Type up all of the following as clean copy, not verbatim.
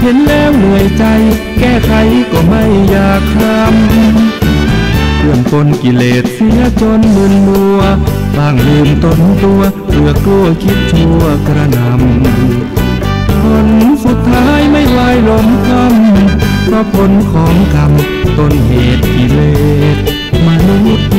เห็นแล้วเหนื่อยใจแก้ไขก็ไม่อยากทำเพื่อนปนกิเลสเสียจนมึนมัวบางลืมตนตัวเลือกกลัวคิดชั่วกระนำผลสุดท้ายไม่ลายลมคำเพราะผลของกรรมต้นเหตุกิเลสมนุษย์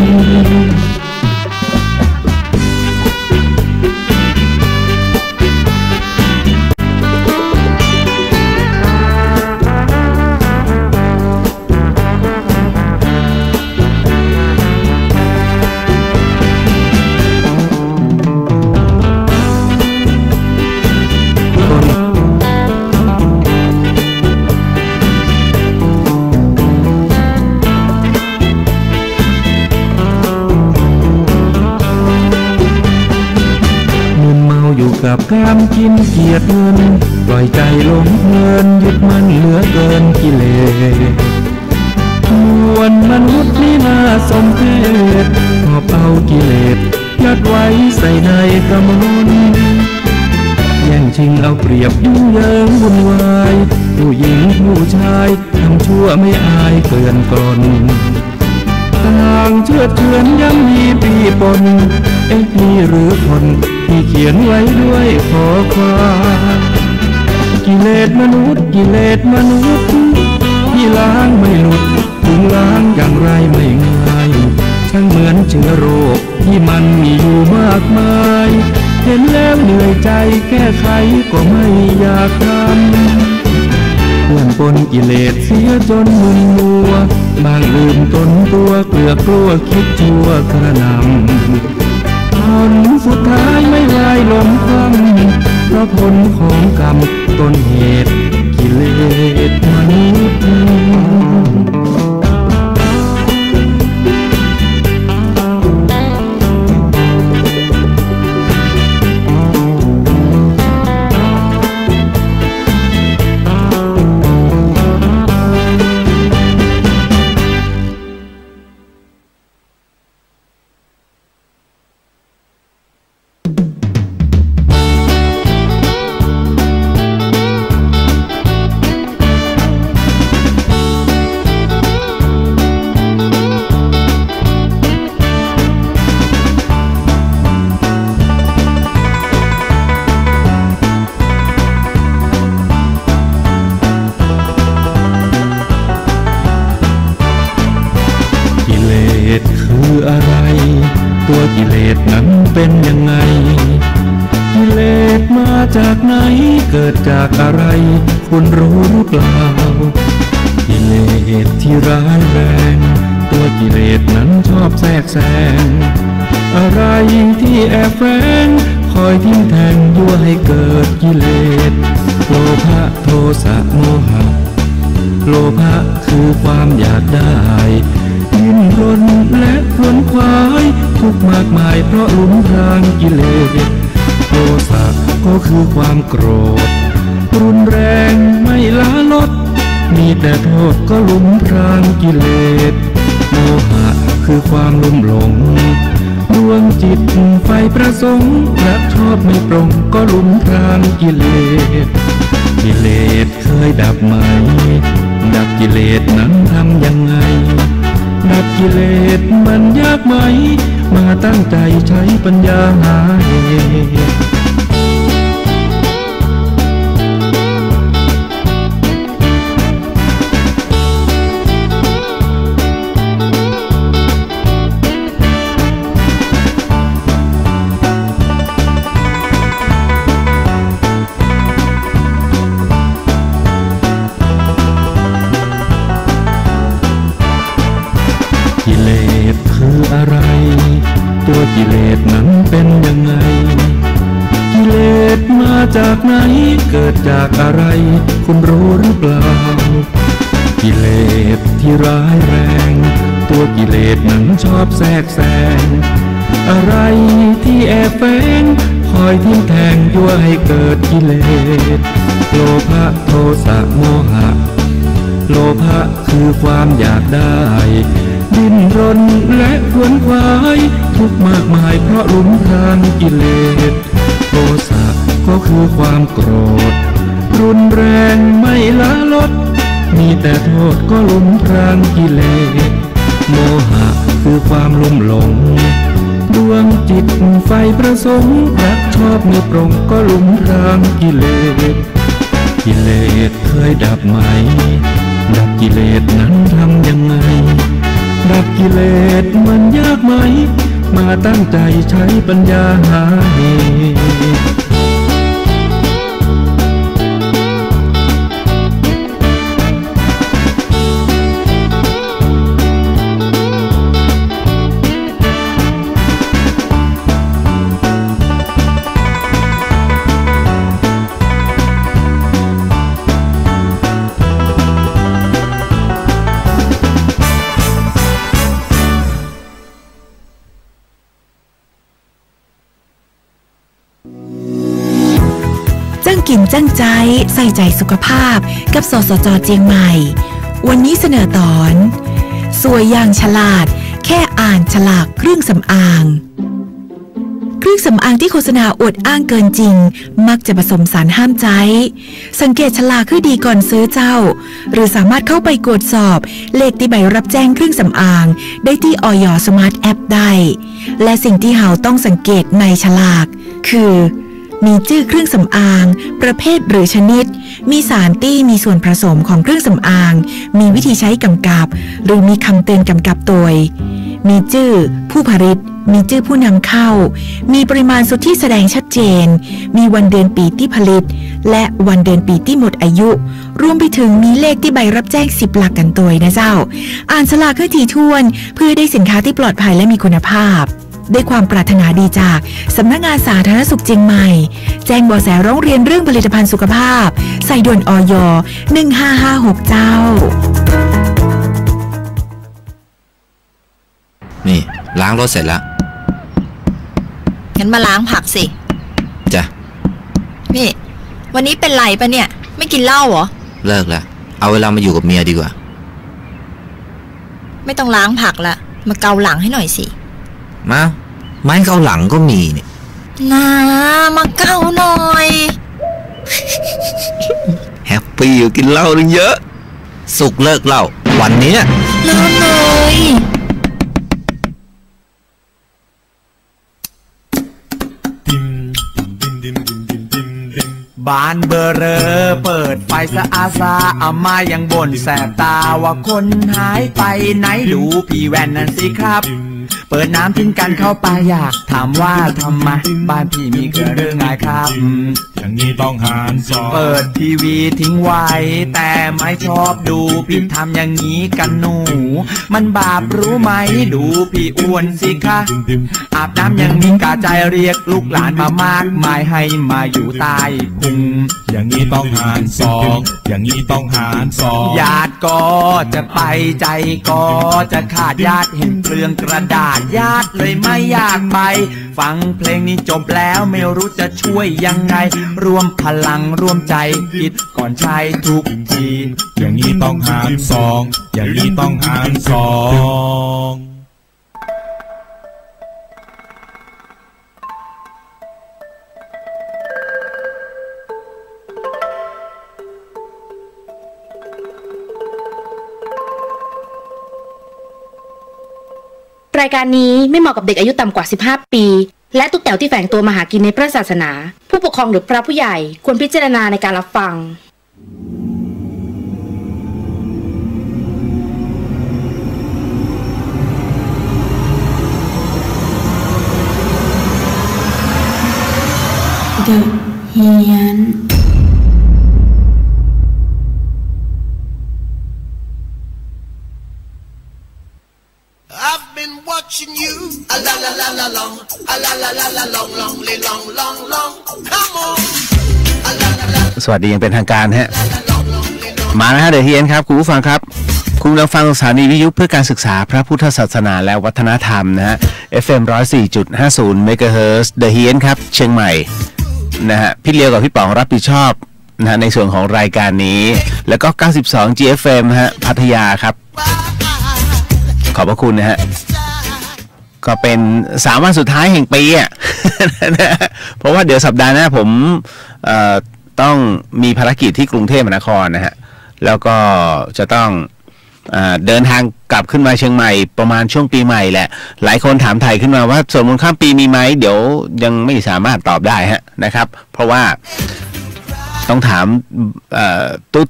กับการกินเกียรติเงินปล่อยใจหลงเพลินยึดมันเหลือเกินกิเลสมวลมนุษย์นี่น่าสมเพชหอบเอากิเลสยัดไว้ใส่ในกำมลแย่งชิงเอาเปรียบยุ่งเหยิงวุ่นวายผู้หญิงผู้ชายทำชั่วไม่อายเกินกลต่างเชื่อเฉือนยังมีปีปนนี่หรือคนที่เขียนไว้ด้วยขอความกิเลสมนุษย์กิเลสมนุษย์ที่ล้างไม่หลุดถึงล้างอย่างไรไม่ง่ายช่างเหมือนเชื้อโรคที่มันมีอยู่มากมายเห็นแล้วเหนื่อยใจแก้ไขก็ไม่อยากทำเพื่อนปนกิเลสเสียจนมึนมัวบางลืมตนตัวเกลือกลัวคิดชั่วกระนำผลสุดท้ายไม่ลายลมคำเพราะผลของกรรมต้นเหตุกิเลสมนุษย์ตัวกิเลสนั้นเป็นยังไงกิเลสมาจากไหนเกิดจากอะไรคุณรู้หรือเปล่ากิเลสที่ร้ายแรงตัวกิเลสนั้นชอบแทรกแซงอะไรที่แอบแฝงคอยทิ่มแทงยั่วให้เกิดกิเลสโลภะโทสะโมหะโลภะคือความอยากได้ดิ้นรนและขวนขวายทุกข์มากมายเพราะหลุมพรางกิเลสโทสะก็คือความโกรธรุนแรงไม่ละลดมีแต่โทษก็หลุมพรางกิเลสโมหะคือความลุ่มหลงดวงจิตไฟประสงค์รักชอบไม่ปรงก็หลุมพรางกิเลสกิเลสเคยดับไหมดับกิเลสนั้นทำยังไงดับกิเลสมันยากไหมมาตั้งใจใช้ปัญญาหาเหตุกิเลสคืออะไรตัวกิเลสนั้นเป็นยังไงกิเลสมาจากไหนเกิดจากอะไรคุณรู้หรือเปล่ากิเลสที่ร้ายแรงตัวกิเลสนั้นชอบแทรกแซงอะไรที่แอบแฝงคอยทิ่มแทงยั่วให้เกิดกิเลสโลภะโทสะโมหะโลภะคือความอยากได้ดิ้นรนและขวนขวายทุกข์มากมายเพราะหลุมพรางกิเลสโทสะก็คือความโกรธรุนแรงไม่ละ แต่โทษก็ลุ่มพรางกิเลสโมหะคือความลุ่มหลงดวงจิตไฟประสงค์รักชอบไม่ปรงก็ลุ่มพรางกิเลสกิเลสเคยดับไหมดับกิเลสนั้นทำยังไงดับกิเลสมันยากไหมมาตั้งใจใช้ปัญญาหาเหตุกินจังใจใส่ใจสุขภาพกับสสจ.เจียงใหม่วันนี้เสนอตอนสวยอย่างฉลาดแค่อ่านฉลากเครื่องสำอางเครื่องสำอางที่โฆษณาอวดอ้างเกินจริงมักจะผสมสารห้ามใจสังเกตฉลากให้ดีก่อนซื้อเจ้าหรือสามารถเข้าไปตรวจสอบเลขที่ใบรับแจ้งเครื่องสำอางได้ที่อย.สมาร์ทแอปได้และสิ่งที่เราต้องสังเกตในฉลากคือมีชื่อเครื่องสำอางประเภทหรือชนิดมีสารที่มีส่วนผสมของเครื่องสำอางมีวิธีใช้กำกับหรือมีคำเตือนกำกับตัวมีชื่อผู้ผลิตมีชื่อผู้นำเข้ามีปริมาณสุทธิแสดงชัดเจนมีวันเดือนปีที่ผลิตและวันเดือนปีที่หมดอายุรวมไปถึงมีเลขที่ใบรับแจ้ง10 หลักกันตัวนะเจ้าอ่านฉลากให้ถี่ถ้วนเพื่อได้สินค้าที่ปลอดภัยและมีคุณภาพด้วยความปรารถนาดีจากสำนักงานสาธารณสุขเชียงใหม่แจ้งเบาะแสร้องเรียนเรื่องผลิตภัณฑ์สุขภาพใส่ด่วนอย 1556 เจ้านี่ล้างรถเสร็จแล้วงั้นมาล้างผักสิจ้ะนี่วันนี้เป็นไรปะเนี่ยไม่กินเหล้าเหรอเลิกแล้วเอาเวลามาอยู่กับเมียดีกว่าไม่ต้องล้างผักละมาเกาหลังให้หน่อยสิมาไม้เกาหลังก็มีเนี่ยนามาเกาหน่อยแฮปปี้อยู่กินเหล้าเยอะสุกเลิกเหล้าวันนี้เลิกเลยบ้านเบอร์เรอเปิดไฟสะอาซาอามายังบ่นแสบตาว่าคนหายไปไหนดูพี่แว่นนั่นสิครับเปิดน้ำทิ้งกันเข้าไปอยากถามว่าทำไมบ้านพี่มีเกิดเรื่องไงครับอย่างนี้ต้องหารสองเปิดทีวีทิ้งไว้แต่ไม่ชอบดูพี่ทำอย่างนี้กันหนูมันบาปรู้ไหมดูพี่อ้วนสิคะอาบน้ำยังมีกาใจเรียกลูกหลานมามากมายให้มาอยู่ใต้พุงอย่างนี้ต้องหารสองอย่างนี้ต้องหารสองญาติก็จะไปใจก็จะขาดญาติเห็นเปลืองกระดาษญาติเลยไม่อยากไปฟังเพลงนี้จบแล้วไม่รู้จะช่วยยังไงรวมพลังร่วมใจคิดก่อนใช้ทุกทีอย่างนี้ต้องหารสองอย่างนี้ต้องหารสองรายการนี้ไม่เหมาะกับเด็กอายุต่ำกว่า15 ปีและตุ๊กแต๋วที่แฝงตัวมาหากินในพระศาสนาผู้ปกครองหรือพระผู้ใหญ่ควรพิจารณาในการรับฟัง The Hien watching you a la la la la long a la la la la long long long long long come on สวัสดียังเป็นทางการฮะมาแล้วฮะเดอะเฮียนครับคุณผู้ฟังครับคุณกำลังฟังสถานีวิทยุเพื่อการศึกษาพระพุทธศาสนาและวัฒนธรรมนะฮะ FM 104.50 MHz เดอะเฮียนครับเชียงใหม่นะฮะพี่เลียวกับพี่ป๋องรับผิดชอบนะฮะในส่วนของรายการนี้แล้วก็92 GFM ฮะพัทยาครับขอบพระคุณนะฮะก็เป็น3 วันสุดท้ายแห่งปีอ่ะเพราะว่าเดี๋ยวสัปดาห์หน้าผมต้องมีภารกิจที่กรุงเทพมหานครนะฮะ แล้วก็จะต้องเดินทางกลับขึ้นมาเชียงใหม่ประมาณช่วงปีใหม่แหละหลายคนถามไทยขึ้นมาว่าสวดมนต์ข้ามปีมีไหมเดี๋ยวยังไม่สามารถตอบได้ฮะนะครับเพราะว่าต้องถาม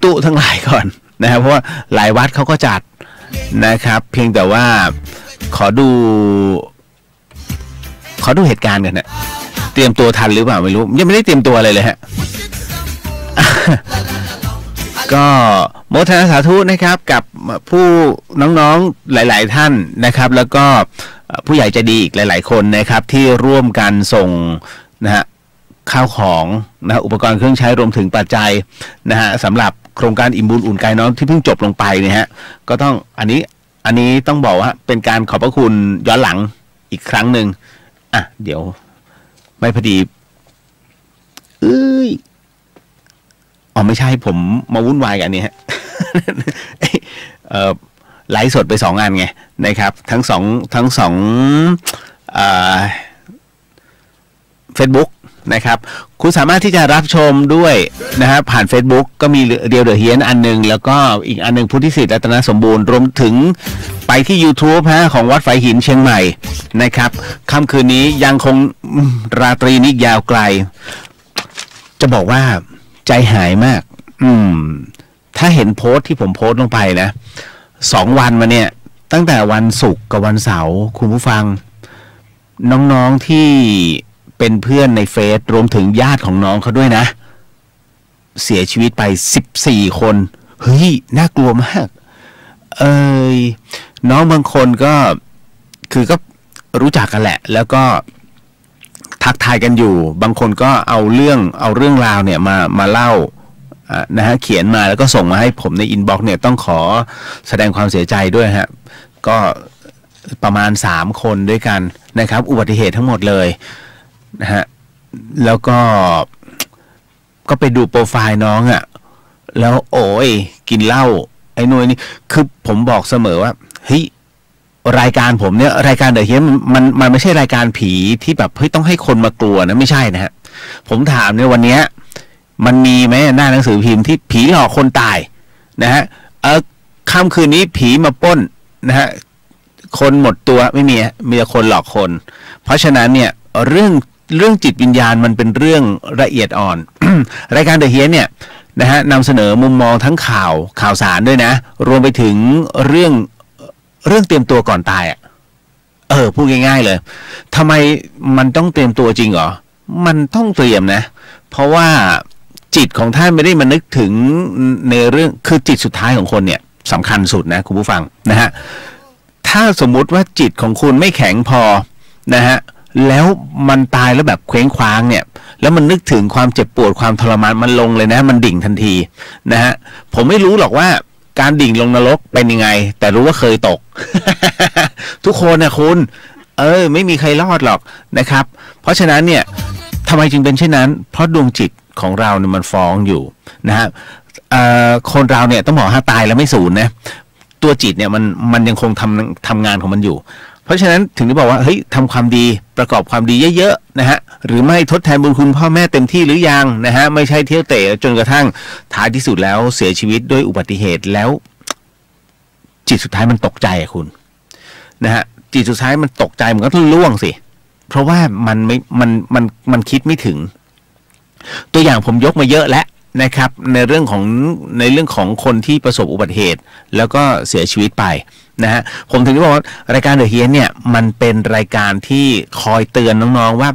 ตู้ทั้งหลายก่อนนะครับเพราะว่าหลายวัดเขาก็จัดนะครับเพียงแต่ว่าขอดูเหตุการณ์กันนะเตรียมตัวทันหรือเปล่าไม่รู้ยังไม่ได้เตรียมตัวอะไรเลยฮะ ก็โมทนาสาธุนะครับกับผู้น้องๆหลายๆท่านนะครับแล้วก็ผู้ใหญ่ใจดีอีกหลายๆคนนะครับที่ร่วมกันส่งนะฮะข้าวของนะอุปกรณ์เครื่องใช้รวมถึงปัจจัยนะฮะสำหรับโครงการอิ่มบุญอุ่นกายน้อมที่เพิ่งจบลงไปเนี่ยฮะก็ต้องอันนี้ต้องบอกว่าเป็นการขอบพระคุณย้อนหลังอีกครั้งหนึ่งอ่ะเดี๋ยวไม่พอดีไม่ใช่ผมมาวุ่นวายกันเนี่ยฮะ ไลฟ์สดไป2 งานไงนะครับทั้งสองFacebook นะครับคุณสามารถที่จะรับชมด้วยนะครับผ่าน Facebook ก็มีเรียวเดอะเฮียนอันนึงแล้วก็อีกอันนึงพุทธิสิทธิ์รัตนสมบูรณ์รวมถึงไปที่ YouTube ฮะของวัดไฟหินเชียงใหม่นะครับค่ำคืนนี้ยังคงราตรีนี้ยาวไกลจะบอกว่าใจหายมากถ้าเห็นโพสต์ที่ผมโพสต์ลงไปนะ2 วันมาเนี่ยตั้งแต่วันศุกร์กับวันเสาร์คุณผู้ฟังน้องๆที่เป็นเพื่อนในเฟซรวมถึงญาติของน้องเขาด้วยนะเสียชีวิตไป14 คนเฮ้ยน่ากลัวมากน้องบางคนก็คือก็รู้จักกันแหละแล้วก็ทักทายกันอยู่บางคนก็เอาเรื่องราวเนี่ยมาเล่านะฮะเขียนมาแล้วก็ส่งมาให้ผมในอินบ็อกซ์เนี่ยต้องขอแสดงความเสียใจด้วยฮะก็ประมาณ3 คนด้วยกันนะครับอุบัติเหตุทั้งหมดเลยนะฮะแล้วก็ไปดูโปรไฟล์น้องอ่ะแล้วโอ้ยกินเหล้าไอ้นู่นนี่คือผมบอกเสมอว่าเฮ้ยรายการผมเนี่ยรายการเดอะเฮียนมันไม่ใช่รายการผีที่แบบเฮ้ยต้องให้คนมากลัวนะไม่ใช่นะฮะผมถามเนี่ยวันนี้มันมีไหมหน้าหนังสือพิมพ์ที่ผีหลอกคนตายนะฮะค่ำคืนนี้ผีมาปล้นนะฮะคนหมดตัวไม่มีแต่คนหลอกคนเพราะฉะนั้นเนี่ยเรื่องจิตวิญญาณมันเป็นเรื่องละเอียดอ่อน รายการเดอะเฮียนเนี่ยนะฮะนำเสนอมุมมองทั้งข่าวสารด้วยนะรวมไปถึงเรื่องเตรียมตัวก่อนตายอ่ะพูดง่ายๆเลยทำไมมันต้องเตรียมตัวจริงเหรอมันต้องเตรียมนะเพราะว่าจิตของท่านไม่ได้มานึกถึงในเรื่องคือจิตสุดท้ายของคนเนี่ยสำคัญสุดนะคุณผู้ฟังนะฮะถ้าสมมุติว่าจิตของคุณไม่แข็งพอนะฮะแล้วมันตายแล้วแบบเคว้งคว้างเนี่ยแล้วมันนึกถึงความเจ็บปวดความทรมานมันลงเลยนะมันดิ่งทันทีนะฮะผมไม่รู้หรอกว่าการดิ่งลงนรกเป็นยังไงแต่รู้ว่าเคยตก ทุกคนนะคุณไม่มีใครรอดหรอกนะครับเพราะฉะนั้นเนี่ยทำไมจึงเป็นเช่นนั้นเพราะดวงจิตของเราเนี่ยมันฟ้องอยู่นะฮะคนเราเนี่ยต้องบอกว่าตายแล้วไม่สูญนะตัวจิตเนี่ยมันยังคงทำงานของมันอยู่เพราะฉะนั้นถึงได้บอกว่าเฮ้ยทำความดีประกอบความดีเยอะๆนะฮะหรือไม่ทดแทนบุญคุณพ่อแม่เต็มที่หรือยังนะฮะไม่ใช่เที่ยวเตะจนกระทั่งท้ายที่สุดแล้วเสียชีวิตด้วยอุบัติเหตุแล้วจิตสุดท้ายมันตกใจอะคุณนะฮะจิตสุดท้ายมันตกใจมันก็ต้องล่วงสิเพราะว่ามันคิดไม่ถึงตัวอย่างผมยกมาเยอะแล้วนะครับในเรื่องของคนที่ประสบอุบัติเหตุแล้วก็เสียชีวิตไปนะฮะผมถึงได้บอกว่ารายการเดอะเฮียนเนี่ยมันเป็นรายการที่คอยเตือนน้องๆว่า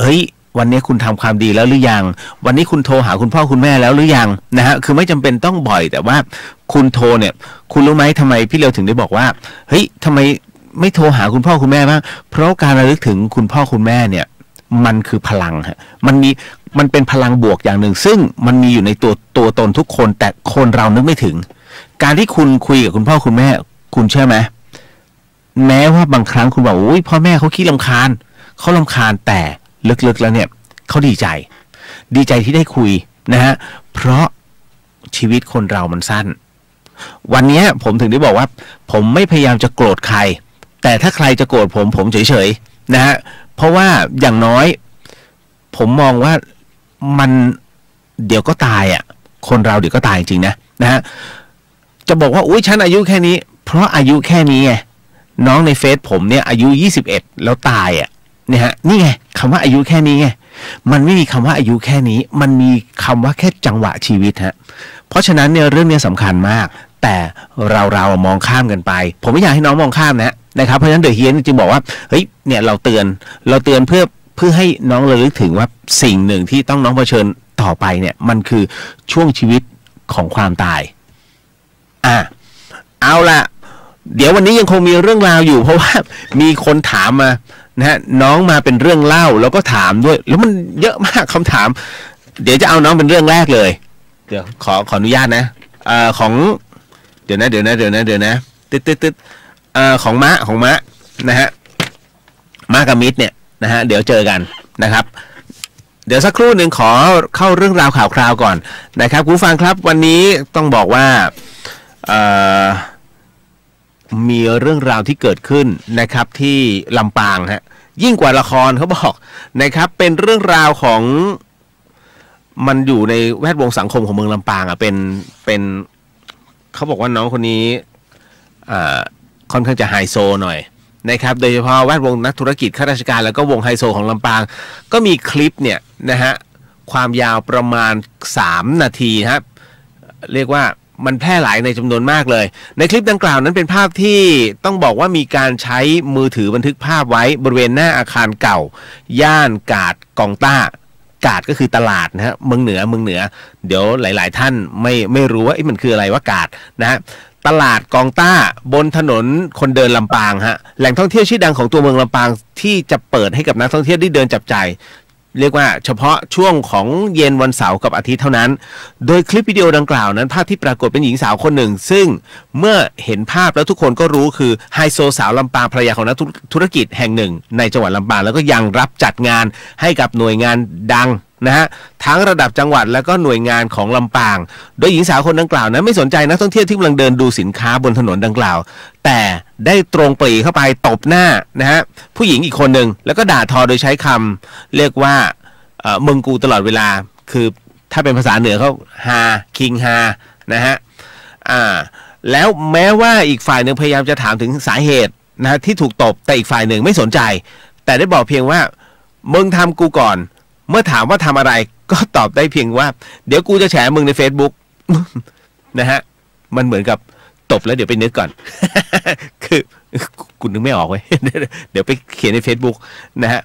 เฮ้ยวันนี้คุณทำความดีแล้วหรือยังวันนี้คุณโทรหาคุณพ่อคุณแม่แล้วหรือยังนะฮะคือไม่จำเป็นต้องบ่อยแต่ว่าคุณโทรเนี่ยคุณรู้ไหมทำไมพี่เลียวถึงได้บอกว่าเฮ้ยทำไมไม่โทรหาคุณพ่อคุณแม่บ้างเพราะการระลึกถึงคุณพ่อคุณแม่เนี่ยมันคือพลังฮะมันเป็นพลังบวกอย่างหนึ่งซึ่งมันมีอยู่ในตัวตนทุกคนแต่คนเรานึกไม่ถึงการที่คุณคุยกับคุณพ่อคุณแม่คุณเชื่อไหมแม้ว่าบางครั้งคุณบอกโอ้ยพ่อแม่เขาขี้รำคาญแต่ลึกๆแล้วเนี่ยเขาดีใจที่ได้คุยนะฮะเพราะชีวิตคนเรามันสั้นวันนี้ผมถึงได้บอกว่าผมไม่พยายามจะโกรธใครแต่ถ้าใครจะโกรธผมเฉยๆนะฮะเพราะว่าอย่างน้อยผมมองว่ามันเดี๋ยวก็ตายอ่ะคนเราเดี๋ยวก็ตายจริงๆ นะฮะจะบอกว่าอุ้ยฉันอายุแค่นี้เพราะอายุแค่นี้ไงน้องในเฟซผมเนี่ยอายุ21แล้วตายอ่ะเนี่ยฮะนี่ไงคำว่าอายุแค่นี้ไงมันไม่มีคำว่าอายุแค่นี้มันมีคำว่าแค่จังหวะชีวิตฮะเพราะฉะนั้นเนี่ยเรื่องนี้สำคัญมากแต่เรามองข้ามกันไปผมไม่อยากให้น้องมองข้ามนะครับเพราะฉะนั้นเดอะเฮียนจึงบอกว่าเฮ้ยเนี่ยเราเตือนเพื่อให้น้องระลึกถึงว่าสิ่งหนึ่งที่ต้องน้องเผชิญต่อไปเนี่ยมันคือช่วงชีวิตของความตายเอาละเดี๋ยววันนี้ยังคงมีเรื่องราวอยู่เพราะว่ามีคนถามมานะฮะน้องมาเป็นเรื่องเล่าแล้วก็ถามด้วยแล้วมันเยอะมากคำถามเดี๋ยวจะเอาน้องเป็นเรื่องแรกเลยเดี๋ยวขออนุญาตนะของเดี๋ยวนะตึ๊ดของมะนะฮะมะกับมิดเนี่ยนะฮะเดี๋ยวเจอกันนะครับเดี๋ยวสักครู่หนึ่งขอเข้าเรื่องราวข่าวคราวก่อนนะครับคุณผู้ฟังครับวันนี้ต้องบอกว่ามีเรื่องราวที่เกิดขึ้นนะครับที่ลำปางฮะยิ่งกว่าละครเขาบอกนะครับเป็นเรื่องราวของมันอยู่ในแวดวงสังคมของเมืองลำปางอ่ะเป็นเขาบอกว่าน้องคนนี้ค่อนข้างจะไฮโซหน่อยนะครับโดยเฉพาะแวดวงนักธุรกิจข้าราชการแล้วก็วงไฮโซของลำปางก็มีคลิปเนี่ยนะฮะความยาวประมาณ3 นาทีครับเรียกว่ามันแพร่หลายในจำนวนมากเลยในคลิปดังกล่าวนั้นเป็นภาพที่ต้องบอกว่ามีการใช้มือถือบันทึกภาพไว้บริเวณหน้าอาคารเก่าย่านกาดกองต้ากาดก็คือตลาดนะฮะเมืองเหนือเดี๋ยวหลายๆท่านไม่รู้ว่ามันคืออะไรว่ากาดนะฮะตลาดกองต้าบนถนนคนเดินลำปางฮะแหล่งท่องเที่ยวชื่อดังของตัวเมืองลำปางที่จะเปิดให้กับนักท่องเที่ยวได้เดินจับจ่ายเรียกว่าเฉพาะช่วงของเย็นวันเสาร์กับอาทิตย์เท่านั้นโดยคลิปวิดีโอดังกล่าวนั้นภาพที่ปรากฏเป็นหญิงสาวคนหนึ่งซึ่งเมื่อเห็นภาพแล้วทุกคนก็รู้คือไฮโซสาวลำปางภรรยาของนักธุรกิจแห่งหนึ่งในจังหวัดลำปางแล้วก็ยังรับจัดงานให้กับหน่วยงานดังนะฮะทั้งระดับจังหวัดแล้วก็หน่วยงานของลำปางโดยหญิงสาวคนดังกล่าวนั้นไม่สนใจนักท่องเที่ยวที่กำลังเดินดูสินค้าบนถนนดังกล่าวแต่ได้ตรงปรีเข้าไปตบหน้านะฮะผู้หญิงอีกคนหนึ่งแล้วก็ด่าทอโดยใช้คำเรียกว่ามึงกูตลอดเวลาคือถ้าเป็นภาษาเหนือเขาฮาคิงฮานะฮะแล้วแม้ว่าอีกฝ่ายหนึ่งพยายามจะถามถึงสาเหตุนะฮะที่ถูกตบแต่อีกฝ่ายหนึ่งไม่สนใจแต่ได้บอกเพียงว่ามึงทำกูก่อนเมื่อถามว่าทำอะไรก็ตอบได้เพียงว่าเดี๋ยวกูจะแฉมึงใน Facebook นะฮะมันเหมือนกับตบแล้วเดี๋ยวไปนึกก่อน คือกูนึกไม่ออกเว้ย เดี๋ยวไปเขียนใน Facebook นะฮะ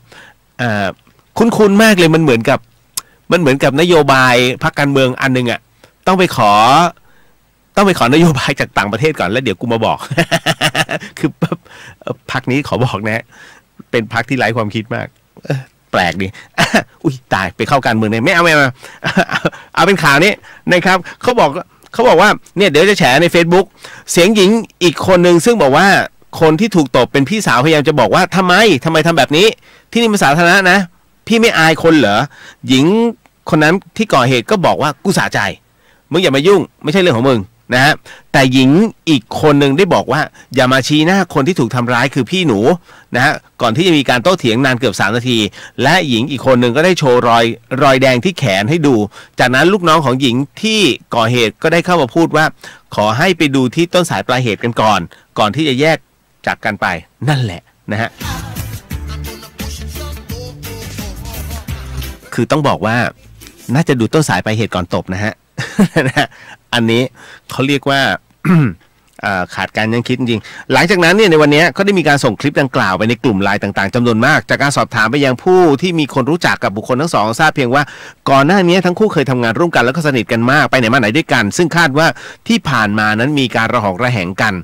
คุ้นมากเลยมันเหมือนกับนโยบายพรรคการเมืองอันนึงอ่ะต้องไปขอนโยบายจากต่างประเทศก่อนแล้วเดี๋ยวกูมาบอก คือพรรคนี้ขอบอกนะเป็นพรรคที่ไร้ความคิดมากแปลกดี อุ้ยตายไปเข้าการเมืองเนี่ยไม่เอาเอาเป็นข่าวนี้นะครับเขาบอกว่าเนี่ยเดี๋ยวจะแฉใน Facebook เสียงหญิงอีกคนนึงซึ่งบอกว่าคนที่ถูกตบเป็นพี่สาวพยายามจะบอกว่าทำไมทำแบบนี้ที่นี่มันสาธารณะนะพี่ไม่อายคนเหรอหญิงคนนั้นที่ก่อเหตุก็บอกว่ากูสะใจมึงอย่ามายุ่งไม่ใช่เรื่องของมึงนะฮะแต่หญิงอีกคนหนึ่งได้บอกว่าอย่ามาชี้หน้าคนที่ถูกทำร้ายคือพี่หนูนะฮะก่อนที่จะมีการโต้เถียงนานเกือบ3 นาทีและหญิงอีกคนหนึ่งก็ได้โชว์รอยแดงที่แขนให้ดูจากนั้นลูกน้องของหญิงที่ก่อเหตุก็ได้เข้ามาพูดว่าขอให้ไปดูที่ต้นสายปลายเหตุกันก่อนที่จะแยกจากกันไปนั่นแหละนะฮะคือต้องบอกว่าน่าจะดูต้นสายปลายเหตุก่อนตบนะฮะ อันนี้เขาเรียกว่า ขาดการยั้งคิดจริงๆหลังจากนั้นเนี่ยในวันนี้ก็ได้มีการส่งคลิปดังกล่าวไปในกลุ่มไลน์ต่างๆจำนวนมากจากการสอบถามไปยังผู้ที่มีคนรู้จักกับบุคคลทั้งสองทราบเพียงว่าก่อนหน้านี้ทั้งคู่เคยทำงานร่วมกันแล้วก็สนิทกันมากไปไหนมาไหนด้วยกันซึ่งคาดว่าที่ผ่านมานั้นมีการระหองระแหงกัน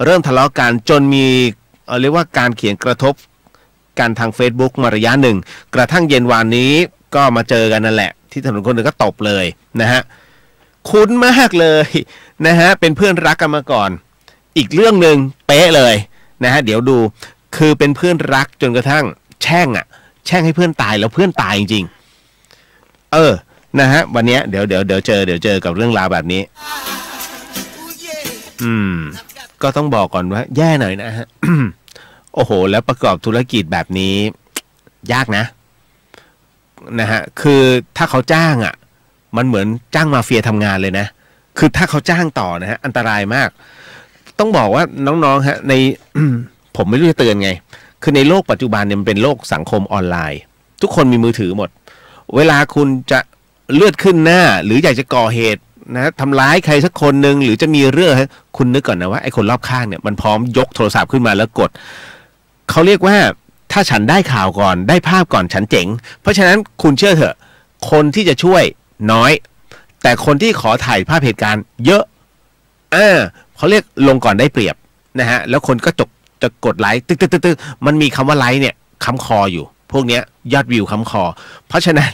เริ่มทะเลาะกันจนมีเรียกว่าการเขียนกระทบกันทาง Facebook มาระยะหนึ่งกระทั่งเย็นวานนี้ก็มาเจอกันนั่นแหละที่ถนนคนหนึ่งก็ตบเลยนะฮะคุ้นมากเลยนะฮะเป็นเพื่อนรักกันมาก่อนอีกเรื่องหนึ่งเป๊ะเลยนะฮะเดี๋ยวดูคือเป็นเพื่อนรักจนกระทั่งแช่งให้เพื่อนตายแล้วเพื่อนตายจริงๆนะฮะวันนี้เดี๋ยวเจอกับเรื่องราวแบบนี้ก็ต้องบอกก่อนว่าแย่หน่อยนะฮะ โอ้โหแล้วประกอบธุรกิจแบบนี้ยากนะฮะคือถ้าเขาจ้างมันเหมือนจ้างมาเฟียทำงานเลยนะ คือถ้าเขาจ้างต่อนะฮะอันตรายมากต้องบอกว่าน้องๆฮะใน ผมไม่รู้จะเตือนไงคือในโลกปัจจุบันเนี่ยมันเป็นโลกสังคมออนไลน์ทุกคนมีมือถือหมดเวลาคุณจะเลือดขึ้นหน้าหรืออยากจะก่อเหตุนะทำร้ายใครสักคนหนึ่งหรือจะมีเรื่องคุณนึกก่อนนะว่าไอ้คนรอบข้างเนี่ยมันพร้อมยกโทรศัพท์ขึ้นมาแล้วกดเขาเรียกว่าถ้าฉันได้ข่าวก่อนได้ภาพก่อนฉันเจ๋งเพราะฉะนั้นคุณเชื่อเถอะคนที่จะช่วยน้อยแต่คนที่ขอถ่ายภาพเหตุการณ์เยอะเขาเรียกลงก่อนได้เปรียบนะฮะแล้วคนก็จะกดไลค์ตึ๊กมันมีคำว่าไลค์เนี่ยค้ำคออยู่พวกเนี้ยยอดวิวค้ำคอเพราะฉะนั้น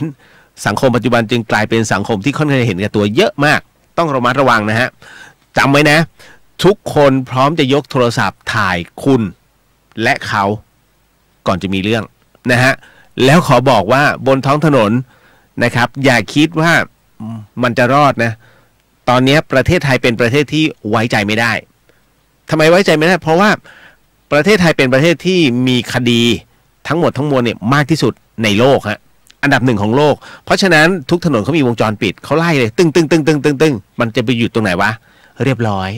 สังคมปัจจุบันจึงกลายเป็นสังคมที่ค่อนข้างเห็นแก่ตัวเยอะมากต้องระมัดระวังนะฮะจำไว้นะทุกคนพร้อมจะยกโทรศัพท์ถ่ายคุณและเขาก่อนจะมีเรื่องนะฮะแล้วขอบอกว่าบนท้องถนนนะครับอย่าคิดว่ามันจะรอดนะตอนนี้ประเทศไทยเป็นประเทศที่ไว้ใจไม่ได้ทำไมไว้ใจไม่ได้เพราะว่าประเทศไทยเป็นประเทศที่มีคดีทั้งหมดทั้งมวลเนี่ยมากที่สุดในโลกฮะอันดับหนึ่งของโลกเพราะฉะนั้นทุกถนนเขามีวงจรปิดเขาไล่เลยตึ้งมันจะไปหยุดตรงไหนวะเรียบร้อย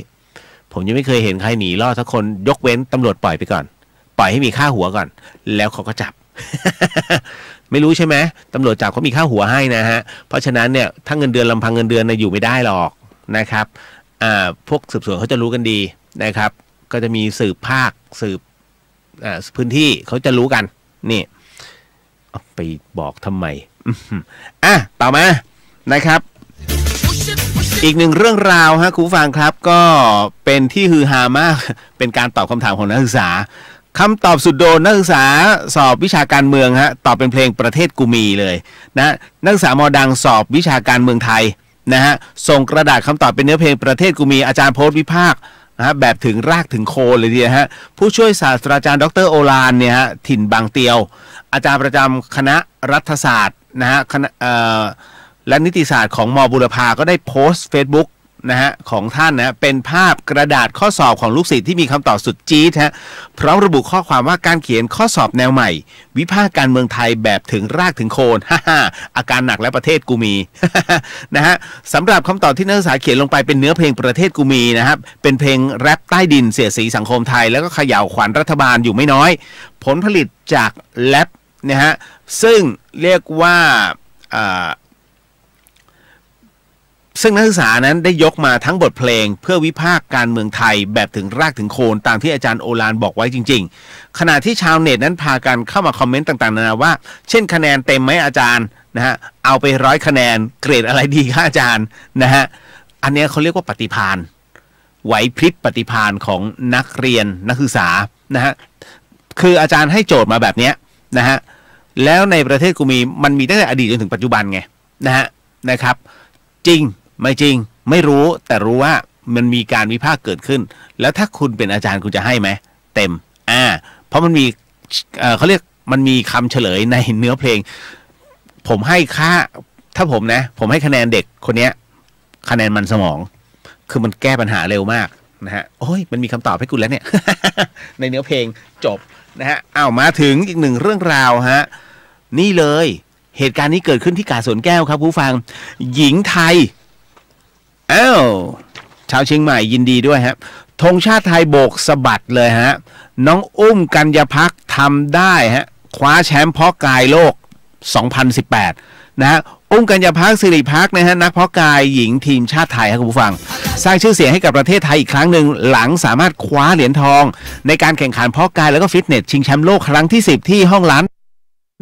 ผมยังไม่เคยเห็นใครหนีรอดสักคนยกเว้นตำรวจปล่อยไปก่อนปล่อยให้มีค่าหัวก่อนแล้วเขาก็จับ ไม่รู้ใช่ไหมตำรวจจับเขามีค่าหัวให้นะฮะเพราะฉะนั้นเนี่ยถ้าเงินเดือนลำพังเงินเดือนเนี่ยอยู่ไม่ได้หรอกนะครับพวกสืบสวนเขาจะรู้กันดีนะครับก็จะมีสืบภาคสืบพื้นที่เขาจะรู้กันนี่ไปบอกทำไมต่อมานะครับอีกหนึ่งเรื่องราวฮะคุณผู้ฟังครับก็เป็นที่ฮือฮามากเป็นการตอบคำถามของนักศึกษาคำตอบสุดโดนนักศึกษาสอบวิชาการเมืองฮะตอบเป็นเพลงประเทศกูมีเลยนะนักศึกษามอดังสอบวิชาการเมืองไทยนะฮะส่งกระดาษคำตอบเป็นเนื้อเพลงประเทศกูมีอาจารย์โพสต์วิพากษ์นะฮะแบบถึงรากถึงโคนเลยทีเดียวฮะผู้ช่วยศาสตราจารย์ดร.โอฬารเนี่ยฮะถิ่นบางเตียวอาจารย์ประจำคณะรัฐศาสตร์นะฮะคณะและนิติศาสตร์ของม.บุรพาก็ได้โพสต์ Facebook นะฮะของท่านนะเป็นภาพกระดาษข้อสอบของลูกศิษย์ที่มีคำตอบสุดจี๊ดฮะพร้อมระบุข้อความว่าการเขียนข้อสอบแนวใหม่วิพากษ์การเมืองไทยแบบถึงรากถึงโคนอาการหนักและประเทศกูมี นะฮะสำหรับคำตอบที่นักศึกษาเขียนลงไปเป็นเนื้อเพลงประเทศกูมีนะครับเป็นเพลงแรปใต้ดินเสียดสีสังคมไทยแล้วก็เขย่าขวัญรัฐบาลอยู่ไม่น้อยผลผลิตจากแรปนะฮะซึ่งเรียกว่าซึ่งนักศึกษานั้นได้ยกมาทั้งบทเพลงเพื่อวิพากษ์การเมืองไทยแบบถึงรากถึงโคนตามที่อาจารย์โอฬารบอกไว้จริงๆขณะที่ชาวเน็ตนั้นพากันเข้ามาคอมเมนต์ต่างๆนานาว่าเช่นคะแนนเต็มไหมอาจารย์นะฮะเอาไป100 คะแนนเกรดอะไรดีคะอาจารย์นะฮะอันนี้เขาเรียกว่าปฏิภาณไหวพริบปฏิภาณของนักเรียนนักศึกษานะฮะคืออาจารย์ให้โจทย์มาแบบนี้นะฮะแล้วในประเทศกูมีมันมีตั้งแต่อดีตจนถึงปัจจุบันไงนะครับจริงไม่จริงไม่รู้แต่รู้ว่ามันมีการวิพากษ์เกิดขึ้นแล้วถ้าคุณเป็นอาจารย์คุณจะให้ไหมเต็มเพราะมันมีเขาเรียกมันมีคำเฉลยในเนื้อเพลงผมให้ค่าถ้าผมให้คะแนนเด็กคนนี้คะแนนมันสมองคือมันแก้ปัญหาเร็วมากนะฮะโอ้ยมันมีคำตอบให้คุณแล้วเนี่ย ในเนื้อเพลงจบนะฮะมาถึงอีกหนึ่งเรื่องราวฮะนี่เลยเหตุการณ์นี้เกิดขึ้นที่กาดสวนแก้วครับผู้ฟังหญิงไทยชาวเชียงใหม่ยินดีด้วยฮะธงชาติไทยโบกสะบัดเลยฮะน้องอุ้มกัญญาภักดิ์ทำได้ฮะคว้าแชมป์เพาะกายโลก 2018 นะฮะอุ้มกัญญาภักดิ์สิริภักดิ์นะฮะนักเพาะกายหญิงทีมชาติไทยครับคุณผู้ฟังสร้างชื่อเสียงให้กับประเทศไทยอีกครั้งหนึ่งหลังสามารถคว้าเหรียญทองในการแข่งขันเพาะกายแล้วก็ฟิตเนสชิงแชมป์โลกครั้งที่ 10ที่ห้องร้าน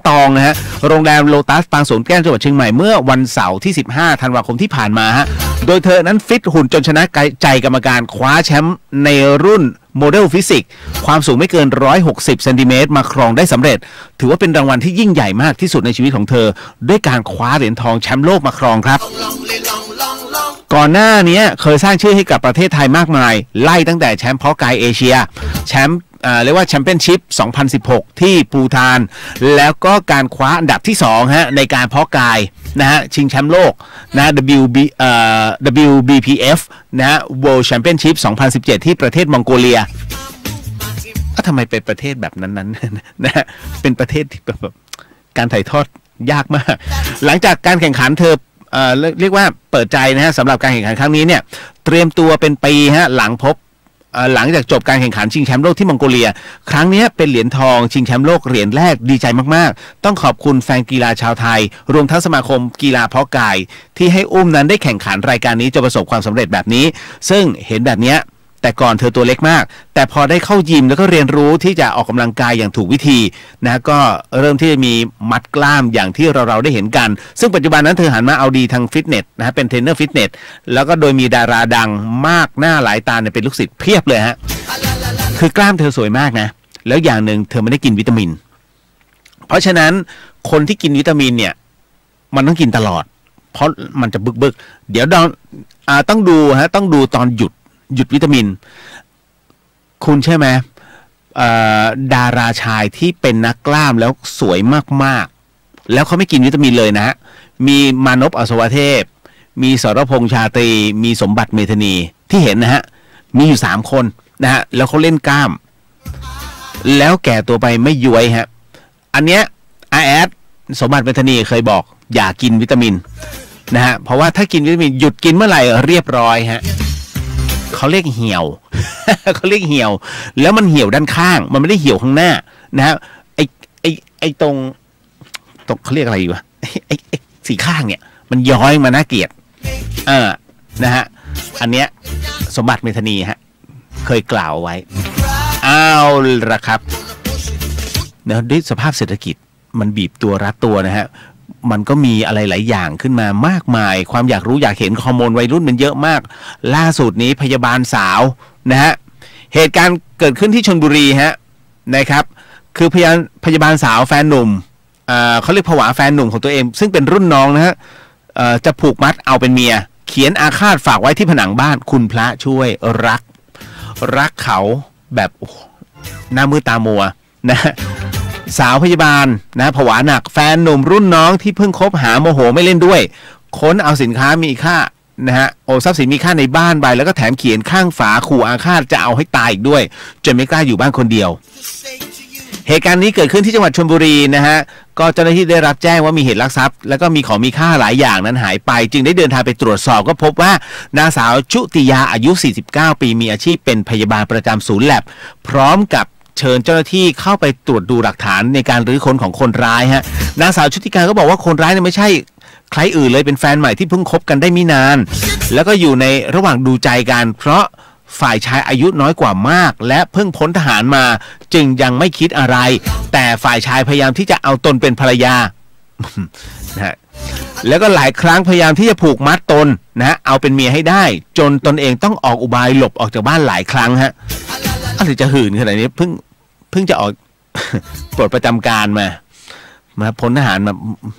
ตองนะฮะโรงแรมโลตัสปางสวนแก้วจังหวัดเชียงใหม่เมื่อวันเสาร์ที่15 ธันวาคมที่ผ่านมาฮะโดยเธอนั้นฟิตหุ่นจนชนะใจกรรมการคว้าแชมป์ในรุ่นโมเดลฟิสิกส์ความสูงไม่เกิน160 เซนติเมตรมาครองได้สำเร็จถือว่าเป็นรางวัลที่ยิ่งใหญ่มากที่สุดในชีวิตของเธอด้วยการคว้าเหรียญทองแชมป์โลกมาครองครับก่อนหน้านี้เคยสร้างชื่อให้กับประเทศไทยมากมายไล่ตั้งแต่แชมป์เพาะกายเอเชียแชมป์เรียกว่าแชมเปี้ยนชิพ 2016 ที่ปูฐานแล้วก็การคว้าอันดับที่2ฮะในการเพาะกายนะฮะชิงแชมป์โลกนะ WBPF นะฮะ World Championship 2017 ที่ประเทศมองโกเลียทำไมเป็นประเทศแบบนั้นนะฮะเป็นประเทศที่แบบการถ่ายทอดยากมากหลังจากการแข่งขันเธอ เรียกว่าเปิดใจนะฮะสำหรับการแข่งขันครั้งนี้เนี่ยเตรียมตัวเป็นปีฮะหลังจากจบการแข่งขันชิงแชมป์โลกที่มองโกเลียครั้งนี้เป็นเหรียญทองชิงแชมป์โลกเหรียญแรกดีใจมากๆต้องขอบคุณแฟนกีฬาชาวไทยรวมทั้งสมาคมกีฬาเพาะกายที่ให้อุ้มนั้นได้แข่งขันรายการนี้จนประสบความสำเร็จแบบนี้ซึ่งเห็นแบบนี้แต่ก่อนเธอตัวเล็กมากแต่พอได้เข้ายิมแล้วก็เรียนรู้ที่จะออกกำลังกายอย่างถูกวิธีนะก็เริ่มที่จะมีมัดกล้ามอย่างที่เราได้เห็นกันซึ่งปัจจุบันนั้นเธอหันมาเอาดีทางฟิตเนสนะฮะเป็นเทรนเนอร์ฟิตเนสแล้วก็โดยมีดาราดังมากหน้าหลายตาเนี่ยเป็นลูกศิษย์เพียบเลยฮะคือกล้ามเธอสวยมากนะแล้วอย่างหนึ่งเธอไม่ได้กินวิตามินเพราะฉะนั้นคนที่กินวิตามินเนี่ยมันต้องกินตลอดเพราะมันจะบึกเดี๋ยวต้องดูตอนหยุดวิตามินคุณใช่ไหมดาราชายที่เป็นนักกล้ามแล้วสวยมากๆแล้วเขาไม่กินวิตามินเลยนะมีมานพ อัศวเทพมีสรพงษ์ชาตรีมีสมบัติเมธานีที่เห็นนะฮะมีอยู่3คนนะฮะแล้วเขาเล่นกล้ามแล้วแก่ตัวไปไม่ย้วยฮะอันเนี้ยแอดสมบัติเมธานีเคยบอกอย่ากินวิตามินนะฮะเพราะว่าถ้ากินวิตามินหยุดกินเมื่อไหร่เรียบร้อยฮะเขาเรียกเหี่ยว เขาเรียกเหี่ยวแล้วมันเหี่ยวด้านข้างมันไม่ได้เหี่ยวข้างหน้านะฮะไอตรงเขาเรียกอะไรอยู่วะไอสีข้างเนี่ยมันย้อยมาน่าเกลียดนะฮะอันเนี้ยสมบัติเมธานีฮะเคยกล่าวไว้เอาละครับเดี๋ยวด้วยสภาพเศรษฐกิจมันบีบตัวรัดตัวนะฮะมันก็มีอะไรหลายอย่างขึ้นมามากมายความอยากรู้อยากเห็นฮอร์โมนวัยรุ่นมันเยอะมากล่าสุดนี้พยาบาลสาวนะฮะเหตุการณ์เกิดขึ้นที่ชลบุรีฮะนะครับคือพยาบาลสาวแฟนหนุ่มเขาเรียกผวาแฟนหนุ่มของตัวเองซึ่งเป็นรุ่นน้องนะฮะจะผูกมัดเอาเป็นเมียเขียนอาฆาตฝากไว้ที่ผนังบ้านคุณพระช่วยรักเขาแบบหน้ามืดตามัวนะสาวพยาบาลนะผวาหนักแฟนหนุ่มรุ่นน้องที่เพิ่งคบหาโมโหไม่เล่นด้วยค้นเอาสินค้ามีค่านะฮะทรัพย์สินมีค่าในบ้านไปแล้วก็แถมเขียนข้างฝาขู่อาฆาตจะเอาให้ตายอีกด้วยจนไม่กล้าอยู่บ้านคนเดียวเหตุการณ์นี้เกิดขึ้นที่จังหวัดชลบุรีนะฮะก็เจ้าหน้าที่ได้รับแจ้งว่ามีเหตุลักทรัพย์แล้วก็มีของมีค่าหลายอย่างนั้นหายไปจึงได้เดินทางไปตรวจสอบก็พบว่านางสาวชุติยาอายุ49ปีมีอาชีพเป็นพยาบาลประจำศูนย์แลบพร้อมกับเชิญเจ้าหน้าที่เข้าไปตรวจดูหลักฐานในการรื้อค้นของคนร้ายฮะนางสาวชุติการก็บอกว่าคนร้ายเนี่ยไม่ใช่ใครอื่นเลยเป็นแฟนใหม่ที่เพิ่งคบกันได้ไม่นานแล้วก็อยู่ในระหว่างดูใจกันเพราะฝ่ายชายอายุน้อยกว่ามากและเพิ่งพ้นทหารมาจึงยังไม่คิดอะไรแต่ฝ่ายชายพยายามที่จะเอาตนเป็นภรรยา นะฮะแล้วก็หลายครั้งพยายามที่จะผูกมัดตนนะเอาเป็นเมียให้ได้จนตนเองต้องออกอุบายหลบออกจากบ้านหลายครั้งฮะอะไรจะหื่นขนาดนี้เพิ่งจะออก ปลดประจำการมาพ้นทหารมา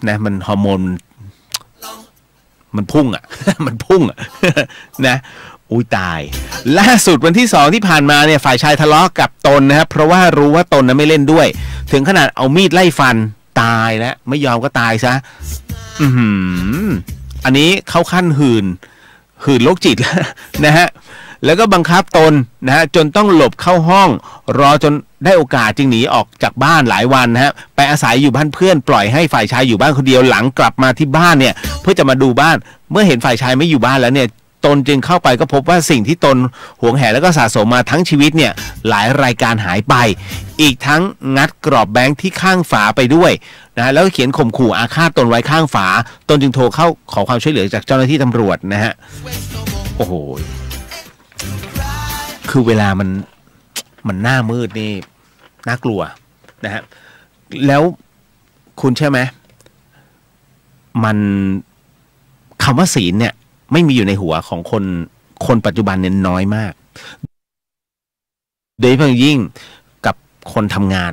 นะมันฮอร์โมนมันพุ่งอ่ะ มันพุ่งอ่ะ นะอุ้ยตายล่าสุดวันที่2ที่ผ่านมาเนี่ยฝ่ายชายทะเลาะกับตนนะครับเพราะว่ารู้ว่าตนนั้นไม่เล่นด้วยถึงขนาดเอามีดไล่ฟันตายแล้วไม่ยอมก็ตายซะอันนี้เข้าขั้นหื่นโรคจิตแล้วนะฮะแล้วก็บังคับตนนะฮะจนต้องหลบเข้าห้องรอจนได้โอกาสจึงหนีออกจากบ้านหลายวันนะฮะไปอาศัยอยู่บ้านเพื่อนปล่อยให้ฝ่ายชายอยู่บ้านคนเดียวหลังกลับมาที่บ้านเนี่ยเพื่อจะมาดูบ้านเมื่อเห็นฝ่ายชายไม่อยู่บ้านแล้วเนี่ยตนจึงเข้าไปก็พบว่าสิ่งที่ตนหวงแหนแล้วก็สะสมมาทั้งชีวิตเนี่ยหลายรายการหายไปอีกทั้งงัดกรอบแบงค์ที่ข้างฝาไปด้วยนะแล้วก็เขียนข่มขู่อาฆาตตนไว้ข้างฝาตนจึงโทรเข้าขอความช่วยเหลือจากเจ้าหน้าที่ตำรวจนะฮะโอ้โหคือเวลามันหน้ามืดนี่น่ากลัวนะฮะแล้วคุณใช่ไหมมันคำว่าศีลเนี่ยไม่มีอยู่ในหัวของคนปัจจุบันเนี่ยน้อยมากโดยเฉพาะยิ่งกับคนทำงาน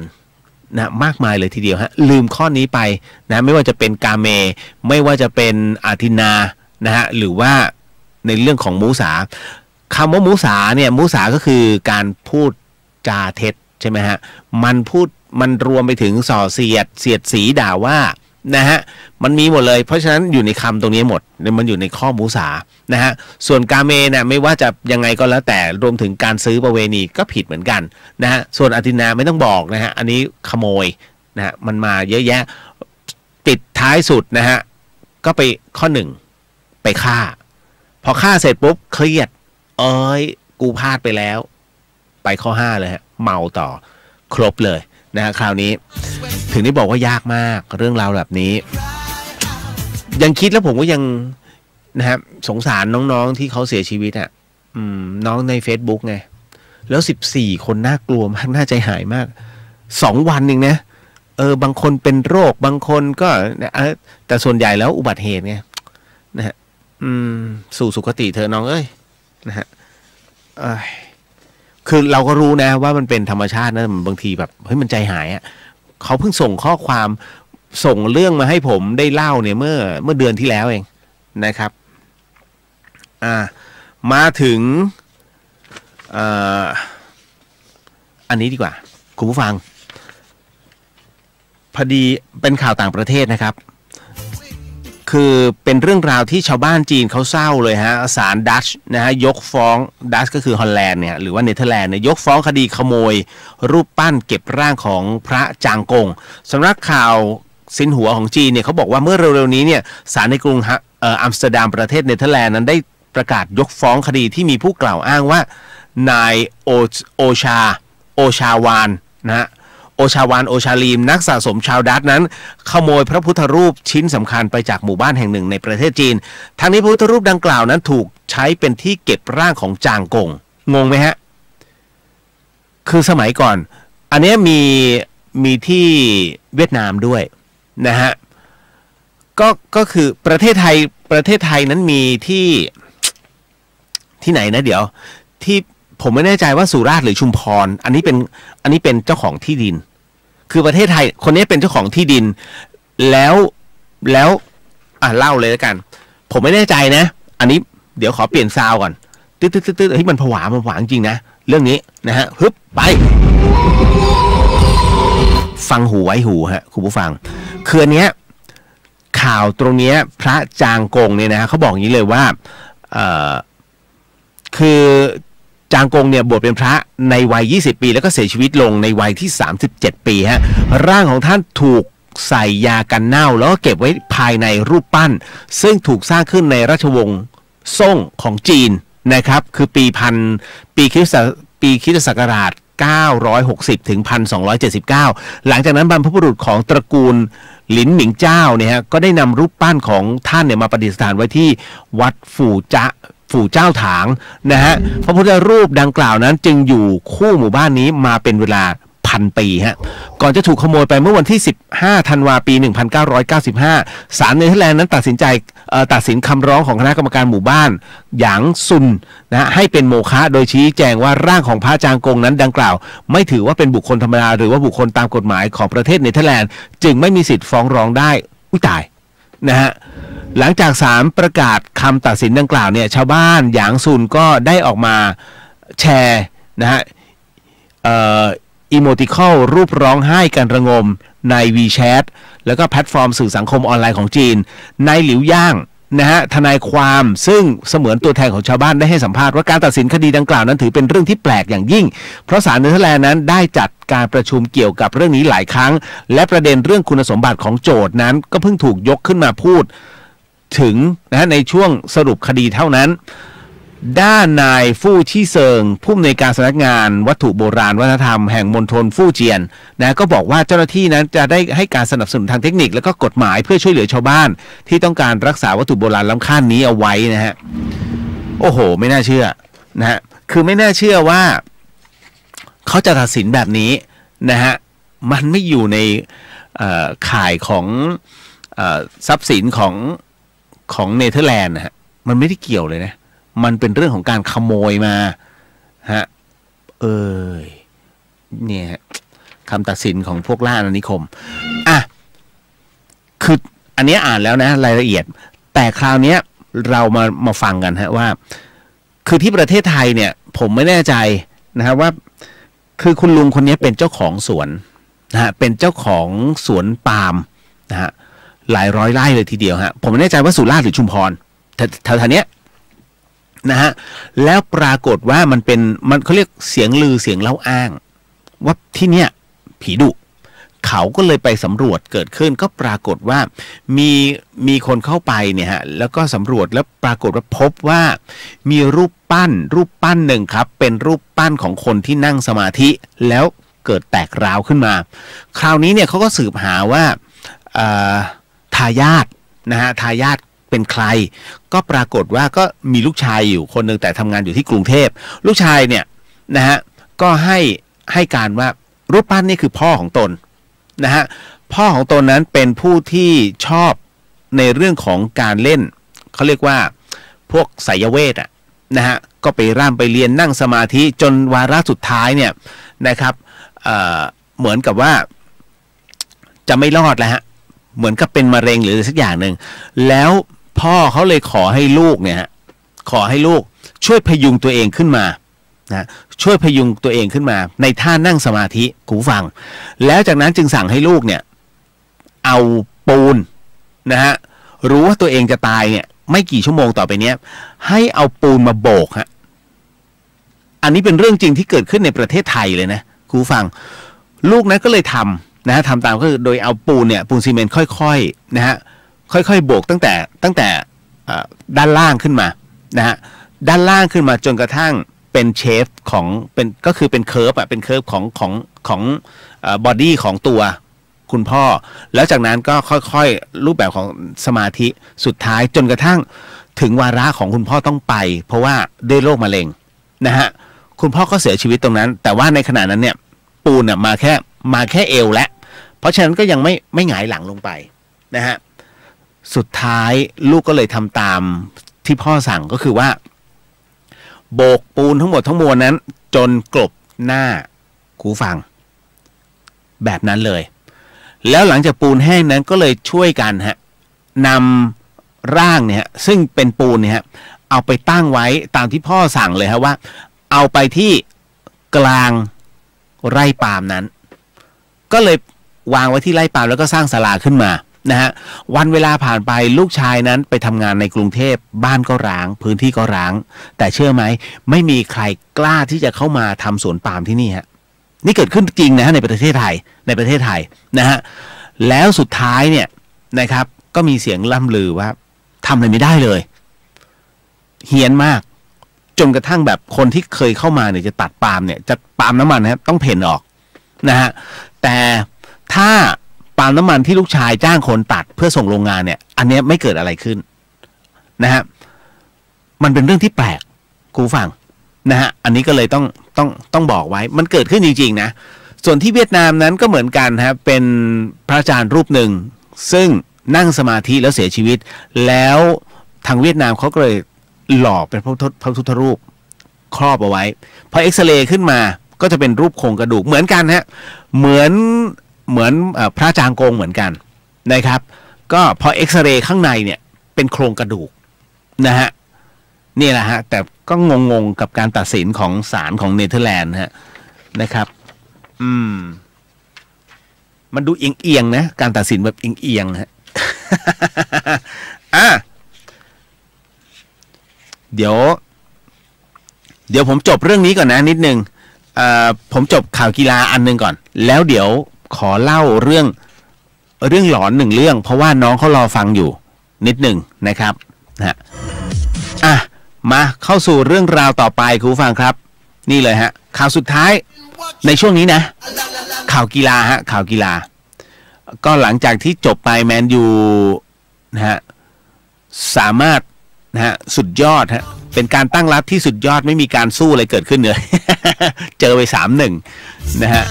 นะมากมายเลยทีเดียวฮะลืมข้อนี้ไปนะไม่ว่าจะเป็นกาเมไม่ว่าจะเป็นอาทินานะฮะหรือว่าในเรื่องของมุสาคำว่ามุสาเนี่ยมุสาก็คือการพูดจาเท็จใช่ไหมฮะมันรวมไปถึงส่อเสียดสีด่าว่านะฮะมันมีหมดเลยเพราะฉะนั้นอยู่ในคำตรงนี้หมดมันอยู่ในข้อมุสานะฮะส่วนกาเมเนี่ยไม่ว่าจะยังไงก็แล้วแต่รวมถึงการซื้อประเวณีก็ผิดเหมือนกันนะฮะส่วนอทินาไม่ต้องบอกนะฮะอันนี้ขโมยนะฮะมันมาเยอะแยะปิดท้ายสุดนะฮะก็ไปข้อหนึ่ง ฆ่าพอฆ่าเสร็จปุ๊บเครียดกูพลาดไปแล้วไปข้อ5เลยฮะเมาต่อครบเลยนะฮะคราวนี้ถึงได้บอกว่ายากมากเรื่องราวแบบนี้ยังคิดแล้วผมก็ยังนะครับสงสารน้องๆที่เขาเสียชีวิตอ่ะน้องใน Facebook ไงแล้ว14คนน่ากลัวมากน่าใจหายมาก2 วันเองนะบางคนเป็นโรคบางคนก็แต่ส่วนใหญ่แล้วอุบัติเหตุไงนะฮะสู่สุคติเธอน้องนะฮะคือเราก็รู้นะว่ามันเป็นธรรมชาตินะบางทีแบบเฮ้ยมันใจหายอ่ะเขาเพิ่งส่งข้อความส่งเรื่องมาให้ผมได้เล่าเนี่ยเมื่อเดือนที่แล้วเองนะครับมาถึงอันนี้ดีกว่าคุณผู้ฟังพอดีเป็นข่าวต่างประเทศนะครับคือเป็นเรื่องราวที่ชาวบ้านจีนเขาเศร้าเลยฮะศาลดัชนะฮะยกฟ้องดัชก็คือฮอลแลนด์เนี่ยหรือว่าเนเธอร์แลนด์เนี่ยยกฟ้องคดีขโมยรูปปั้นเก็บร่างของพระจางกงสำนักข่าวซินหัวของจีนเนี่ยเขาบอกว่าเมื่อเร็วๆนี้เนี่ยศาลในกรุงอัมสเตอร์ดัมประเทศเนเธอร์แลนด์นั้นได้ประกาศยกฟ้องคดีที่มีผู้กล่าวอ้างว่านายโอชาวานนะฮะโอชาวานโอชาลีมนักสะสมชาวดัตช์นั้นขโมยพระพุทธรูปชิ้นสำคัญไปจากหมู่บ้านแห่งหนึ่งในประเทศจีนทั้งนี้พระพุทธรูปดังกล่าวนั้นถูกใช้เป็นที่เก็บร่างของจางกงงงไหมฮะคือสมัยก่อนอันนี้มีที่เวียดนามด้วยนะฮะก็คือประเทศไทยนั้นมีที่ไหนนะเดี๋ยวที่ผมไม่แน่ใจว่าสุราษฎร์หรือชุมพรอันนี้เป็นเจ้าของที่ดินคือประเทศไทยคนนี้เป็นเจ้าของที่ดินแล้วเล่าเลยแล้วกันผมไม่แน่ใจนะอันนี้เดี๋ยวขอเปลี่ยนซาวก่อนตึ๊ดเฮ้ยมันผวาจริงนะเรื่องนี้นะฮะฮึบไปฟังหูไว้หูฮะคุณผู้ฟังคืออันเนี้ยข่าวตรงเนี้ยพระจางกงเนี่ยนะเขาบอกอย่างนี้เลยว่าคือจางกงเนี่ยบวชเป็นพระในวัย20 ปีแล้วก็เสียชีวิตลงในวัยที่37 ปีฮะร่างของท่านถูกใส่ยากันเน่าแล้วก็เก็บไว้ภายในรูปปั้นซึ่งถูกสร้างขึ้นในราชวงศ์ซ่งของจีนนะครับคือปีคริสตศักราช960 ถึง 1279หลังจากนั้นบรรพบุรุษของตระกูลหลินหมิงเจ้าเนี่ยฮะก็ได้นำรูปปั้นของท่านเนี่ยมาประดิษฐานไว้ที่วัดฝูเจ้าถางนะฮะพระพุทธรูปดังกล่าวนั้นจึงอยู่คู่หมู่บ้านนี้มาเป็นเวลา1,000 ปีฮะก่อนจะถูกขโมยไปเมื่อวันที่15 ธันวาคม ปี 1995ศาลเนเธอร์แลนด์นั้นตัดสินคำร้องของคณะกรรมการหมู่บ้านหยางซุนนะให้เป็นโมฆะโดยชี้แจงว่าร่างของพระจางกงนั้นดังกล่าวไม่ถือว่าเป็นบุคคลธรรมดาหรือว่าบุคคลตามกฎหมายของประเทศเนเธอร์แลนด์จึงไม่มีสิทธิ์ฟ้องร้องได้ตายนะฮะหลังจากศาลประกาศคำตัดสินดังกล่าวเนี่ยชาวบ้านหยางซุนก็ได้ออกมาแชร์นะฮะอีโมติคอลรูปร้องไห้กันระงมใน WeChat แล้วก็แพลตฟอร์มสื่อสังคมออนไลน์ของจีนนายหลิวย่างนะฮะทนายความซึ่งเสมือนตัวแทนของชาวบ้านได้ให้สัมภาษณ์ว่าการตัดสินคดีดังกล่าวนั้นถือเป็นเรื่องที่แปลกอย่างยิ่งเพราะศาลเนเธอร์แลนด์นั้นได้จัดการประชุมเกี่ยวกับเรื่องนี้หลายครั้งและประเด็นเรื่องคุณสมบัติของโจทย์นั้นก็เพิ่งถูกยกขึ้นมาพูดถึงนะในช่วงสรุปคดีเท่านั้นด้านนายฟู่ชี่เซิงผู้อำนวยการสำนักงานวัตถุโบราณวัฒนธรรมแห่งมณฑลฟู่เจียนนะก็บอกว่าเจ้าหน้าที่นั้นจะได้ให้การสนับสนุนทางเทคนิคและก็กฎหมายเพื่อช่วยเหลือชาวบ้านที่ต้องการรักษาวัตถุโบราณล้ำค่านี้เอาไว้นะฮะโอ้โหไม่น่าเชื่อนะฮะคือไม่น่าเชื่อว่าเขาจะตัดสินแบบนี้นะฮะมันไม่อยู่ในข่ายของทรัพย์สินของเนเธอร์แลนด์นะฮะมันไม่ได้เกี่ยวเลยนะมันเป็นเรื่องของการขโมยมาฮะเนี่ยคำตัดสินของพวกล่าอาณานิคมคืออันนี้อ่านแล้วนะรายละเอียดแต่คราวนี้เรามาฟังกันฮะว่าคือที่ประเทศไทยเนี่ยผมไม่แน่ใจนะครับว่าคือคุณลุงคนนี้เป็นเจ้าของสวนนะฮะเป็นเจ้าของสวนปาล์มนะฮะหลายร้อยไร่เลยทีเดียวฮะผมไม่แน่ใจว่าสุราษฎร์หรือชุมพรแถวๆเนี้ยนะฮะแล้วปรากฏว่ามันเขาเรียกเสียงลือเสียงเล่าอ้างว่าที่เนี้ยผีดุ เขาก็เลยไปสำรวจเกิดขึ้นก็ปรากฏว่ามีคนเข้าไปเนี่ยฮะแล้วก็สำรวจแล้วปรากฏว่าพบว่ามีรูปปั้นหนึ่งครับเป็นรูปปั้นของคนที่นั่งสมาธิแล้วเกิดแตกร้าวขึ้นมาคราวนี้เนี่ยเขาก็สืบหาว่าทายาทนะฮะทายาทเป็นใครก็ปรากฏว่าก็มีลูกชายอยู่คนหนึ่งแต่ทำงานอยู่ที่กรุงเทพลูกชายเนี่ยนะฮะก็ให้การว่ารูปปั้นนี่คือพ่อของตนนะฮะพ่อของตนนั้นเป็นผู้ที่ชอบในเรื่องของการเล่นเขาเรียกว่าพวกไสยเวทอ่ะนะฮะก็ไปร่ำไปเรียนนั่งสมาธิจนวาระสุดท้ายเนี่ยนะครับเหมือนกับว่าจะไม่รอดแล้วฮะเหมือนกับเป็นมะเร็งหรือสักอย่างหนึ่งแล้วพ่อเขาเลยขอให้ลูกเนี่ยฮะขอให้ลูกช่วยพยุงตัวเองขึ้นมานะช่วยพยุงตัวเองขึ้นมาในท่านั่งสมาธิหูฟังแล้วจากนั้นจึงสั่งให้ลูกเนี่ยเอาปูนนะฮะรู้ว่าตัวเองจะตายเนี่ยไม่กี่ชั่วโมงต่อไปเนี้ยให้เอาปูนมาโบกฮะอันนี้เป็นเรื่องจริงที่เกิดขึ้นในประเทศไทยเลยนะหูฟังลูกนั้นก็เลยทำนะฮะทำตามก็คือโดยเอาปูนเนี่ยปูนซีเมนต์ค่อยๆนะฮะค่อยๆโบกตั้งแต่ด้านล่างขึ้นมานะฮะด้านล่างขึ้นมาจนกระทั่งเป็นเชฟของเป็นก็คือเป็นเคิร์ฟอะเป็นเคิร์ฟของบอดี้ของตัวคุณพ่อแล้วจากนั้นก็ค่อยๆรูปแบบของสมาธิสุดท้ายจนกระทั่งถึงวาระของคุณพ่อต้องไปเพราะว่าด้วยโรคมะเร็งนะฮะคุณพ่อก็เสียชีวิตตรงนั้นแต่ว่าในขณะนั้นเนี่ยปูนมาแค่เอวแล้วเพราะฉะนั้นก็ยังไม่หงายหลังลงไปนะฮะสุดท้ายลูกก็เลยทำตามที่พ่อสั่งก็คือว่าโบกปูนทั้งหมดทั้งมวลนั้นจนกลบหน้าหูฟังแบบนั้นเลยแล้วหลังจากปูนแห้งนั้นก็เลยช่วยกันฮะนำร่างเนี่ยซึ่งเป็นปูนเนี่ยฮะเอาไปตั้งไว้ตามที่พ่อสั่งเลยฮะว่าเอาไปที่กลางไร่ปาล์มนั้นก็เลยวางไว้ที่ไร่ปาล์มแล้วก็สร้างศาลาขึ้นมานะฮะวันเวลาผ่านไปลูกชายนั้นไปทำงานในกรุงเทพบ้านก็ร้างพื้นที่ก็ร้างแต่เชื่อไหมไม่มีใครกล้าที่จะเข้ามาทำสวนปาล์มที่นี่ฮะนี่เกิดขึ้นจริงนะฮะในประเทศไทยนะฮะแล้วสุดท้ายเนี่ยนะครับก็มีเสียงล่ำลือว่าทำอะไรไม่ได้เลยเฮี้ยนมากจนกระทั่งแบบคนที่เคยเข้ามาเนี่ยจะตัดปาล์มเนี่ยจะปาล์มน้ำมันนะครับต้องเพ่นออกนะฮะแต่ถ้าปาล์มน้ำมันที่ลูกชายจ้างคนตัดเพื่อส่งโรงงานเนี่ยอันนี้ไม่เกิดอะไรขึ้นนะฮะมันเป็นเรื่องที่แปลกกูฟังนะฮะอันนี้ก็เลยต้องบอกไว้มันเกิดขึ้นจริงๆนะส่วนที่เวียดนามนั้นก็เหมือนกันครับเป็นพระอาจารย์รูปหนึ่งซึ่งนั่งสมาธิแล้วเสียชีวิตแล้วทางเวียดนามเขาก็เลยหล่อเป็นพระพุทธรูปครอบเอาไว้พอเอ็กซเรย์ขึ้นมาก็จะเป็นรูปโครงกระดูกเหมือนกันฮะเหมือนพระจางกงเหมือนกันนะครับก็พอเอ็กซเรย์ข้างในเนี่ยเป็นโครงกระดูกนะฮะนี่แหละฮะแต่ก็งงกับการตัดสินของศาลของเนเธอร์แลนด์ฮะนะครับมันดูเอียงๆนะการตัดสินแบบเอียงๆฮะ เดี๋ยวผมจบเรื่องนี้ก่อนนะนิดนึงผมจบข่าวกีฬาอันนึงก่อนแล้วเดี๋ยวขอเล่าเรื่องหลอนหนึ่งเรื่องเพราะว่าน้องเขารอฟังอยู่นิดหนึ่งนะครับนะมาเข้าสู่เรื่องราวต่อไปคุณผู้ฟังครับนี่เลยฮะข่าวสุดท้ายในช่วงนี้นะข่าวกีฬาฮะข่าวกีฬาก็หลังจากที่จบไปแมนยูนะฮะสามารถนะฮะสุดยอดฮะเป็นการตั้งรับที่สุดยอดไม่มีการสู้อะไรเกิดขึ้นเลย เจอไป 3-1 นะฮะ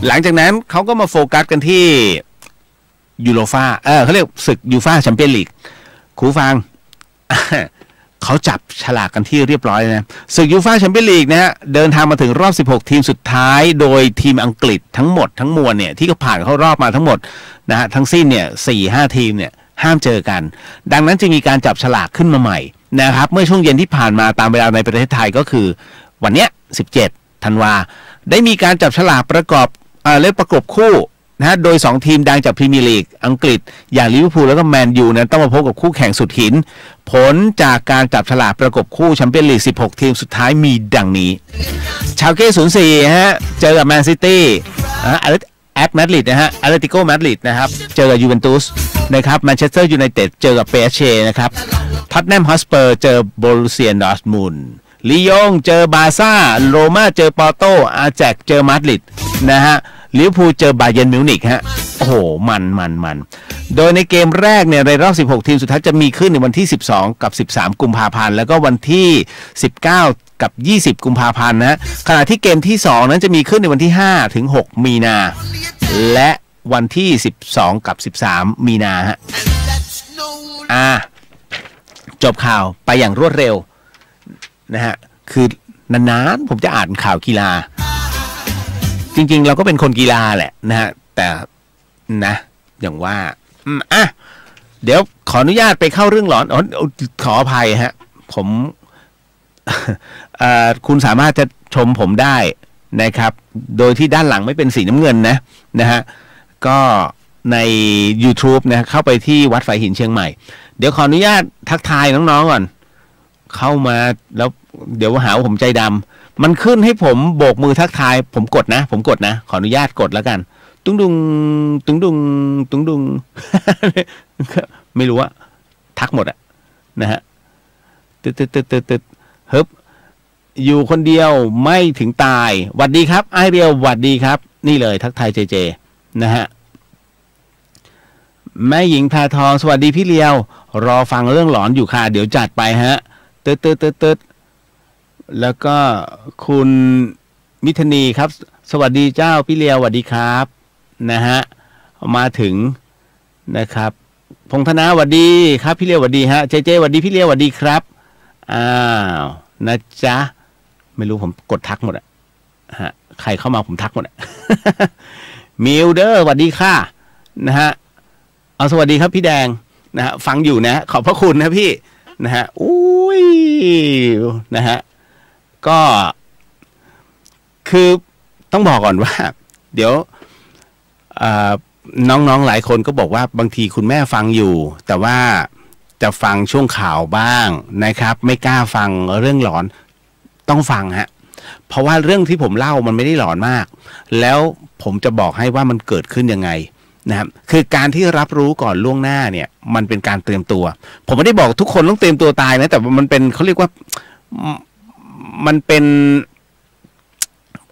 หลังจากนั้นเขาก็มาโฟกัสกันที่ยูโรฟ่าเขาเรียกศึกยูฟ่าแชมเปี้ยนลีกครูฟัง เขาจับฉลากกันที่เรียบร้อยนะศึกยูฟ่าแชมเปี้ยนลีกนะฮะเดินทางมาถึงรอบ16ทีมสุดท้ายโดยทีมอังกฤษทั้งหมดทั้งมวลเนี่ยที่ก็ผ่านเข้ารอบมาทั้งหมดนะฮะทั้งสิ้นเนี่ย 4-5 ทีมเนี่ยห้ามเจอกันดังนั้นจึงมีการจับฉลากขึ้นมาใหม่นะครับเมื่อช่วงเย็นที่ผ่านมาตามเวลาในประเทศไทยก็คือวันเนี้ย17ธันวาได้มีการจับฉลากประกบคู่นะโดย2ทีมดังจากพรีเมียร์ลีกอังกฤษอย่างลิเวอร์พูลแล้วก็แมนยูนั้นต้องมาพบกับคู่แข่งสุดหินผลจากการจับฉลากประกบคู่แชมเปี้ยนลีก16ทีมสุดท้ายมีดังนี้ชาวเก้04ฮะเจอกับแมนซิตี้ แอตมาดริดนะฮะแอตเลติโกมาดริดนะครับเจอกับยูเวนตุสนะครับแมนเชสเตอร์ยูไนเต็ดเจอกับเปเชนะครับท็อตแนมฮอตสเปอร์เจอโบรูเซียดอร์ทมุนด์ลียงเจอบาร์ซ่าโรม่าเจอปอร์โตอาแจกเจอมาดริดนะฮะลิเวอร์พูลเจอบาเยิร์นมิวนิกฮะโอ้โหมันโดยในเกมแรกเนี่ยในรอบ16ทีมสุดท้ายจะมีขึ้นในวันที่12กับ13กุมภาพันธ์แล้วก็วันที่19กับ20กุมภาพันธ์นะขณะที่เกมที่2นั้นจะมีขึ้นในวันที่5ถึง6มีนาและวันที่12กับ13มีนาฮะจบข่าวไปอย่างรวดเร็วนะฮะคือนานๆผมจะอ่านข่าวกีฬาจริงๆเราก็เป็นคนกีฬาแหละนะฮะแต่นะอย่างว่าเดี๋ยวขออนุญาตไปเข้าเรื่องหลอนขออภัยฮะผมคุณสามารถจะชมผมได้นะครับโดยที่ด้านหลังไม่เป็นสีน้ำเงินนะฮะก็ใน YouTube นะเข้าไปที่วัดฝายหินเชียงใหม่เดี๋ยวขออนุญาตทักทายน้องๆก่อนเข้ามาแล้วเดี๋ยวหาว่าผมใจดำมันขึ้นให้ผมโบกมือทักทายผมกดนะขออนุญาตกดแล้วกันตุ้งดุง ไม่รู้ว่าทักหมดอะนะฮะตึ๊ดฮึบอยู่คนเดียวไม่ถึงตายหวัดดีครับไอเรียวหวัดดีครับนี่เลยทักทายเจนะฮะแม่หญิงแพรทองสวัสดีพี่เลียวรอฟังเรื่องหลอนอยู่ค่ะเดี๋ยวจัดไปฮะตึ๊ดแล้วก็คุณมิทนีครับสวัสดีเจ้าพี่เลียวสวัสดีครับนะฮะมาถึงนะครับพงธนาสวัสดีครับพี่เลียวสวัสดีฮะเจสวัสดีพี่เลียวสวัสดีครับนะจ๊ะไม่รู้ผมกดทักหมดอะฮะใครเข้ามาผมทักหมดอะ มิลเดอร์สวัสดีค่ะนะฮะเอาสวัสดีครับพี่แดงนะฮะฟังอยู่นะขอบพระคุณนะพี่นะฮะอุ้ยนะฮะก็คือต้องบอกก่อนว่าเดี๋ยวน้องๆหลายคนก็บอกว่าบางทีคุณแม่ฟังอยู่แต่ว่าจะฟังช่วงข่าวบ้างนะครับไม่กล้าฟังเรื่องหลอนต้องฟังฮะเพราะว่าเรื่องที่ผมเล่ามันไม่ได้หลอนมากแล้วผมจะบอกให้ว่ามันเกิดขึ้นยังไงนะครับคือการที่รับรู้ก่อนล่วงหน้าเนี่ยมันเป็นการเตรียมตัวผมไม่ได้บอกทุกคนต้องเตรียมตัวตายนะแต่มันเป็นเขาเรียกว่ามันเป็น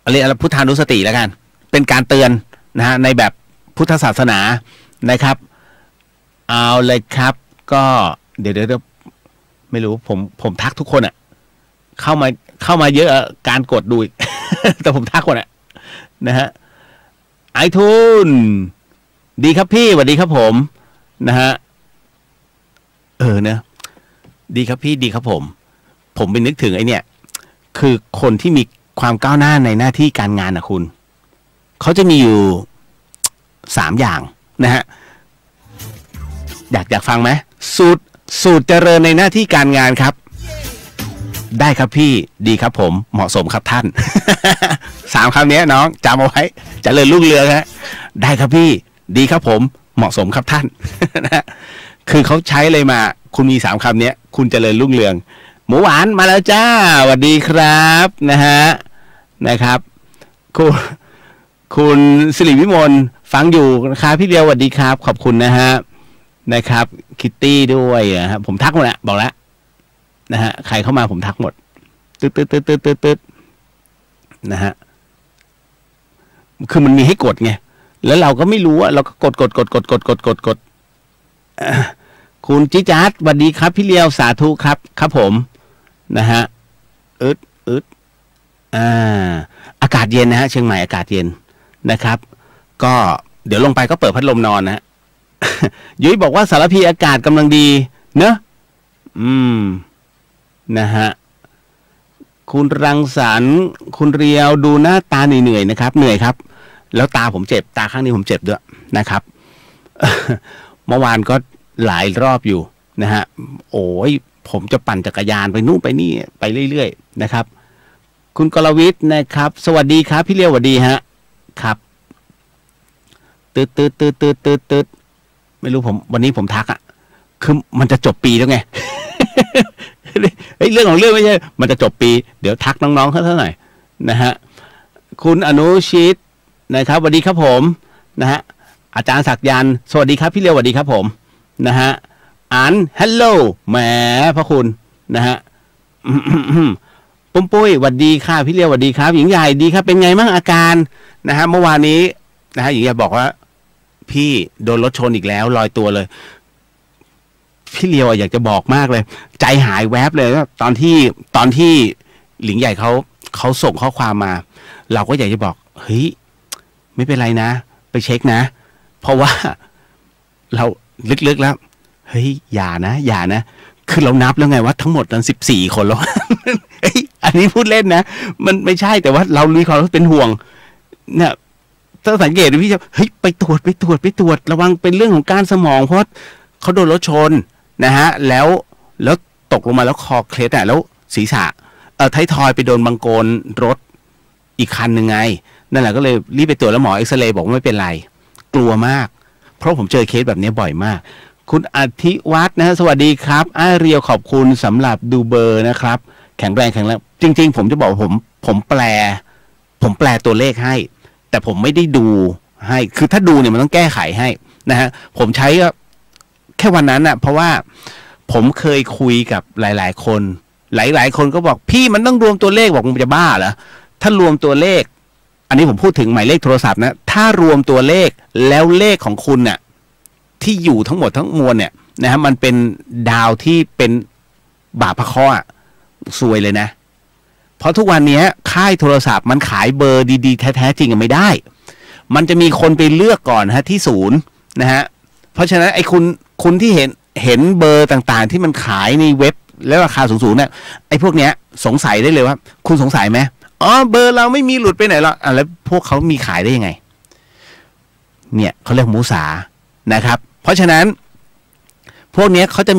อะไรพุทธานุสติแล้วกันเป็นการเตือนนะฮะในแบบพุทธศาสนานะครับเอาเลยครับก็เดี๋ยวไม่รู้ผมทักทุกคนอ่ะเข้ามาเยอะการกดดู แต่ผมทักคนอ่ะนะฮะไอทุนดีครับพี่สวัสดีครับผมนะฮะนะดีครับพี่ดีครับผมไปนึกถึงไอเนี่ยคือคนที่มีความก้าวหน้าในหน้าที่การงานนะคุณเขาจะมีอยู่3อย่างนะฮะอยากฟังไหมสูตรเจริญในหน้าที่การงานครับได้ครับพี่ดีครับผมเหมาะสมครับท่าน 3 คำนี้น้องจำเอาไว้เจริญรุ่งเรืองฮะได้ครับพี่ดีครับผมเหมาะสมครับท่าน นะคือเขาใช้เลยมาคุณมี3 คำนี้คุณเจริญรุ่งเรืองหมูหวานมาแล้วจ้าสวัสดีครับนะฮะนะครับคุณสิริวิมลฟังอยู่นะครับพี่เดียวสวัสดีครับขอบคุณนะฮะนะครับคิตตี้ด้วยนะครับผมทักหมดแล้วบอกแล้วนะฮะใครเข้ามาผมทักหมดตึ๊ดนะฮะคือมันมีให้กดไงแล้วเราก็ไม่รู้ว่าเราก็กดคุณจิจัดสวัสดีครับพี่เลียวสาธุครับผมนะฮะอากาศเย็นนะฮะเชียงใหม่อากาศเย็นนะครับก็เดี๋ยวลงไปก็เปิดพัดลมนอนนะฮะ ยุ้ยบอกว่าสารพีอากาศกำลังดีเนอะนะฮะคุณรังสรรค์คุณเรียวดูหน้าตาเหนื่อยนะครับเหนื่อยครับแล้วตาผมเจ็บตาข้างนี้ผมเจ็บด้วยนะครับ เมื่อวานก็หลายรอบอยู่นะฮะโอ้ยผมจะปั่นจักรยานไปนู่นไปนี่ไปเรื่อยๆนะครับคุณกรวิทย์นะครับสวัสดีครับพี่เลียวสวัสดีฮะครับตืดไม่รู้ผมวันนี้ผมทักอ่ะคือมันจะจบปีแล้วไง เรื่องของเรื่องไม่ใช่มันจะจบปีเดี๋ยวทักน้องๆเขาเท่าไหร่นะฮะคุณอนุชิต นะครับสวัสดีครับผมนะฮะอาจารย์ศักยันต์สวัสดีครับพี่เลียวสวัสดีครับผมนะฮะอันฮัลโหลแหมพระคุณนะฮะปุ้มปุ้ยสวัสดีค่ะพี่เลียวสวัสดีครับหญิงใหญ่ดีครับเป็นไงบ้างอาการนะฮะเมื่อวานนี้นะฮะหญิงใหญ่บอกว่าพี่โดนรถชนอีกแล้วลอยตัวเลยพี่เลียวอยากจะบอกมากเลยใจหายแวบเลยว่าตอนที่หญิงใหญ่เขาส่งข้อความมาเราก็อยากจะบอกเฮ้ยไม่เป็นไรนะไปเช็คนะเพราะว่าเราลึกๆแล้วเฮ้ยอย่านะคือเรานับแล้วไงว่าทั้งหมดนั้น14 คนแล้ว อันนี้พูดเล่นนะมันไม่ใช่แต่ว่าเรามีความเป็นห่วงเนี่ยถ้าสังเกตดูพี่จะเฮ้ยไปตรวจระวังเป็นเรื่องของการสมองเพราะเขาโดนรถชนนะฮะแล้วตกลงมาแล้วคอเคล็ดอ่ะแล้วศีรษะท้ายทอยไปโดนบังโกนรถอีกคันหนึ่งไงนั่นแหละก็เลยรีบไปตรวจแล้วหมอเอ็กซเรย์บอกว่าไม่เป็นไรกลัวมากเพราะผมเจอเคสแบบนี้บ่อยมากคุณอธิวัฒน์นะฮะสวัสดีครับเรียวขอบคุณสำหรับดูเบอร์นะครับแข็งแรงจริงๆผมจะบอกผมแปลตัวเลขให้แต่ผมไม่ได้ดูให้คือถ้าดูเนี่ยมันต้องแก้ไขให้นะฮะผมใช้แค่วันนั้นน่ะเพราะว่าผมเคยคุยกับหลายๆคนหลายๆคนก็บอกพี่มันต้องรวมตัวเลขบอกมึงจะบ้าเหรอถ้ารวมตัวเลขอันนี้ผมพูดถึงหมายเลขโทรศัพท์นะถ้ารวมตัวเลขแล้วเลขของคุณน่ะที่อยู่ทั้งหมดทั้งมวลเนี่ยนะฮะมันเป็นดาวที่เป็นบาปพระเคราะห์ซวยเลยนะเพราะทุกวันนี้ค่ายโทรศัพท์มันขายเบอร์ดีๆแท้ๆจริงไม่ได้มันจะมีคนไปเลือกก่อนฮะที่ศูนย์นะฮะเพราะฉะนั้นไอ้คุณที่เห็นเบอร์ต่างๆที่มันขายในเว็บแล้วราคาสูงๆเนี่ยไอ้พวกเนี้ยสงสัยได้เลยว่าคุณสงสัยไหมอ๋อเบอร์เราไม่มีหลุดไปไหนหรอกแล้วพวกเขามีขายได้ยังไงเนี่ยเขาเรียกมูสานะครับเพราะฉะนั้นพวกนี้เขาจะ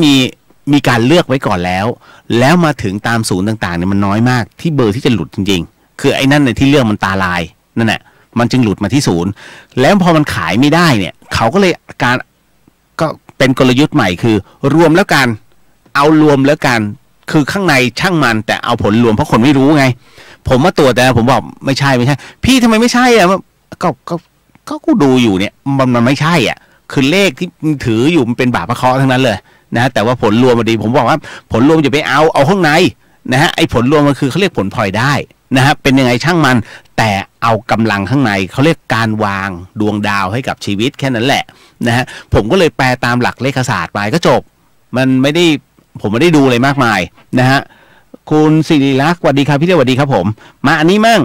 มีการเลือกไว้ก่อนแล้วมาถึงตามศูนย์ต่างๆเนี่ยมันน้อยมากที่เบอร์ที่จะหลุดจริงๆคือไอ้นั่นในที่เลือกมันตาลายนั่นแหละมันจึงหลุดมาที่ศูนย์แล้วพอมันขายไม่ได้เนี่ยเขาก็เลยก็เป็นกลยุทธ์ใหม่คือรวมแล้วกันเอารวมแล้วกันคือข้างในช่างมันแต่เอาผลรวมเพราะคนไม่รู้ไงผมมาตรวจแต่ผมบอกไม่ใช่พี่ทำไมไม่ใช่อ่ะก็กูดูอยู่เนี่ยมันไม่ใช่อ่ะคือเลขที่ถืออยู่มันเป็นบาปพระเคราะห์ทั้งนั้นเลยนะแต่ว่าผลรวมมาดีผมบอกว่าผลรวมจะไปเอาข้างในนะฮะไอ้ผลรวมมันคือเขาเรียกผลพลอยได้นะฮะเป็นยังไงช่างมันแต่เอากำลังข้างในเขาเรียกการวางดวงดาวให้กับชีวิตแค่นั้นแหละนะฮะผมก็เลยแปลตามหลักเลขศาสตร์ไปก็จบมันไม่ได้ผมไม่ได้ดูอะไรมากมายนะฮะคุณศิริลักษณ์สวัสดีครับพี่เลียวสวัสดีครับผมมาอันนี้มั่ง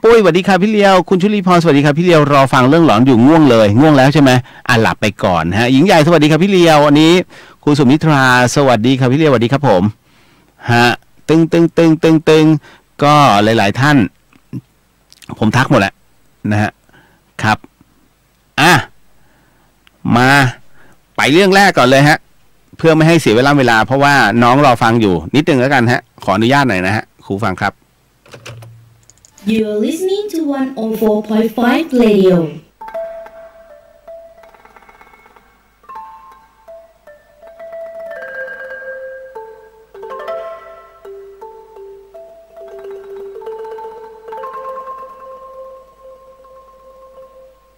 ปุ้ยสวัสดีครับพี่เลียวคุณชุลีพรสวัสดีครับพี่เลียวรอฟังเรื่องหลอนอยู่ง่วงแล้วใช่ไหมหลับไปก่อนฮะหญิงใหญ่สวัสดีครับพี่เลียวอันนี้คุณสุมิตราสวัสดีครับพี่เลียวสวัสดีครับผมฮะตึงก็หลายๆท่านผมทักหมดแหละนะฮะครับมาไปเรื่องแรกก่อนเลยฮะเพื่อไม่ให้เสียเวลาเพราะว่าน้องรอฟังอยู่นิดนึงแล้วกันฮะขออนุญาตหน่อยนะฮะครูฟังครับ You're listening to 104.5 Radio.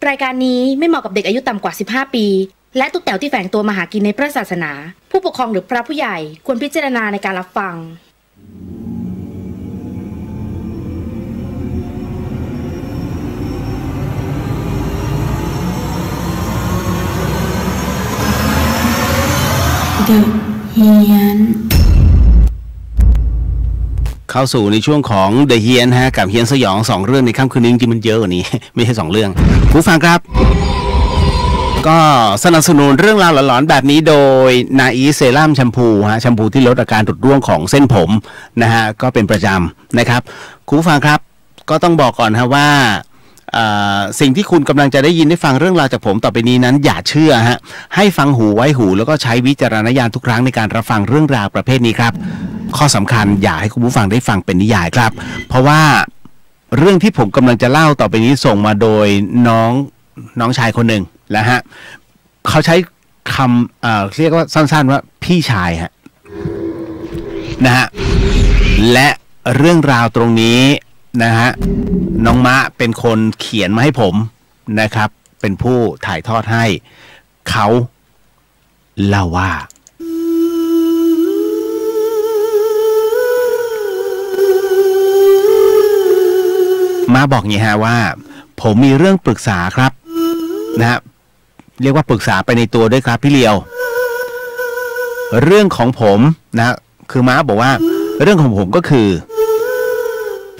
รายการนี้ไม่เหมาะกับเด็กอายุต่ำกว่า15 ปีและทุกแถวที่แฝงตัวมาหากินในพระศาสนาผู้ปกครองหรือพระผู้ใหญ่ควรพิจารณาในการรับฟังเข้าสู่ในช่วงของ The เฮียนฮะกับเฮียนสยอง2เรื่องในค่ำคืนนี้จริงมันเยอะกว่านี้ ไม่ใช่2เรื่องผู้ฟังครับก็สนับสนุนเรื่องราวหลอนๆแบบนี้โดยนาอีเซรั่มแชมพูฮะแชมพูที่ลดอาการรุดร่วงของเส้นผมนะฮะก็เป็นประจำนะครับคุณผู้ฟังครับก็ต้องบอกก่อนฮะว่าสิ่งที่คุณกำลังจะได้ยินได้ฟังเรื่องราวจากผมต่อไปนี้นั้นอย่าเชื่อฮะให้ฟังหูไว้หูแล้วก็ใช้วิจารณญาณทุกครั้งในการรับฟังเรื่องราวประเภทนี้ครับข้อสำคัญอย่าให้คุณผู้ฟังได้ฟังเป็นนิยายครับเพราะว่าเรื่องที่ผมกำลังจะเล่าต่อไปนี้ส่งมาโดยน้องชายคนหนึ่งแล้วฮะเขาใช้คำเรียกว่าสั้นๆว่าพี่ชายฮะนะฮะและเรื่องราวตรงนี้ นะฮะน้องมะเป็นคนเขียนมาให้ผมนะครับเป็นผู้ถ่ายทอดให้เขาเล่าว่ามาบอกอย่างนี้ฮะว่าผมมีเรื่องปรึกษาครับนะฮะเรียกว่าปรึกษาไปในตัวด้วยครับพี่เลียวเรื่องของผมนะคือม้าบอกว่าเรื่องของผมก็คือ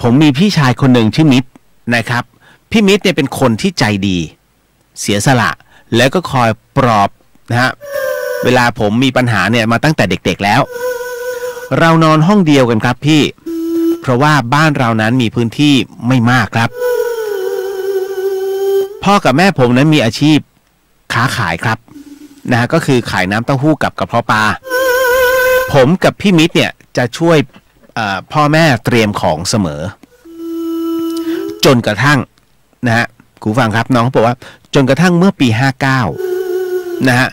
ผมมีพี่ชายคนหนึ่งชื่อมิตรนะครับพี่มิตรเนี่ยเป็นคนที่ใจดีเสียสละแล้วก็คอยปลอบนะฮะเวลาผมมีปัญหาเนี่ยมาตั้งแต่เด็กๆแล้วเรานอนห้องเดียวกันครับพี่เพราะว่าบ้านเรานั้นมีพื้นที่ไม่มากครับพ่อกับแม่ผมนั้นมีอาชีพค้าขายครับนะฮะก็คือขายน้ำเต้าหู้กับกระเพาะปลาผมกับพี่มิตรเนี่ยจะช่วยพ่อแม่เตรียมของเสมอจนกระทั่งนะฮะคุณฟังครับน้องเขาบอกว่าจนกระทั่งเมื่อปี59นะฮะ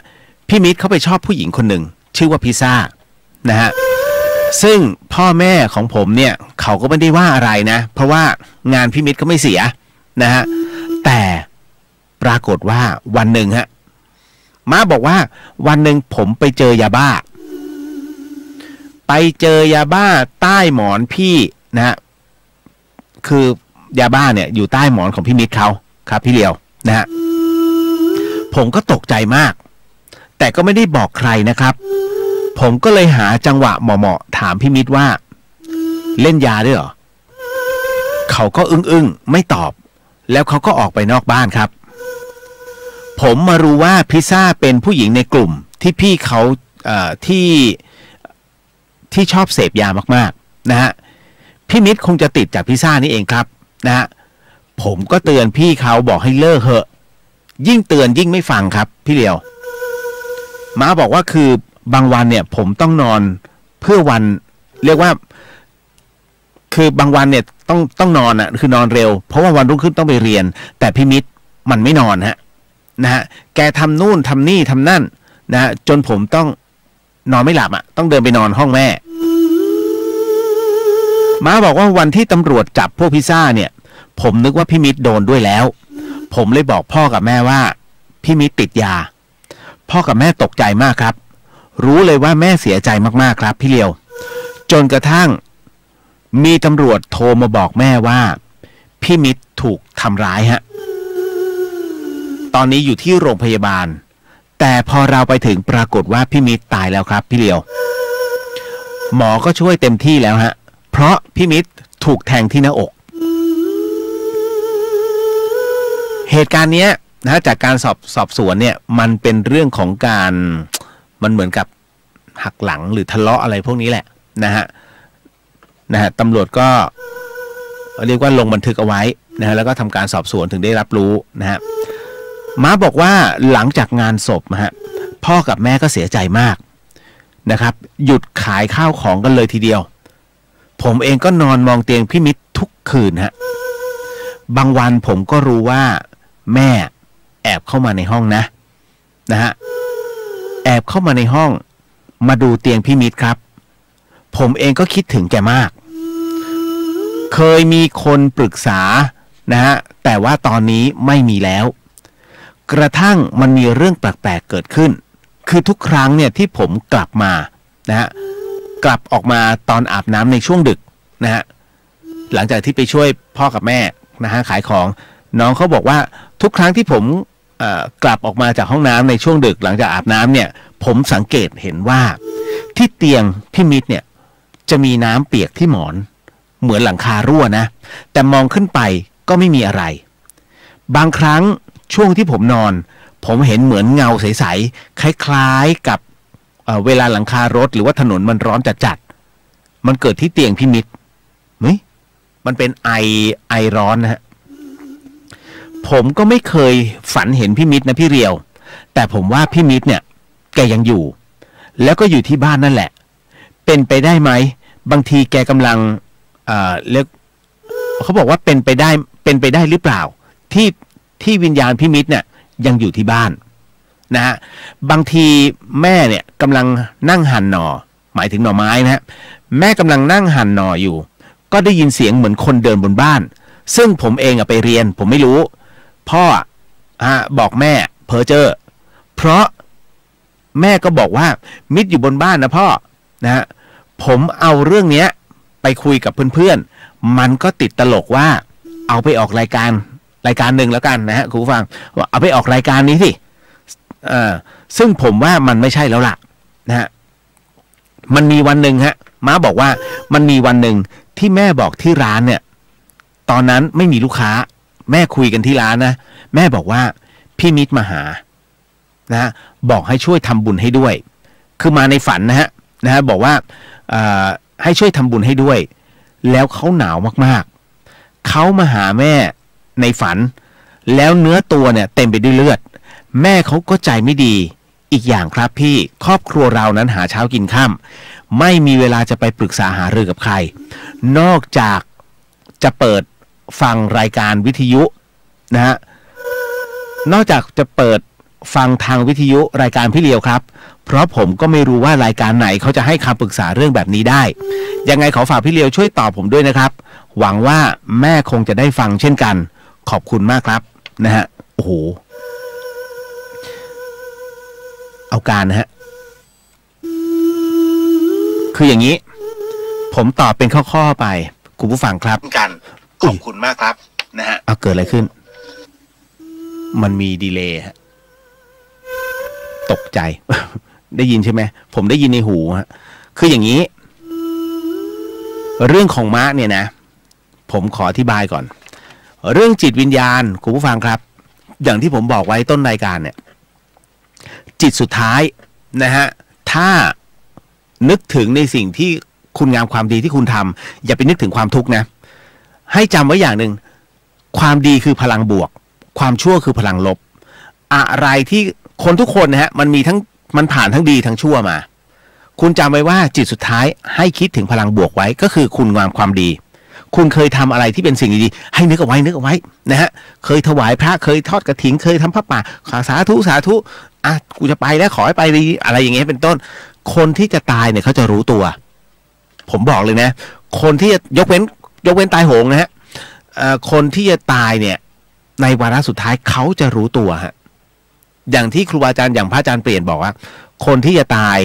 พี่มิตรเขาไปชอบผู้หญิงคนหนึ่งชื่อว่าพิซซ่านะฮะซึ่งพ่อแม่ของผมเนี่ยเขาก็ไม่ได้ว่าอะไรนะเพราะว่างานพี่มิตรก็ไม่เสียนะฮะแต่ปรากฏว่าวันหนึ่งฮะม้าบอกว่าวันหนึ่งผมไปเจอยาบ้าใต้หมอนพี่นะฮะคือยาบ้าเนี่ยอยู่ใต้หมอนของพี่มิตรเขาครับพี่เลียวนะฮะผมก็ตกใจมากแต่ก็ไม่ได้บอกใครนะครับผมก็เลยหาจังหวะเหมาะๆถามพี่มิตรว่าเล่นยาด้วยเหรอเขาก็อึ้งๆไม่ตอบแล้วเขาก็ออกไปนอกบ้านครับผมมารู้ว่าพิซซ่าเป็นผู้หญิงในกลุ่มที่พี่เขาที่ชอบเสพยามากๆนะฮะพี่มิตรคงจะติดจากพิซซ่านี่เองครับนะฮะผมก็เตือนพี่เขาบอกให้เลิกเหอะยิ่งเตือนยิ่งไม่ฟังครับพี่เลียวม้าบอกว่าคือบางวันเนี่ยผมต้องนอนเพื่อวันเรียกว่าคือบางวันเนี่ยต้องนอนอ่ะคือนอนเร็วเพราะว่าวันรุ่งขึ้นต้องไปเรียนแต่พี่มิตรมันไม่นอนนะฮะแกทำนู่นทำนี่ทำนั่นนะฮะจนผมต้องนอนไม่หลับอ่ะต้องเดินไปนอนห้องแม่ม้าบอกว่าวันที่ตำรวจจับพวกพิซซ่าเนี่ยผมนึกว่าพี่มิตรโดนด้วยแล้วผมเลยบอกพ่อกับแม่ว่าพี่มิตรติดยาพ่อกับแม่ตกใจมากครับรู้เลยว่าแม่เสียใจมากๆครับพี่เลียวจนกระทั่งมีตำรวจโทรมาบอกแม่ว่าพี่มิตรถูกทำร้ายฮะตอนนี้อยู่ที่โรงพยาบาลแต่พอเราไปถึงปรากฏว่าพี่มิตรตายแล้วครับพี่เลียวหมอก็ช่วยเต็มที่แล้วฮะเพราะพี่มิตรถูกแทงที่หน้าอกเหตุการณ์นี้นะจากการสอบสวนเนี่ยมันเป็นเรื่องของการมันเหมือนกับหักหลังหรือทะเลาะอะไรพวกนี้แหละนะฮะตำรวจก็เรียกว่าลงบันทึกเอาไว้นะฮะแล้วก็ทำการสอบสวนถึงได้รับรู้นะฮะม้าบอกว่าหลังจากงานศพฮะพ่อกับแม่ก็เสียใจมากนะครับหยุดขายข้าวของกันเลยทีเดียวผมเองก็นอนมองเตียงพี่มิตรทุกคืนฮะบางวันผมก็รู้ว่าแม่แอบเข้ามาในห้องนะฮะแอบเข้ามาในห้องมาดูเตียงพี่มิตรครับผมเองก็คิดถึงแกมากเคยมีคนปรึกษานะฮะแต่ว่าตอนนี้ไม่มีแล้วกระทั่งมันมีเรื่องแปลกๆเกิดขึ้นคือทุกครั้งเนี่ยที่ผมกลับมานะฮะกลับออกมาตอนอาบน้ำในช่วงดึกนะฮะหลังจากที่ไปช่วยพ่อกับแม่นะฮะขายของน้องเขาบอกว่าทุกครั้งที่ผมกลับออกมาจากห้องน้ำในช่วงดึกหลังจากอาบน้ำเนี่ยผมสังเกตเห็นว่าที่เตียงพี่มิตรเนี่ยจะมีน้ำเปียกที่หมอนเหมือนหลังคารั่วนะแต่มองขึ้นไปก็ไม่มีอะไรบางครั้งช่วงที่ผมนอนผมเห็นเหมือนเงาใสๆคล้ายๆกับเวลาหลังคารถหรือว่าถนนมันร้อนจัดๆมันเกิดที่เตียงพี่มิตรมันเป็นไอร้อนนะฮะผมก็ไม่เคยฝันเห็นพี่มิตรนะพี่เรียวแต่ผมว่าพี่มิตรเนี่ยแกยังอยู่แล้วก็อยู่ที่บ้านนั่นแหละเป็นไปได้ไหมบางทีแกกำลังเรียกเขาบอกว่าเป็นไปได้หรือเปล่าที่วิญญาณพี่มิตรเนี่ยยังอยู่ที่บ้านนะฮะบางทีแม่เนี่ยกำลังนั่งหั่นหน่อหมายถึงหน่อไม้นะฮะแม่กำลังนั่งหั่นหน่ออยู่ ก็ได้ยินเสียงเหมือนคนเดินบนบ้านซึ่งผมเองไปเรียนผมไม่รู้พ่อบอกแม่เพ้อเจ้อเพราะแม่ก็บอกว่ามิตรอยู่บนบ้านนะพ่อนะฮะผมเอาเรื่องนี้ไปคุยกับเพื่อนๆมันก็ติดตลกว่าเอาไปออกรายการหนึ่งแล้วกันนะฮะคุณผู้ฟังว่าเอาไปออกรายการนี้สิซึ่งผมว่ามันไม่ใช่แล้วล่ะนะฮะมันมีวันหนึ่งฮะม้าบอกว่ามันมีวันหนึ่งที่แม่บอกที่ร้านเนี่ยตอนนั้นไม่มีลูกค้าแม่คุยกันที่ร้านนะแม่บอกว่าพี่มิตรมาหานะบอกให้ช่วยทำบุญให้ด้วยคือมาในฝันนะฮะบอกว่าให้ช่วยทำบุญให้ด้วยแล้วเขาหนาวมากๆเขามาหาแม่ในฝันแล้วเนื้อตัวเนี่ยเต็มไปด้วยเลือดแม่เขาก็ใจไม่ดีอีกอย่างครับพี่ครอบครัวเรานั้นหาเช้ากินค่ำไม่มีเวลาจะไปปรึกษาหารือกับใครนอกจากจะเปิดฟังรายการวิทยุนะฮะนอกจากจะเปิดฟังทางวิทยุรายการพี่เลียวครับเพราะผมก็ไม่รู้ว่ารายการไหนเขาจะให้คำปรึกษาเรื่องแบบนี้ได้ยังไงขอฝากพี่เลียวช่วยตอบผมด้วยนะครับหวังว่าแม่คงจะได้ฟังเช่นกันขอบคุณมากครับนะฮะโอ้โหเอาการนะฮะคืออย่างนี้ผมตอบเป็นข้อๆไปคุณผู้ฟังครับกันขอบคุณมากครับนะฮะเอาเกิดอะไรขึ้นมันมีดีเลย์ฮะตกใจ ได้ยินใช่ไหมผมได้ยินในหูฮะคืออย่างนี้เรื่องของม้าเนี่ยนะผมขออธิบายก่อนเรื่องจิตวิญญาณคุณผู้ฟังครับอย่างที่ผมบอกไว้ต้นรายการเนี่ยจิตสุดท้ายนะฮะถ้านึกถึงในสิ่งที่คุณงามความดีที่คุณทำอย่าไปนึกถึงความทุกข์นะให้จำไว้อย่างหนึ่งความดีคือพลังบวกความชั่วคือพลังลบอะไรที่คนทุกคนนะฮะมันผ่านทั้งดีทั้งชั่วมาคุณจำไว้ว่าจิตสุดท้ายให้คิดถึงพลังบวกไว้ก็คือคุณงามความดีคุณเคยทำอะไรที่เป็นสิ่งดีๆให้นึกเอาไว้นะฮะเคยถวายพระเคยทอดกฐินเคยทำผ้าป่าสาธุกูจะไปแล้วขอให้ไปดีอะไรอย่างเงี้ยเป็นต้นคนที่จะตายเนี่ยเขาจะรู้ตัวผมบอกเลยนะคนที่ยกเว้นตายโหงนะฮะคนที่จะตายเนี่ยในวาระสุดท้ายเขาจะรู้ตัวฮะอย่างที่ครูบาอาจารย์อย่างพระอาจารย์เปลี่ยนบอกว่าคนที่จะตาย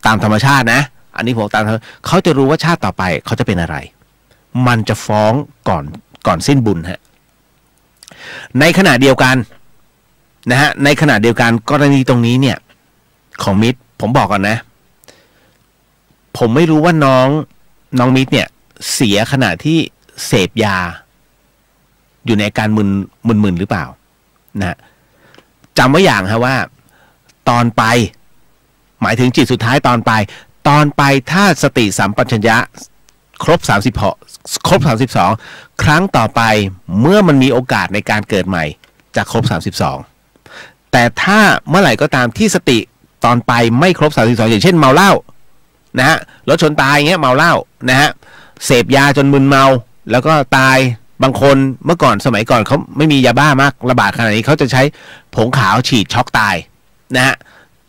ตามธรรมชาตินะอันนี้ผมตามเขาจะรู้ว่าชาติต่อไปเขาจะเป็นอะไรมันจะฟ้องก่อนสิ้นบุญฮะในขณะเดียวกันนะฮะในขณะเดียวกันกรณีตรงนี้เนี่ยของมิตรผมบอกก่อนนะผมไม่รู้ว่าน้องมิตรเนี่ยเสียขณะที่เสพยาอยู่ในการมึนหรือเปล่านะจำไว้อย่างฮะว่าตอนไปหมายถึงจิตสุดท้ายตอนไปถ้าสติสัมปชัญญะครบ32ครั้งต่อไปเมื่อมันมีโอกาสในการเกิดใหม่จะครบ32แต่ถ้าเมื่อไหร่ก็ตามที่สติตอนไปไม่ครบ32อย่างเช่นเมาเหล้านะฮะรถชนตายอย่างเงี้ยเมาเหล้านะฮะเสพยาจนมึนเมาแล้วก็ตายบางคนเมื่อก่อนสมัยก่อนเขาไม่มียาบ้ามากระบาดขนาดนี้เขาจะใช้ผงขาวฉีดช็อกตายนะฮะ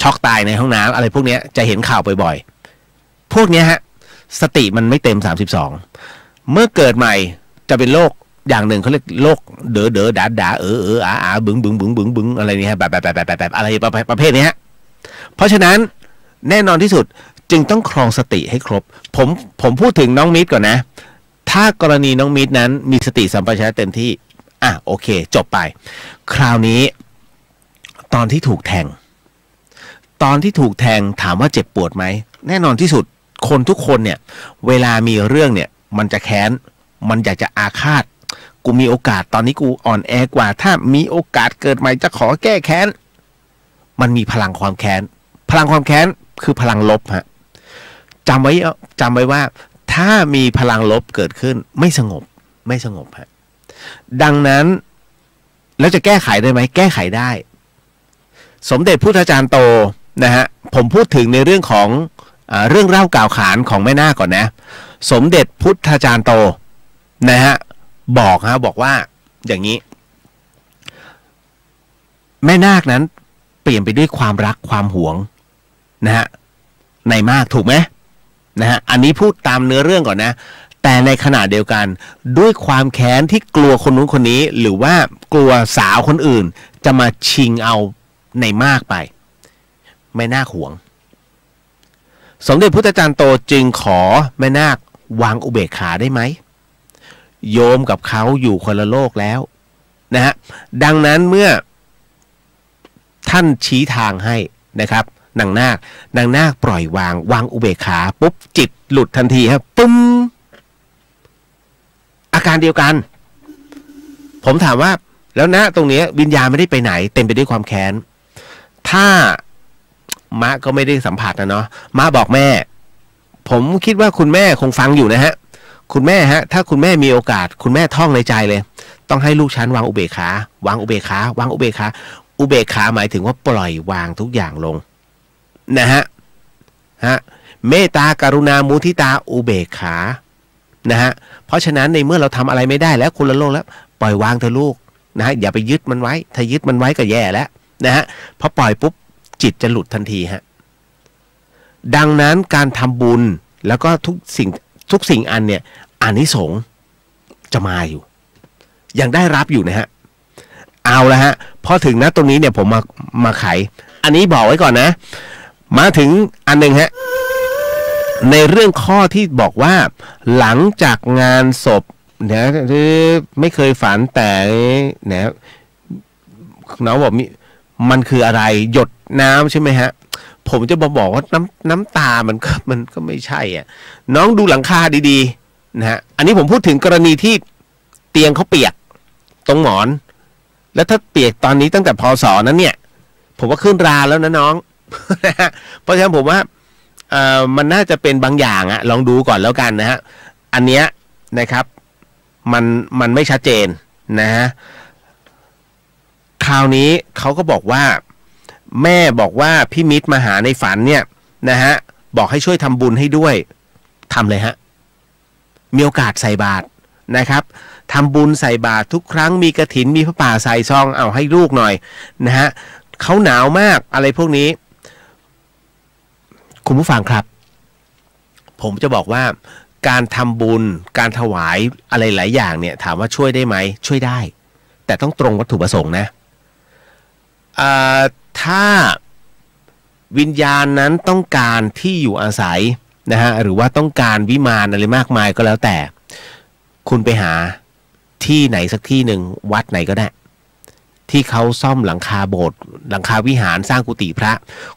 ช็อกตายในห้องน้ำอะไรพวกนี้จะเห็นข่าวบ่อยๆพวกนี้ฮะสติมันไม่เต็ม32เมื่อเกิดใหม่จะเป็นโรคอย่างหนึ่งเขาเรียกโรคเด๋อด่าบึ้งอะไรนี่ฮะแบบอะไรประเภทนี้ฮะเพราะฉะนั้นแน่นอนที่สุดจึงต้องครองสติให้ครบผมพูดถึงน้องมิตรก่อนนะถ้ากรณีน้องมิตรนั้นมีสติสัมปชัญญะเต็มที่โอเคจบไปคราวนี้ตอนที่ถูกแทงถามว่าเจ็บปวดไหมแน่นอนที่สุดคนทุกคนเนี่ยเวลามีเรื่องเนี่ยมันจะแค้นมันอยากจะอาฆาตกูมีโอกาสตอนนี้กูอ่อนแอกว่าถ้ามีโอกาสเกิดใหม่จะขอแก้แค้นมันมีพลังความแค้นคือพลังลบฮะจำไว้ว่าถ้ามีพลังลบเกิดขึ้นไม่สงบฮะดังนั้นแล้วจะแก้ไขได้ไหมแก้ไขได้สมเด็จพุทธาจารย์โตนะฮะผมพูดถึงในเรื่องของเรื่องเล่ากล่าวขานของแม่นาคก่อนนะสมเด็จพุทธาจารย์โตนะฮะบอกว่าอย่างนี้แม่นาคนั้นเปลี่ยนไปด้วยความรักความหวงนะฮะในมากถูกไหมนะฮะอันนี้พูดตามเนื้อเรื่องก่อนนะ แต่ในขณะเดียวกันด้วยความแค้นที่กลัวคนนู้นคนนี้หรือว่ากลัวสาวคนอื่นจะมาชิงเอาในมากไปแม่นาคหวงสมเด็จพุทธจารย์โตจึงขอแม่นาควางอุเบกขาได้ไหมโยมกับเขาอยู่คนละโลกแล้วนะฮะดังนั้นเมื่อท่านชี้ทางให้นะครับนางนาคปล่อยวางอุเบกขาปุ๊บจิตหลุดทันทีครับปุ้มอาการเดียวกันผมถามว่าแล้วนะตรงนี้วิญญาณไม่ได้ไปไหนเต็มไปด้วยความแค้นถ้ามะก็ไม่ได้สัมผัสนะเนาะมะบอกแม่ผมคิดว่าคุณแม่คงฟังอยู่นะฮะคุณแม่ฮะถ้าคุณแม่มีโอกาสคุณแม่ท่องในใจเลยต้องให้ลูกฉันวางอุเบกขาวางอุเบกขาวางอุเบกขาอุเบกขาหมายถึงว่าปล่อยวางทุกอย่างลงนะฮะเมตตากรุณามุทิตาอุเบกขานะฮะเพราะฉะนั้นในเมื่อเราทำอะไรไม่ได้แล้วคนละโลกแล้วปล่อยวางเถอะลูกนะฮะอย่าไปยึดมันไว้ถ้ายึดมันไว้ก็แย่แล้วนะฮะพอปล่อยปุ๊บจิตจะหลุดทันทีฮะดังนั้นการทำบุญแล้วก็ทุกสิ่งอันเนี่ยอานิสงส์จะมาอยู่ยังได้รับอยู่นะฮะเอาละฮะพอถึงนะตรงนี้เนี่ยผมมาไขอันนี้บอกไว้ก่อนนะมาถึงอันหนึ่งฮะในเรื่องข้อที่บอกว่าหลังจากงานศพเนี่ยไม่เคยฝันแต่เนี่ยน้องบอกมันคืออะไรหยดน้ำใช่ไหมฮะผมจะบอกว่าน้ำตามันก็ไม่ใช่อ่ะน้องดูหลังคาดีๆนะฮะอันนี้ผมพูดถึงกรณีที่เตียงเขาเปียกตรงหมอนแล้วถ้าเปียกตอนนี้ตั้งแต่พศนั้นเนี่ยผมว่าขึ้นราแล้วนะน้อง เพราะฉะนั้นผมว่ามันน่าจะเป็นบางอย่างอะลองดูก่อนแล้วกันนะฮะอันเนี้ยนะครับมันไม่ชัดเจนนะฮะคราวนี้เขาก็บอกว่าแม่บอกว่าพี่มิตรมาหาในฝันเนี่ยนะฮะบอกให้ช่วยทำบุญให้ด้วยทำเลยฮะมีโอกาสใส่บาตรนะครับทำบุญใส่บาตรทุกครั้งมีกฐินมีพระป่าใส่ซองเอาให้ลูกหน่อยนะฮะเขาหนาวมากอะไรพวกนี้คุณผู้ฟังครับผมจะบอกว่าการทำบุญการถวายอะไรหลายอย่างเนี่ยถามว่าช่วยได้ไหมช่วยได้แต่ต้องตรงวัตถุประสงค์นะถ้าวิญญาณนั้นต้องการที่อยู่อาศัยนะฮะหรือว่าต้องการวิมานอะไรมากมายก็แล้วแต่คุณไปหาที่ไหนสักที่หนึ่งวัดไหนก็ได้ที่เขาซ่อมหลังคาโบสถ์หลังคาวิหารสร้างกุฏิพระ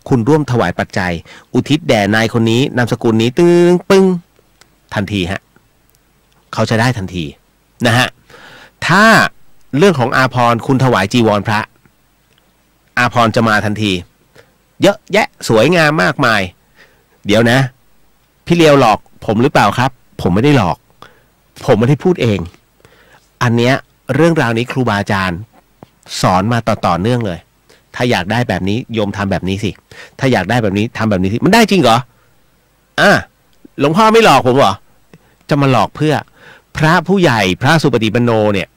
คุณร่วมถวายปัจจัยอุทิศแด่นายคนนี้นามสกุลนี้ตึ้งปึ้งทันทีฮะเขาจะได้ทันทีนะฮะถ้าเรื่องของอาภรณ์คุณถวายจีวรพระอาภรณ์จะมาทันทีเยอะแยะสวยงามมากมายเดี๋ยวนะพี่เลียวหลอกผมหรือเปล่าครับผมไม่ได้หลอกผมไม่ได้พูดเองอันเนี้ยเรื่องราวนี้ครูบาอาจารย์สอนมาต่อเนื่องเลยถ้าอยากได้แบบนี้โยมทำแบบนี้สิถ้าอยากได้แบบนี้ทำแบบนี้สิมันได้จริงเหรอหลวงพ่อไม่หลอกผมเหรอจะมาหลอกเพื่อพระผู้ใหญ่พระสุปฏิปันโนเนี่ย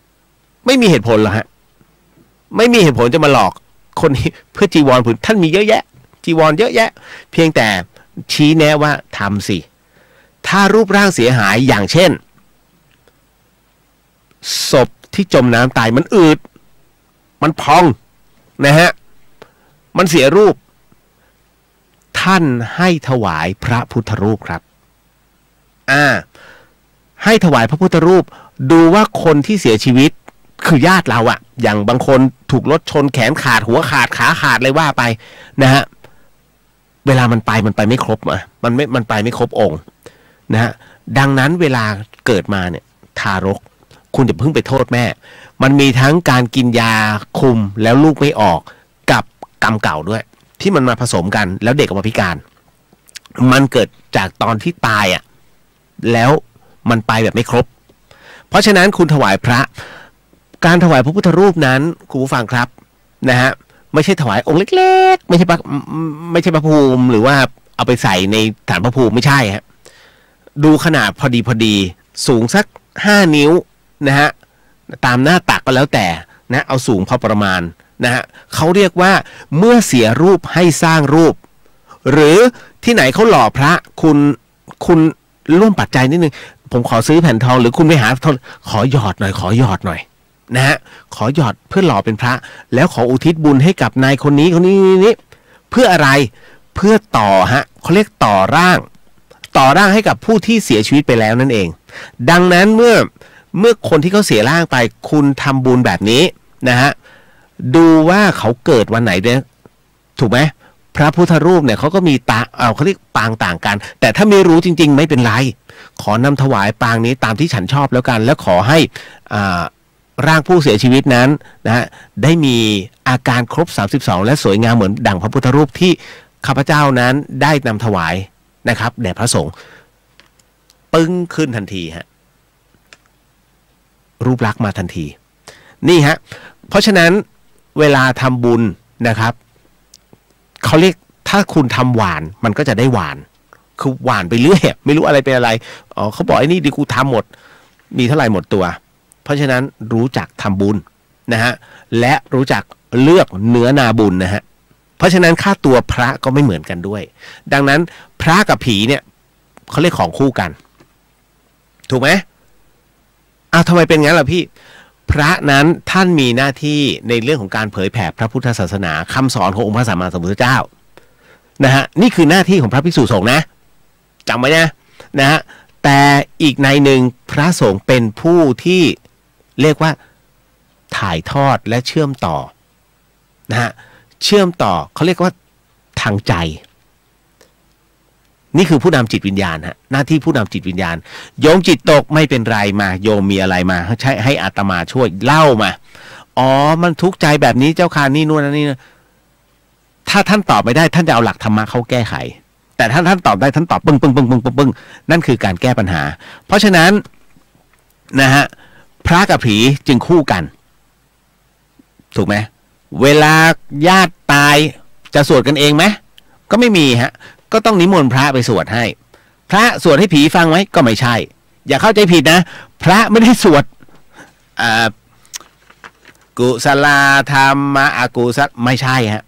ไม่มีเหตุผลหรอกฮะไม่มีเหตุผลจะมาหลอกคนนี้เพื่อจีวรผืนท่านมีเยอะแยะจีวรเยอะแยะเพียงแต่ชี้แนะว่าทำสิถ้ารูปร่างเสียหายอย่างเช่นศพที่จมน้ำตายมันอืดมันพองนะฮะมันเสียรูปท่านให้ถวายพระพุทธรูปครับให้ถวายพระพุทธรูปดูว่าคนที่เสียชีวิตคือญาติเราอะอย่างบางคนถูกรถชนแขนขาดหัวขาดขาขาดเลยว่าไปนะฮะเวลามันไปไม่ครบมันไปไม่ครบองค์นะฮะดังนั้นเวลาเกิดมาเนี่ยทารกคุณจะเพิ่งไปโทษแม่มันมีทั้งการกินยาคุมแล้วลูกไม่ออกกับกรรมเก่าด้วยที่มันมาผสมกันแล้วเด็กออกมาพิการมันเกิดจากตอนที่ตายอ่ะแล้วมันไปแบบไม่ครบเพราะฉะนั้นคุณถวายพระการถวายพระพุทธรูปนั้นคุณผู้ฟังครับนะฮะไม่ใช่ถวายองค์เล็กๆไม่ใช่พระภูมิหรือว่าเอาไปใส่ในฐานพระภูมิไม่ใช่ฮะดูขนาดพอดีสูงสัก5 นิ้วนะฮะตามหน้าตักก็แล้วแต่นะเอาสูงพอประมาณนะฮะเขาเรียกว่าเมื่อเสียรูปให้สร้างรูปหรือที่ไหนเขาหล่อพระคุณร่วมปัจจัยนิดนึง ผมขอซื้อแผ่นทองหรือคุณไปหาขอหยอดหน่อยนะฮะขอหยอดเพื่อหล่อเป็นพระแล้วขออุทิศบุญให้กับนายคนนี้เพื่ออะไรเพื่อต่อฮะเขาเรียกต่อร่างให้กับผู้ที่เสียชีวิตไปแล้วนั่นเองดังนั้นเมื่อคนที่เขาเสียร่างไปคุณทำบุญแบบนี้นะฮะดูว่าเขาเกิดวันไหนเนี่ยถูกไหมพระพุทธรูปเนี่ยเขาก็มีเขาเรียกปางต่างกันแต่ถ้าไม่รู้จริงๆไม่เป็นไรขอนำถวายปางนี้ตามที่ฉันชอบแล้วกันแล้วขอให้ร่างผู้เสียชีวิตนั้นนะฮะได้มีอาการครบ32และสวยงามเหมือนดั่งพระพุทธรูปที่ข้าพเจ้านั้นได้นำถวายนะครับแด่พระสงฆ์ปึ้งขึ้นทันทีฮะรูปลักษณ์มาทันทีนี่ฮะเพราะฉะนั้นเวลาทำบุญนะครับเขาเรียกถ้าคุณทำหวานมันก็จะได้หวานคือหวานไปเรื่อยไม่รู้อะไรเป็นอะไรอ๋อเขาบอกไอ้นี่ดิกูทำหมดมีเท่าไหร่หมดตัวเพราะฉะนั้นรู้จักทำบุญนะฮะและรู้จักเลือกเนื้อนาบุญนะฮะเพราะฉะนั้นค่าตัวพระก็ไม่เหมือนกันด้วยดังนั้นพระกับผีเนี่ยเขาเรียกของคู่กันถูกไหมทำไมเป็นงั้นล่ะพี่พระนั้นท่านมีหน้าที่ในเรื่องของการเผยแผ่พระพุทธศาสนาคำสอนขององค์พระสัมมาสัมพุทธเจ้านะฮะนี่คือหน้าที่ของพระภิกษุสงฆ์นะจำไว้นะฮะแต่อีกในหนึ่งพระสงฆ์เป็นผู้ที่เรียกว่าถ่ายทอดและเชื่อมต่อนะฮะเชื่อมต่อเขาเรียกว่าทางใจนี่คือผู้นำจิตวิญญาณฮะหน้าที่ผู้นำจิตวิญญาณโยมจิตตกไม่เป็นไรมาโยมมีอะไรมาใช้ให้อาตมาช่วยเล่ามาอ๋อมันทุกข์ใจแบบนี้เจ้าค่ะนี่นู่นนี่ถ้าท่านตอบไม่ได้ท่านจะเอาหลักธรรมะเข้าแก้ไขแต่ถ้าท่านตอบได้ท่านตอบปึ้งนั่นคือการแก้ปัญหาเพราะฉะนั้นนะฮะพระกับผีจึงคู่กันถูกไหมเวลาญาติตายจะสวดกันเองไหมก็ไม่มีฮะก็ต้องนิมนต์พระไปสวดให้พระสวดให้ผีฟังไหมก็ไม่ใช่อย่าเข้าใจผิดนะพระไม่ได้สวดกุศลธรรมะอกุศลไม่ใช่ฮะ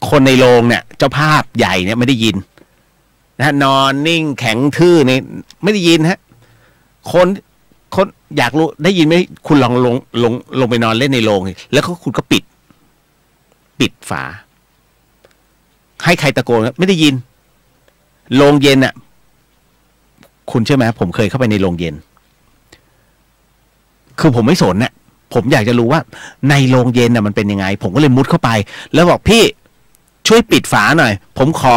คนในโรงเนี่ยเจ้าภาพใหญ่เนี่ยไม่ได้ยินนะนอนนิ่งแข็งทื่อเนี่ยไม่ได้ยินฮะคนอยากรู้ได้ยินไหมคุณลองลงไปนอนเล่นในโรงแล้วคุณก็ปิดฝาให้ใครตะโกนไม่ได้ยินโรงเย็นอ่ะคุณเชื่อไหมผมเคยเข้าไปในโรงเย็นคือผมไม่สนน่ะผมอยากจะรู้ว่าในโรงเย็นน่ะมันเป็นยังไงผมก็เลยมุดเข้าไปแล้วบอกพี่ช่วยปิดฝาหน่อยผมขอ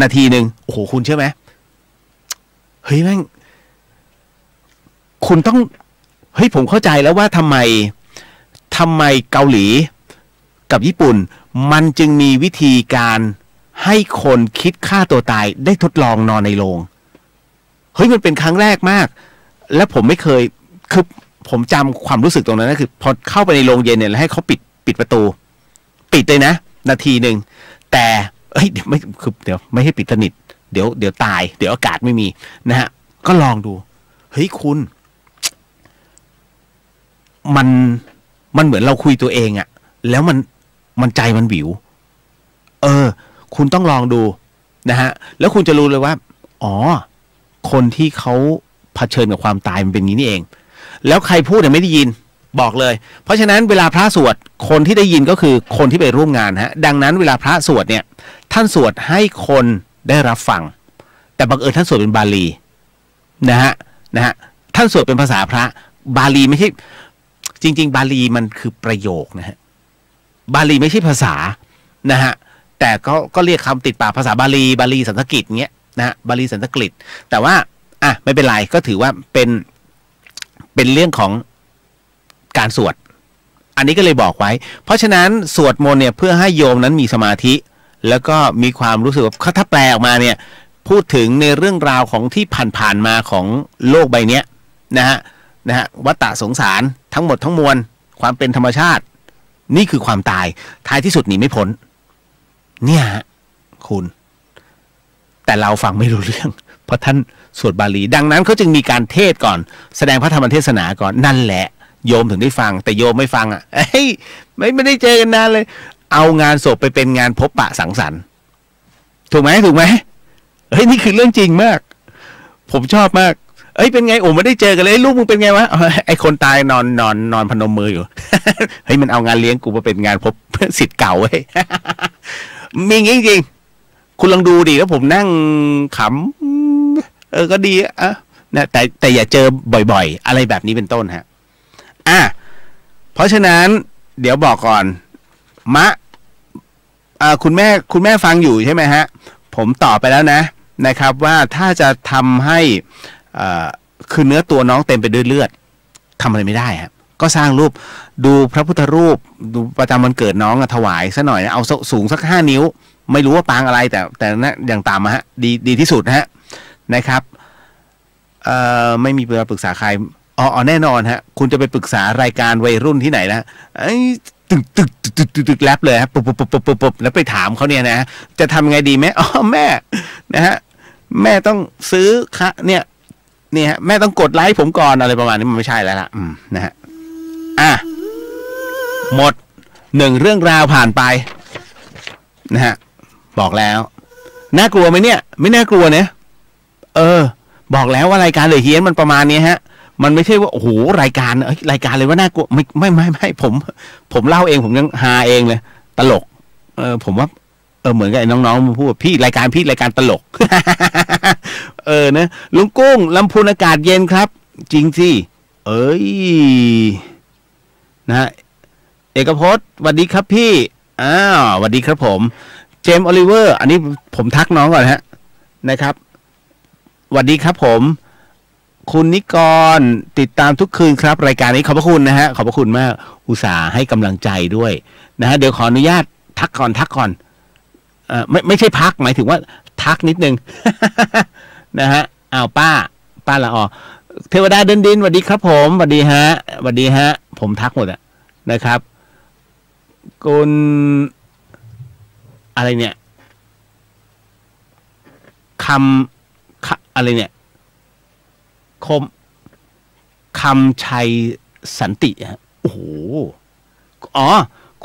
นาทีหนึ่งโอ้โหคุณเชื่อไหมเฮ้ยแม่งคุณต้องเฮ้ยผมเข้าใจแล้วว่าทำไมเกาหลีกับญี่ปุ่นมันจึงมีวิธีการให้คนคิดฆ่าตัวตายได้ทดลองนอนในโรงเฮ้ยมันเป็นครั้งแรกมากและผมไม่เคยคือผมจำความรู้สึกตรงนั้นก็คือพอเข้าไปในโรงเย็นเนี่ยแล้วให้เขาปิดประตูปิดเลยนะนาทีหนึ่งแต่เฮ้ยเดี๋ยวไม่ให้ปิดสนิทเดี๋ยวตายเดี๋ยวอากาศไม่มีนะฮะก็ลองดูเฮ้ยคุณมันเหมือนเราคุยตัวเองอะแล้วมันใจมันวิวคุณต้องลองดูนะฮะแล้วคุณจะรู้เลยว่าอ๋อคนที่เขาเผชิญกับความตายมันเป็นอย่างนี้นี่เองแล้วใครพูดเนี่ยไม่ได้ยินบอกเลยเพราะฉะนั้นเวลาพระสวดคนที่ได้ยินก็คือคนที่ไปร่วมงานฮะดังนั้นเวลาพระสวดเนี่ยท่านสวดให้คนได้รับฟังแต่บังเอิญท่านสวดเป็นบาลีนะฮะท่านสวดเป็นภาษาพระบาลีไม่ใช่จริงๆบาลีมันคือประโยคนะฮะบาลีไม่ใช่ภาษานะฮะแต่ก็เรียกคำติดปากภาษาบาลีสันสกฤตเงี้ยนะฮะบาลีสันสกฤตแต่ว่าไม่เป็นไรก็ถือว่าเป็นเรื่องของการสวดอันนี้ก็เลยบอกไว้เพราะฉะนั้นสวดมนต์เนี่ยเพื่อให้โยมนั้นมีสมาธิแล้วก็มีความรู้สึกว่าถ้าแปลออกมาเนี่ยพูดถึงในเรื่องราวของที่ผ่านมาของโลกใบนี้นะฮะวัฏสงสารทั้งหมดทั้งมวลความเป็นธรรมชาตินี่คือความตายท้ายที่สุดหนีไม่พ้นเนี่ยคุณแต่เราฟังไม่รู้เรื่องเพราะท่านสวดบาลีดังนั้นเขาจึงมีการเทศก่อนแสดงพระธรรมเทศนาก่อนนั่นแหละโยมถึงได้ฟังแต่โยมไม่ฟังไม่ได้เจอกันนานเลยเอางานศพไปเป็นงานพบปะสังสรรค์ถูกไหมเฮ้ยนี่คือเรื่องจริงมาก ผมชอบมากเอ้ยเป็นไงโอ้ไม่ได้เจอกันเลยลูกมึงเป็นไงวะไอคนตายนอนพนมมืออยู่ เฮ้ยมันเอางานเลี้ยงกูมาเป็นงานพบศิษย์เก่าเว้ย มีจริงๆคุณลองดูดิแล้วผมนั่งขำก็ดีอะนะแต่อย่าเจอบ่อยๆอะไรแบบนี้เป็นต้นฮะเพราะฉะนั้นเดี๋ยวบอกก่อนคุณแม่ฟังอยู่ใช่ไหมฮะผมตอบไปแล้วนะครับว่าถ้าจะทำให้คือเนื้อตัวน้องเต็มไปด้วยเลือดทำอะไรไม่ได้ฮะก็สร้างรูปดูพระพุทธรูปดูประจำวันเกิดน้องถวายซะหน่อยเอาสูงสัก5 นิ้วไม่รู้ว่าปางอะไรแต่นะอย่างต่ำฮะดีที่สุดฮะนะครับไม่มีเวลาปรึกษาใครแน่นอนฮะคุณจะไปปรึกษารายการวัยรุ่นที่ไหนนะตึกแลบเลยครับปุ๊บแล้วไปถามเขาเนี่ยนะจะทำไงดีไหมแม่นะฮะแม่ต้องซื้อเนี่ยฮะแม่ต้องกดไลค์ผมก่อนอะไรประมาณนี้มันไม่ใช่แล้วล่ะนะฮะหมด1เรื่องราวผ่านไปนะฮะบอกแล้วน่ากลัวไหมเนี่ยไม่น่ากลัวเนี่ยบอกแล้วว่ารายการเลยเฮียนมันประมาณนี้ฮะมันไม่ใช่ว่าโอ้โหรายการเลยว่าน่ากลัวไม่ผมเล่าเองผมยังฮาเองเลยตลกผมว่าเหมือนกับน้องๆมาพูดพี่รายการตลก นะลุงกุ้งลำพูนอากาศเย็นครับจริงสินะฮะเอกพจน์สวัสดีครับพี่สวัสดีครับผมเจมส์โอลิเวอร์อันนี้ผมทักน้องก่อนฮะนะครับสวัสดีครับผมคุณนิกรติดตามทุกคืนครับรายการนี้ขอบพระคุณนะฮะขอบพระคุณมากอุตส่าห์ให้กำลังใจด้วยนะฮะเดี๋ยวขออนุญาตทักก่อนไม่ใช่พักหมายถึงว่าทักนิดนึง นะฮะป้าละเทวดาเดินดินสวัสดีครับผมสวัสดีฮะผมทักหมดอะนะครับคุณอะไรเนี่ยอะไรเนี่ยคำชัยสันติฮะโอ้โห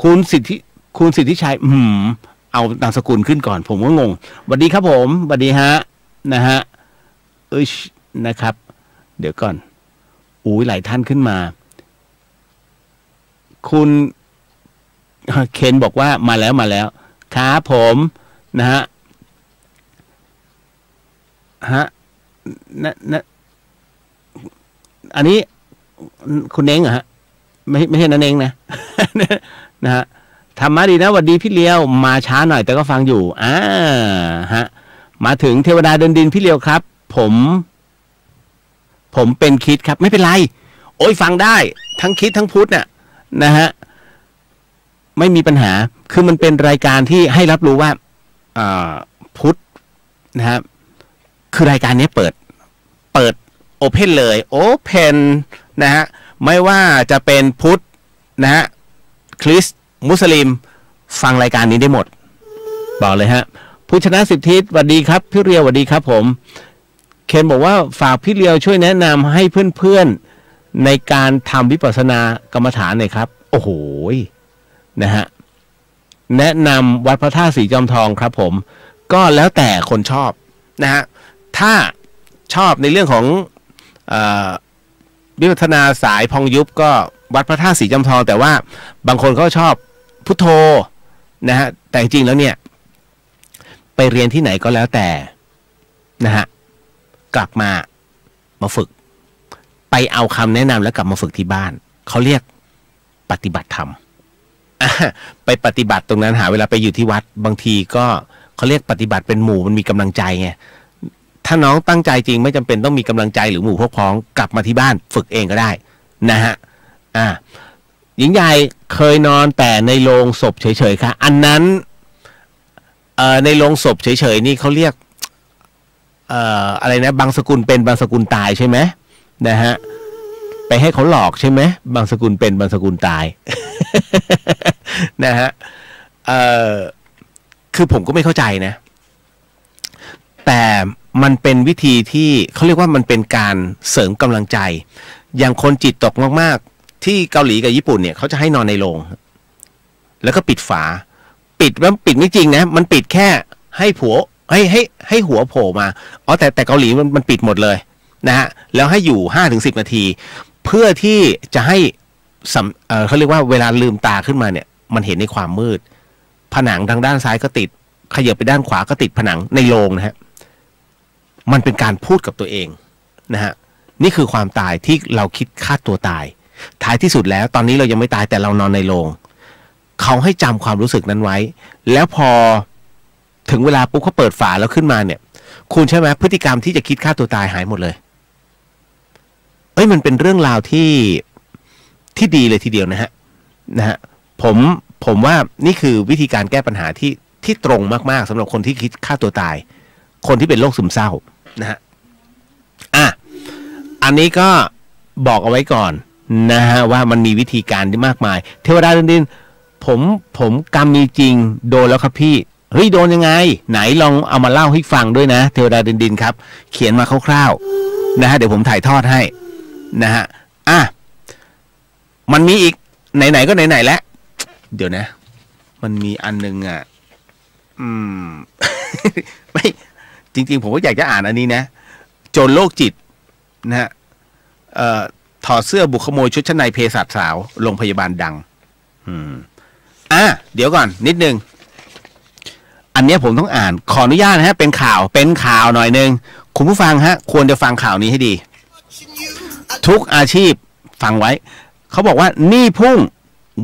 คุณสิทธิชัยเอานามสกุลขึ้นก่อนผมก็งงสวัสดีครับผมสวัสดีฮะนะฮะนะครับเดี๋ยวก่อนหลายท่านขึ้นมาคุณเคนบอกว่ามาแล้วครับผมนะฮะอันนี้คุณเน้งเหรอฮะไม่ใช่นั่นเองนะ นะฮะธรรมะดีนะสวัสดีพี่เลียวมาช้าหน่อยแต่ก็ฟังอยู่ฮะมาถึงเทวดาเดินดินพี่เลียวครับผมเป็นคิดครับไม่เป็นไรฟังได้ทั้งคิดทั้งพุทธน่ะนะฮะไม่มีปัญหาคือมันเป็นรายการที่ให้รับรู้ว่าพุทธนะฮะคือรายการนี้เปิดโอเพนเลยโอเพนนะฮะไม่ว่าจะเป็นพุทธนะฮะคริสต์มุสลิมฟังรายการนี้ได้หมดบอกเลยฮะผู้ชนะ10 ทิศสวัสดีครับพี่เรียวสวัสดีครับผมเคนบอกว่าฝากพี่เรียวช่วยแนะนำให้เพื่อนๆในการทำวิปัสสนากรรมฐานหน่อยครับโอ้โหนะฮะแนะนำวัดพระธาตุสีจอมทองครับผมก็แล้วแต่คนชอบนะฮะถ้าชอบในเรื่องของวิปัสสนาสายพองยุบก็วัดพระธาตุสีจอมทองแต่ว่าบางคนเขาชอบพุทโธนะฮะแต่จริงๆแล้วเนี่ยไปเรียนที่ไหนก็แล้วแต่นะฮะกลับมาฝึกไปเอาคำแนะนำแล้วกลับมาฝึกที่บ้านเขาเรียกปฏิบัติธรรมไปปฏิบัติตรงนั้นหาเวลาไปอยู่ที่วัดบางทีก็เขาเรียกปฏิบัติเป็นหมู่มันมีกำลังใจไงถ้าน้องตั้งใจจริงไม่จำเป็นต้องมีกำลังใจหรือหมู่พวกพ้องกลับมาที่บ้านฝึกเองก็ได้นะฮะหญิงใหญ่เคยนอนแต่ในโรงศพเฉยๆค่ะอันนั้นในโรงศพเฉยๆนี่เขาเรียกอะไรนะบางสกุลเป็นบางสกุลตายใช่ไหมนะฮะไปให้เขาหลอกใช่ไหมบางสกุลเป็นบางสกุลตาย นะฮะคือผมก็ไม่เข้าใจนะแต่มันเป็นวิธีที่เขาเรียกว่ามันเป็นการเสริมกำลังใจอย่างคนจิตตกมากๆที่เกาหลีกับญี่ปุ่นเนี่ยเขาจะให้นอนในโรงแล้วก็ปิดฝาปิดไม่จริงนะมันปิดแค่ให้ผัว ให้หัวโผล่มาอ๋อแต่เกาหลีมันปิดหมดเลยนะฮะแล้วให้อยู่ 5-10 นาทีเพื่อที่จะให้เขาเรียกว่าเวลาลืมตาขึ้นมาเนี่ยมันเห็นในความมืดผนังทางด้านซ้ายก็ติดขยับไปด้านขวาก็ติดผนังในโรงนะฮะมันเป็นการพูดกับตัวเองนะฮะนี่คือความตายที่เราคิดฆ่าตัวตายท้ายที่สุดแล้วตอนนี้เรายังไม่ตายแต่เรานอนในโรงเขาให้จำความรู้สึกนั้นไว้แล้วพอถึงเวลาปุ๊บเขาเปิดฝาแล้วขึ้นมาเนี่ยคุณใช่ไหมพฤติกรรมที่จะคิดฆ่าตัวตายหายหมดเลยมันเป็นเรื่องราวที่ดีเลยทีเดียวนะฮะผมว่านี่คือวิธีการแก้ปัญหาที่ตรงมากๆสำหรับคนที่คิดฆ่าตัวตายคนที่เป็นโรคซึมเศร้านะฮะอันนี้ก็บอกเอาไว้ก่อนนะฮะว่ามันมีวิธีการที่มากมายเทวดาดินผมกรรมมีจริงโดนแล้วครับพี่เฮ้ยโดนยังไงไหนลองเอามาเล่าให้ฟังด้วยนะเทวดาดินครับเขียนมาคร่าวๆนะฮะเดี๋ยวผมถ่ายทอดให้นะฮะมันมีอีกไหนๆก็ไหนๆแล้วเดี๋ยวนะมันมีอันนึงไม่จริงๆผมก็อยากจะอ่านอันนี้นะโจรโรคจิตนะฮะถอดเสื้อบุกขโมยชุดชั้นในเภสัชสาวโรงพยาบาลดังเดี๋ยวก่อนนิดนึงอันนี้ผมต้องอ่านขออนุญาตนะฮะเป็นข่าวหน่อยนึงคุณผู้ฟังฮะควรจะฟังข่าวนี้ให้ดีทุกอาชีพฟังไว้เขาบอกว่าหนี้พุ่ง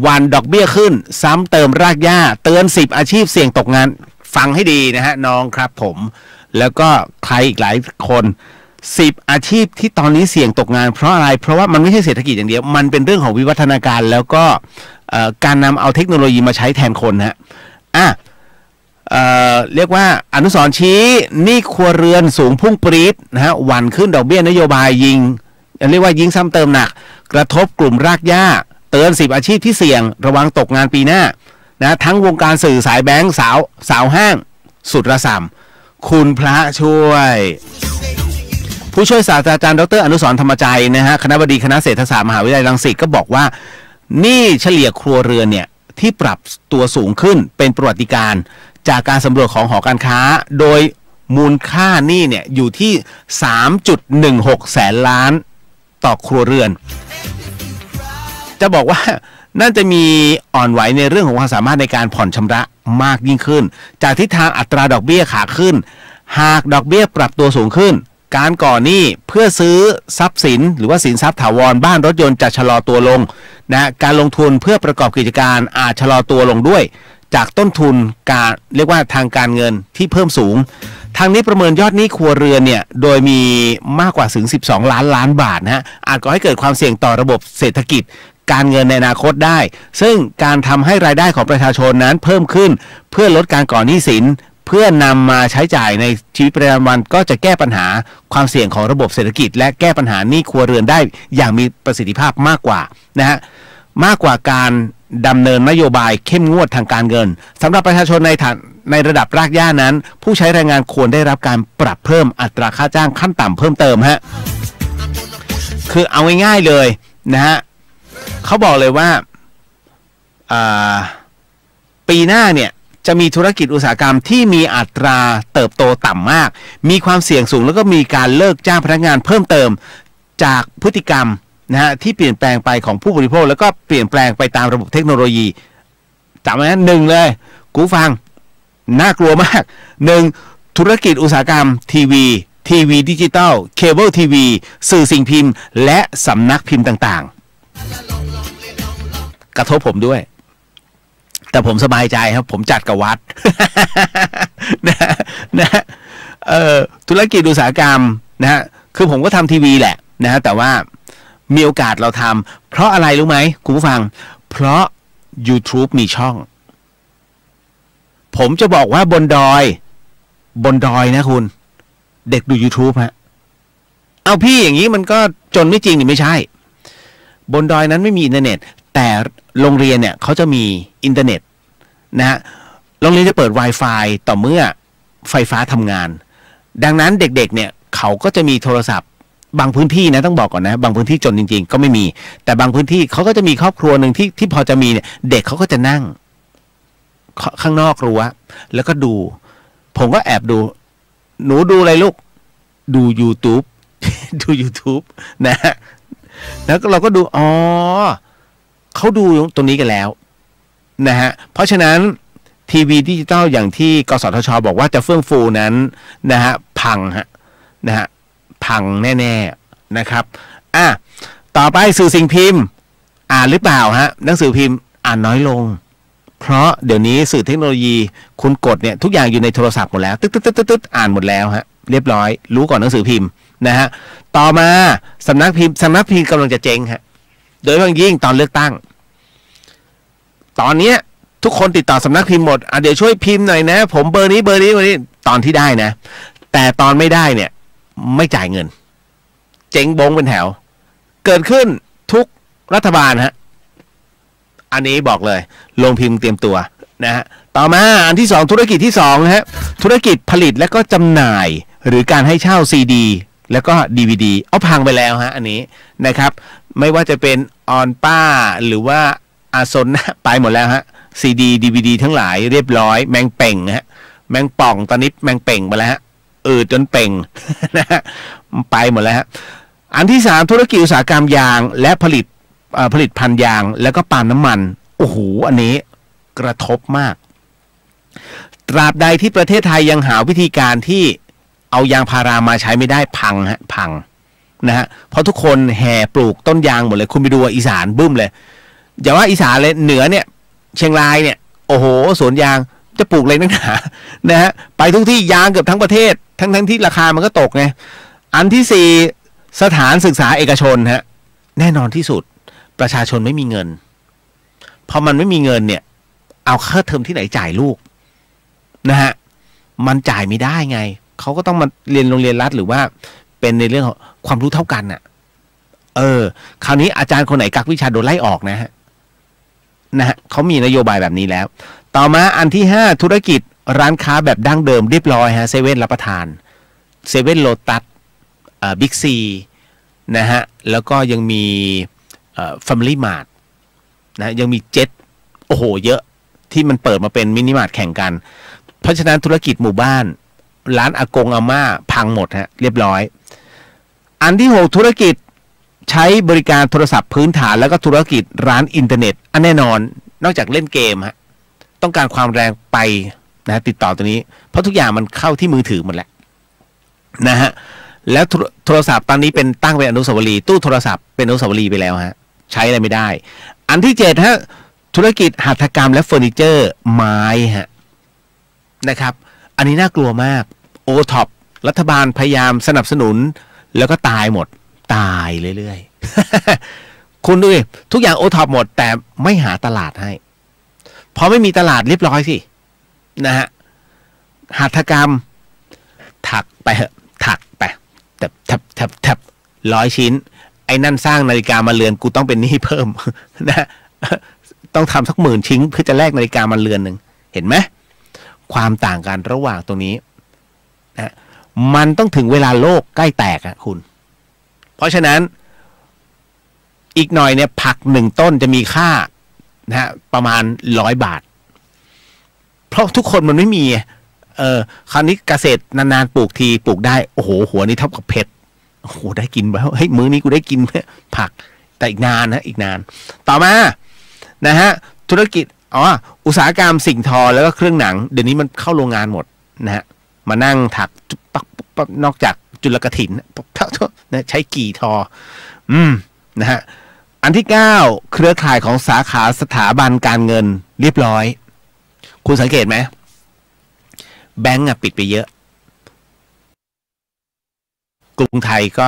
วันดอกเบี้ยขึ้นซ้ำเติมรากหญ้าเตือน10อาชีพเสี่ยงตกงานฟังให้ดีนะฮะน้องครับผมแล้วก็ใครอีกหลายคน10อาชีพที่ตอนนี้เสี่ยงตกงานเพราะอะไรเพราะว่ามันไม่ใช่เศรษฐกิจอย่างเดียวมันเป็นเรื่องของวิวัฒนาการแล้วก็การนำเอาเทคโนโลยีมาใช้แทนคนฮะเรียกว่าอนุสรณ์ชี้หนี้ครัวเรือนสูงพุ่งปรี๊ดนะฮะวันขึ้นดอกเบี้ยนโยบายเรียกว่ายิงซ้ำเติมหนักกระทบกลุ่มรากหญ้าเตือน10อาชีพที่เสี่ยงระวังตกงานปีหน้านะทั้งวงการสื่อสายแบงค์สาวห้างสุดระส่ำคุณพระช่วยผู้ช่วยศาสตราจารย์ดร.อนุสรณ์ธรรมใจนะฮะคณบดีคณะเศรษฐศาสตร์มหาวิทยาลัยรังสิตก็บอกว่าหนี้เฉลี่ยครัวเรือนเนี่ยที่ปรับตัวสูงขึ้นเป็นประวัติการณ์จากการสำรวจของหอการค้าโดยมูลค่าหนี้เนี่ยอยู่ที่ 3.16 แสนล้านต่อครัวเรือนจะบอกว่าน่าจะมีอ่อนไหวในเรื่องของความสามารถในการผ่อนชำระมากยิ่งขึ้นจากทิศทางอัตราดอกเบี้ยขาขึ้นหากดอกเบี้ยปรับตัวสูงขึ้นการก่อหนี้เพื่อซื้อทรัพย์สินหรือว่าสินทรัพย์ถาวรบ้านรถยนต์จะชะลอตัวลงนะการลงทุนเพื่อประกอบกิจการอาจชะลอตัวลงด้วยจากต้นทุนการเรียกว่าทางการเงินที่เพิ่มสูงทางนี้ประเมินยอดหนี้ครัวเรือนเนี่ยโดยมีมากกว่าถึง12 ล้านบาทนะฮะอาจก่อให้เกิดความเสี่ยงต่อระบบเศรษฐกิจการเงินในอนาคตได้ซึ่งการทำให้รายได้ของประชาชนนั้นเพิ่มขึ้นเพื่อลดการก่อหนี้สินเพื่อนำมาใช้จ่ายในชีวิตประจำวันก็จะแก้ปัญหาความเสี่ยงของระบบเศรษฐกิจและแก้ปัญหาหนี้ครัวเรือนได้อย่างมีประสิทธิภาพมากกว่านะฮะมากกว่าการดำเนินนโยบายเข้มงวดทางการเงินสำหรับประชาชนในระดับรากหญ้านั้นผู้ใช้แรงงานควรได้รับการปรับเพิ่มอัตราค่าจ้างขั้นต่ำเพิ่มเติมฮะคือเอาง่ายๆเลยนะฮะเขาบอกเลยว่าปีหน้าเนี่ยจะมีธุรกิจอุตสาหกรรมที่มีอัตราเติบโตต่ำมากมีความเสี่ยงสูงแล้วก็มีการเลิกจ้างพนักงานเพิ่มเติมจากพฤติกรรมนะฮะที่เปลี่ยนแปลงไปของผู้บริโภคแล้วก็เปลี่ยนแปลงไปตามระบบเทคโนโลยีจำไว้นะ1เลยกูฟังน่ากลัวมาก1ธุรกิจอุตสาหกรรมทีวีดิจิตอลเคเบิลทีวีสื่อสิ่งพิมพ์และสำนักพิมพ์ต่างๆกระทบผมด้วยแต่ผมสบายใจครับผมจัดกับวัด นะธุรกิจอุตสาหกรรมนะฮะคือผมก็ทำทีวีแหละนะฮะแต่ว่ามีโอกาสเราทำเพราะอะไรรู้ไหมคุณผู้ฟังเพราะ YouTube มีช่องผมจะบอกว่าบนดอยนะคุณเด็กดู YouTube ฮะเอาพี่อย่างนี้มันก็จนไม่จริงนี่ไม่ใช่บนดอยนั้นไม่มีอินเทอร์เน็ตแต่โรงเรียนเนี่ยเขาจะมีอินเทอร์เน็ตนะฮะโรงเรียนจะเปิด Wi-Fi ต่อเมื่อไฟฟ้าทำงานดังนั้นเด็กๆเนี่ยเขาก็จะมีโทรศัพท์บางพื้นที่นะต้องบอกก่อนนะบางพื้นที่จนจริงๆก็ไม่มีแต่บางพื้นที่เขาก็จะมีครอบครัวหนึ่งที่พอจะมีเนี่ยเด็กเขาก็จะนั่งข้างนอกรั้วแล้วก็ดู ผมก็แอบดูหนูดูอะไรลูกดู YouTube ดู YouTube นะฮะแล้วเราก็ดูอ๋อเขาดูตรงนี้กันแล้วนะฮะเพราะฉะนั้นทีวีดิจิตอลอย่างที่กสทช.บอกว่าจะเฟื่องฟูนั้นนะฮะพังฮะนะฮะพังแน่ๆนะครับต่อไปสื่อสิ่งพิมพ์อ่านหรือเปล่าฮะหนังสือพิมพ์อ่านน้อยลงเพราะเดี๋ยวนี้สื่อเทคโนโลยีคุณกดเนี่ยทุกอย่างอยู่ในโทรศัพท์หมดแล้วตึ๊ดอ่านหมดแล้วฮะเรียบร้อยรู้ก่อนหนังสือพิมพ์นะฮะต่อมาสำนักพิมพ์กำลังจะเจ๊งฮะโดยเฉพาะยิ่งตอนเลือกตั้งตอนนี้ทุกคนติดต่อสำนักพิมพ์หมดเดี๋ยวช่วยพิมพ์หน่อยนะผมเบอร์นี้ตอนที่ได้นะแต่ตอนไม่ได้เนี่ยไม่จ่ายเงินเจ๊งบงเป็นแถวเกิดขึ้นทุกรัฐบาลฮะอันนี้บอกเลยโรงพิมพ์เตรียมตัวนะฮะต่อมาอันที่2ธุรกิจที่2ฮะธุรกิจผลิตและก็จำหน่ายหรือการให้เช่าซีดีแล้วก็ DVD เอาพังไปแล้วฮะอันนี้นะครับไม่ว่าจะเป็นออนป้าหรือว่าอาซนไปหมดแล้วฮะซีดี DVD ทั้งหลายเรียบร้อยแมงเป่งฮะแมงป่องตอนนี้แมงเป่งไปแล้วฮะจนเป่งนะฮะไปหมดแล้วฮะอันที่3ธุรกิจอุตสาหกรรมยางและผลิตภัณฑ์ยางแล้วก็ปาล์มน้ำมันโอ้โหอันนี้กระทบมากตราบใดที่ประเทศไทยยังหาวิธีการที่เอายางพารามาใช้ไม่ได้พังฮะพังนะฮะเพราะทุกคนแห่ปลูกต้นยางหมดเลยคุณไปดูอีสานบึ้มเลยอย่าว่าอีสานเลยเหนือเนี่ยเชียงรายเนี่ยโอ้โหสวนยางจะปลูกอะไรนักหนานะฮะไปทุกที่ยางเกือบทั้งประเทศทั้งที่ราคามันก็ตกไงอันที่4สถานศึกษาเอกชนฮะแน่นอนที่สุดประชาชนไม่มีเงินพอมันไม่มีเงินเนี่ยเอาค่าเทอมที่ไหนจ่ายลูกนะฮะมันจ่ายไม่ได้ไงเขาก็ต้องมาเรียนโรงเรียนรัฐหรือว่าเป็นในเรื่องของความรู้เท่ากันน่ะคราวนี้อาจารย์คนไหนกักวิชาโดนไล่ออกนะฮะเขามีนโยบายแบบนี้แล้วต่อมาอันที่5ธุรกิจร้านค้าแบบดั้งเดิมเรียบร้อยฮะเซเว่นรับประทานเซเว่นโลตัสบิ๊กซีนะฮะแล้วก็ยังมีFamily Mart นะยังมีเจ็ตโอ้โหเยอะที่มันเปิดมาเป็นมินิมาร์ทแข่งกันเพราะฉะนั้นธุรกิจหมู่บ้านร้านอากงอาม่าพังหมดฮะเรียบร้อยอันที่6ธุรกิจใช้บริการโทรศัพท์พื้นฐานแล้วก็ธุรกิจร้านอินเทอร์เน็ตแน่นอนนอกจากเล่นเกมฮะต้องการความแรงไปนะติดต่อตัวนี้เพราะทุกอย่างมันเข้าที่มือถือหมดแหละนะฮะแล้วโทรศัพท์ตอนนี้เป็นตั้งเป็นอนุสาวรีย์ตู้โทรศัพท์เป็นอนุสาวรีย์ไปแล้วฮะใช้อะไรไม่ได้อันที่7ฮะธุรกิจหัตถกรรมและเฟอร์นิเจอร์ไม้ฮะนะครับอันนี้น่ากลัวมากโอท็อปรัฐบาลพยายามสนับสนุนแล้วก็ตายหมดตายเรื่อยๆคุณดูดิทุกอย่างโอท็อปหมดแต่ไม่หาตลาดให้พอไม่มีตลาดเรียบร้อยสินะฮะหัตถกรรมถักไปเหอะถักไปแทบ100 ชิ้นไอ้นั่นสร้างนาฬิกามาเรือนกูต้องเป็นหนี้เพิ่มนะต้องทำสัก10,000 ชิ้นเพื่อจะแลกนาฬิกามาเรือนหนึ่งเห็นไหมความต่างกันระหว่างตรงนี้นะมันต้องถึงเวลาโลกใกล้แตกอะคุณเพราะฉะนั้นอีกหน่อยเนี่ยผัก1 ต้นจะมีค่านะฮะประมาณ100 บาทเพราะทุกคนมันไม่มีคราวนี้เกษตรนานๆปลูกทีปลูกได้โอ้โหหัวนี้เท่ากับเพชรโอ้โหได้กินแล้วเฮ้ยมื้อนี้กูได้กินผักแต่อีกนานนะอีกนานต่อมานะฮะธุรกิจอุตสาหกรรมสิ่งทอแล้วก็เครื่องหนังเดี๋ยวนี้มันเข้าโรงงานหมดนะฮะมานั่งถักปักนอกจากจุลกฐินนะใช้กี่ทอนะฮะอันที่9เครือข่ายของสาขาสถาบันการเงินเรียบร้อยคุณสังเกตไหมแบงก์ปิดไปเยอะกรุงไทยก็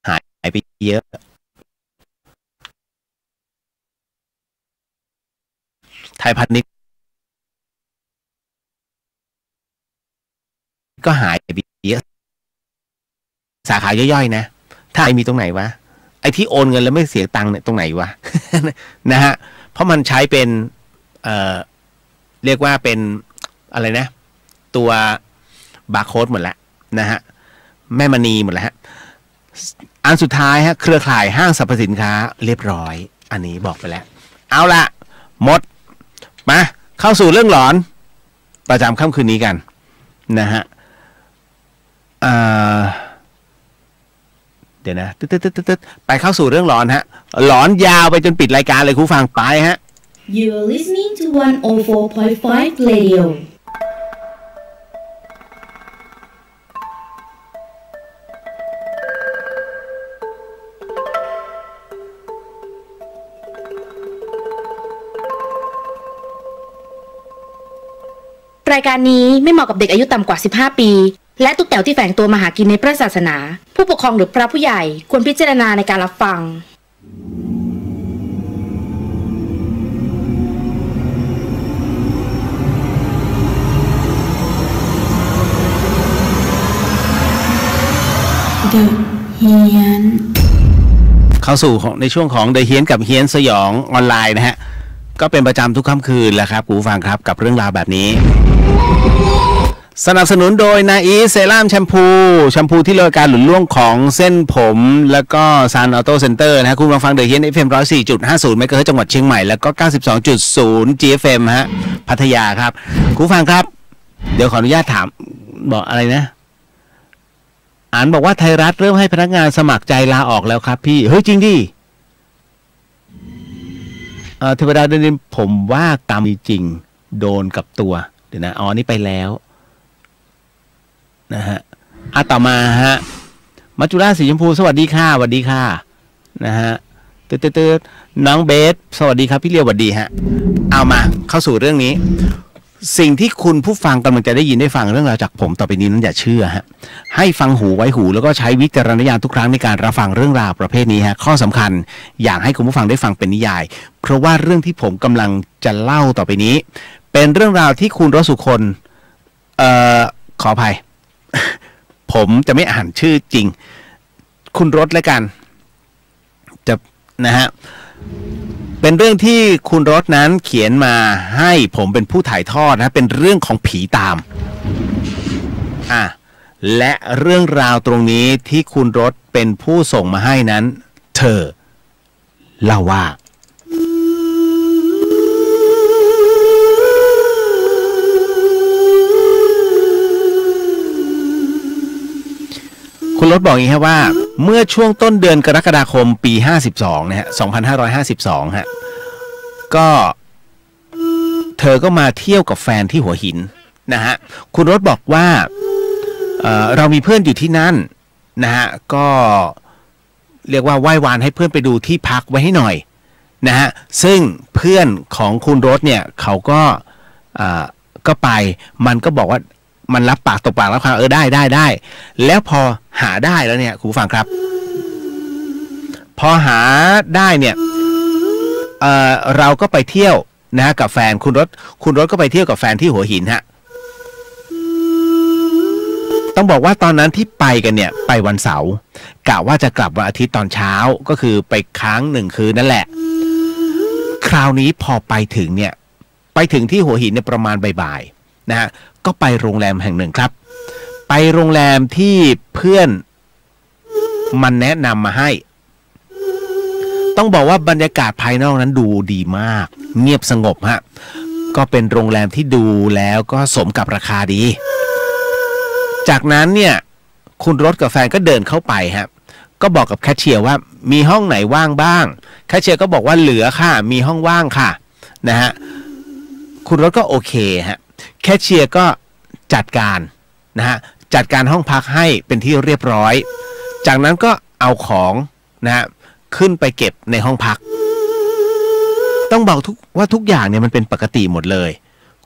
หายไปเยอะไทยพาณิชย์ก็หายไปเยอะสาขาย่อยๆนะถ้าไอ้มีตรงไหนวะไอ้ที่โอนเงินแล้วไม่เสียตังค์เนี่ยตรงไหนวะ นะฮะเพราะมันใช้เป็นเรียกว่าเป็นอะไรนะตัวบาร์โค้ดหมดแล้วนะฮะแม่มณีหมดแล้วฮะอันสุดท้ายฮะเครือข่ายห้างสรรพสินค้าเรียบร้อยอันนี้บอกไปแล้วเอาละหมดมาเข้าสู่เรื่องหลอน ประจำค่ำคืนนี้กันนะฮะเดี๋ยวนะตึ๊ดไปเข้าสู่เรื่องหลอนฮะหลอนยาวไปจนปิดรายการเลยคุณฟังไปฮะ You're listening to 104.5 Radioรายการนี้ไม่เหมาะกับเด็กอายุต่ำกว่า15ปีและตุ๊กแต๋วที่แฝงตัวมาหากินในพระศาสนาผู้ปกครองหรือพระผู้ใหญ่ควรพิจารณาในการรับฟังเข้าสู่ในช่วงของเดอะเฮียนกับเฮียนสยองออนไลน์นะฮะก็เป็นประจำทุกค่ำคืนแหละครับคุณผู้ฟังครับกับเรื่องราวแบบนี้สนับสนุนโดยนาอีเซรั่มแชมพูที่ลดการหลุดร่วงของเส้นผมแล้วก็ซานออโต้เซ็นเตอร์นะฮะคุณฟังเดอะเฮียน FM 104.50 เมกะเฮิรตซ์จังหวัดเชียงใหม่แล้วก็ 92.0 GFM ฮะพัทยาครับคุณฟังครับเดี๋ยวขออนุญาตถามบอกอะไรนะอ่านบอกว่าไทยรัฐเริ่มให้พนักงานสมัครใจลาออกแล้วครับพี่เฮ้ยจริงดิเทวดาเดินผมว่ากรรมจริงโดนกับตัวเดี๋ยวนะนี่ไปแล้วนะฮะต่อมาฮะมัจจุราชสีชมพูสวัสดีค่ะสวัสดีค่ะนะฮะตืดน้องเบสสวัสดีครับพี่เลียวสวัสดีฮะเอามาเข้าสู่เรื่องนี้สิ่งที่คุณผู้ฟังกำลังจะได้ยินได้ฟังเรื่องราวจากผมต่อไปนี้นั้นอย่าเชื่อฮะให้ฟังหูไว้หูแล้วก็ใช้วิจารณญาณทุกครั้งในการรับฟังเรื่องราวประเภทนี้ฮะข้อสำคัญอยากให้คุณผู้ฟังได้ฟังเป็นนิยายเพราะว่าเรื่องที่ผมกำลังจะเล่าต่อไปนี้เป็นเรื่องราวที่คุณรสุคนขออภัย ผมจะไม่อ่านชื่อจริงคุณรสแล้วกันจะนะฮะเป็นเรื่องที่คุณรสนั้นเขียนมาให้ผมเป็นผู้ถ่ายทอดนะเป็นเรื่องของผีตามและเรื่องราวตรงนี้ที่คุณรสเป็นผู้ส่งมาให้นั้นเธอเล่าว่าคุณรถบอกอย่างนี้ครับว่าเมื่อช่วงต้นเดือนกรกฎาคมปี52นะฮะ2552ฮะก็เธอก็มาเที่ยวกับแฟนที่หัวหินนะฮะคุณรถบอกว่าเรามีเพื่อนอยู่ที่นั่นนะฮะก็เรียกว่าไหว้วานให้เพื่อนไปดูที่พักไว้ให้หน่อยนะฮะซึ่งเพื่อนของคุณรถเนี่ยเขาก็ไปมันก็บอกว่ามันรับปากตกปากรับคำได้แล้วพอหาได้แล้วเนี่ยคุณผู้ฟังครับพอหาได้เนี่ยเราก็ไปเที่ยวนะกับแฟนคุณรถก็ไปเที่ยวกับแฟนที่หัวหินฮะต้องบอกว่าตอนนั้นที่ไปกันเนี่ยไปวันเสาร์กะว่าจะกลับวันอาทิตย์ตอนเช้าก็คือไปค้าง1 คืนนั่นแหละคราวนี้พอไปถึงเนี่ยไปถึงที่หัวหินเนี่ยประมาณบ่ายๆนะฮะก็ไปโรงแรมแห่งหนึ่งครับไปโรงแรมที่เพื่อนมันแนะนำมาให้ต้องบอกว่าบรรยากาศภายนอกนั้นดูดีมากเงียบสงบฮะก็เป็นโรงแรมที่ดูแล้วก็สมกับราคาดีจากนั้นเนี่ยคุณรถกับแฟนก็เดินเข้าไปฮะก็บอกกับแคชเชียร์ว่ามีห้องไหนว่างบ้างแคชเชียร์ก็บอกว่าเหลือค่ะมีห้องว่างค่ะนะฮะคุณรถก็โอเคฮะแคชเชียร์ก็จัดการนะฮะจัดการห้องพักให้เป็นที่เรียบร้อยจากนั้นก็เอาของนะฮะขึ้นไปเก็บในห้องพักต้องบอกว่าทุกอย่างเนี่ยมันเป็นปกติหมดเลย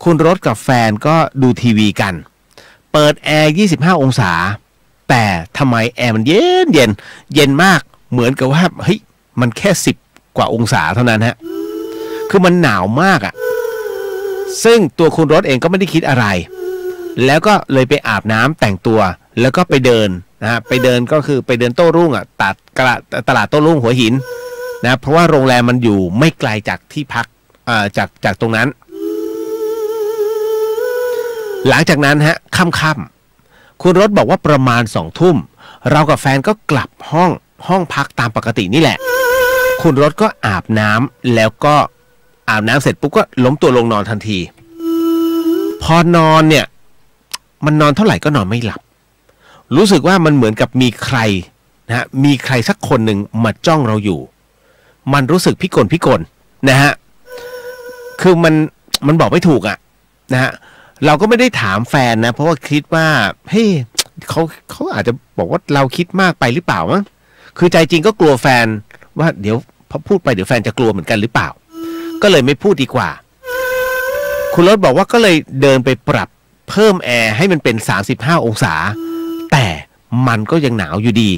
คุณรถกับแฟนก็ดูทีวีกันเปิดแอร์25 องศาแต่ทำไมแอร์มันเย็นมากเหมือนกับว่าเฮ้ยมันแค่10 กว่าองศาเท่านั้นฮะคือมันหนาวมากอ่ะซึ่งตัวคุณรถเองก็ไม่ได้คิดอะไรแล้วก็เลยไปอาบน้ำแต่งตัวแล้วก็ไปเดินนะฮะไปเดินก็คือไปเดินโต้รุ่งอ่ะตลาดโต้รุ่งหัวหินนะเพราะว่าโรงแรมมันอยู่ไม่ไกลจากที่พักจากตรงนั้นหลังจากนั้นฮะค่ำๆคุณรถบอกว่าประมาณ20 ทุ่มเรากับแฟนก็กลับห้องพักตามปกตินี่แหละคุณรถก็อาบน้ำแล้วก็อาบน้ำเสร็จปุ๊บก็ล้มตัวลงนอนทันทีพ อนอนเนี่ยมันนอนเท่าไหร่ก็นอนไม่หลับรู้สึกว่ามันเหมือนกับมีใครนะฮะมีใครสักคนหนึ่งมาจ้องเราอยู่มันรู้สึกพิกลนะฮะคือมันบอกไม่ถูกอ่ะนะฮะเราก็ไม่ได้ถามแฟนนะเพราะว่าคิดว่าเฮ้ยเขาอาจจะบอกว่าเราคิดมากไปหรือเปล่ามั้งคือใจจริงก็กลัวแฟนว่าเดี๋ยวพอพูดไปเดี๋ยวแฟนจะกลัวเหมือนกันหรือเปล่าก็เลยไม่พูดดีกว่าคุณรถบอกว่าก็เลยเดินไปปรับเพิ่มแอร์ให้มันเป็น35องศาแต่มันก็ยังหนาวอยู่ดี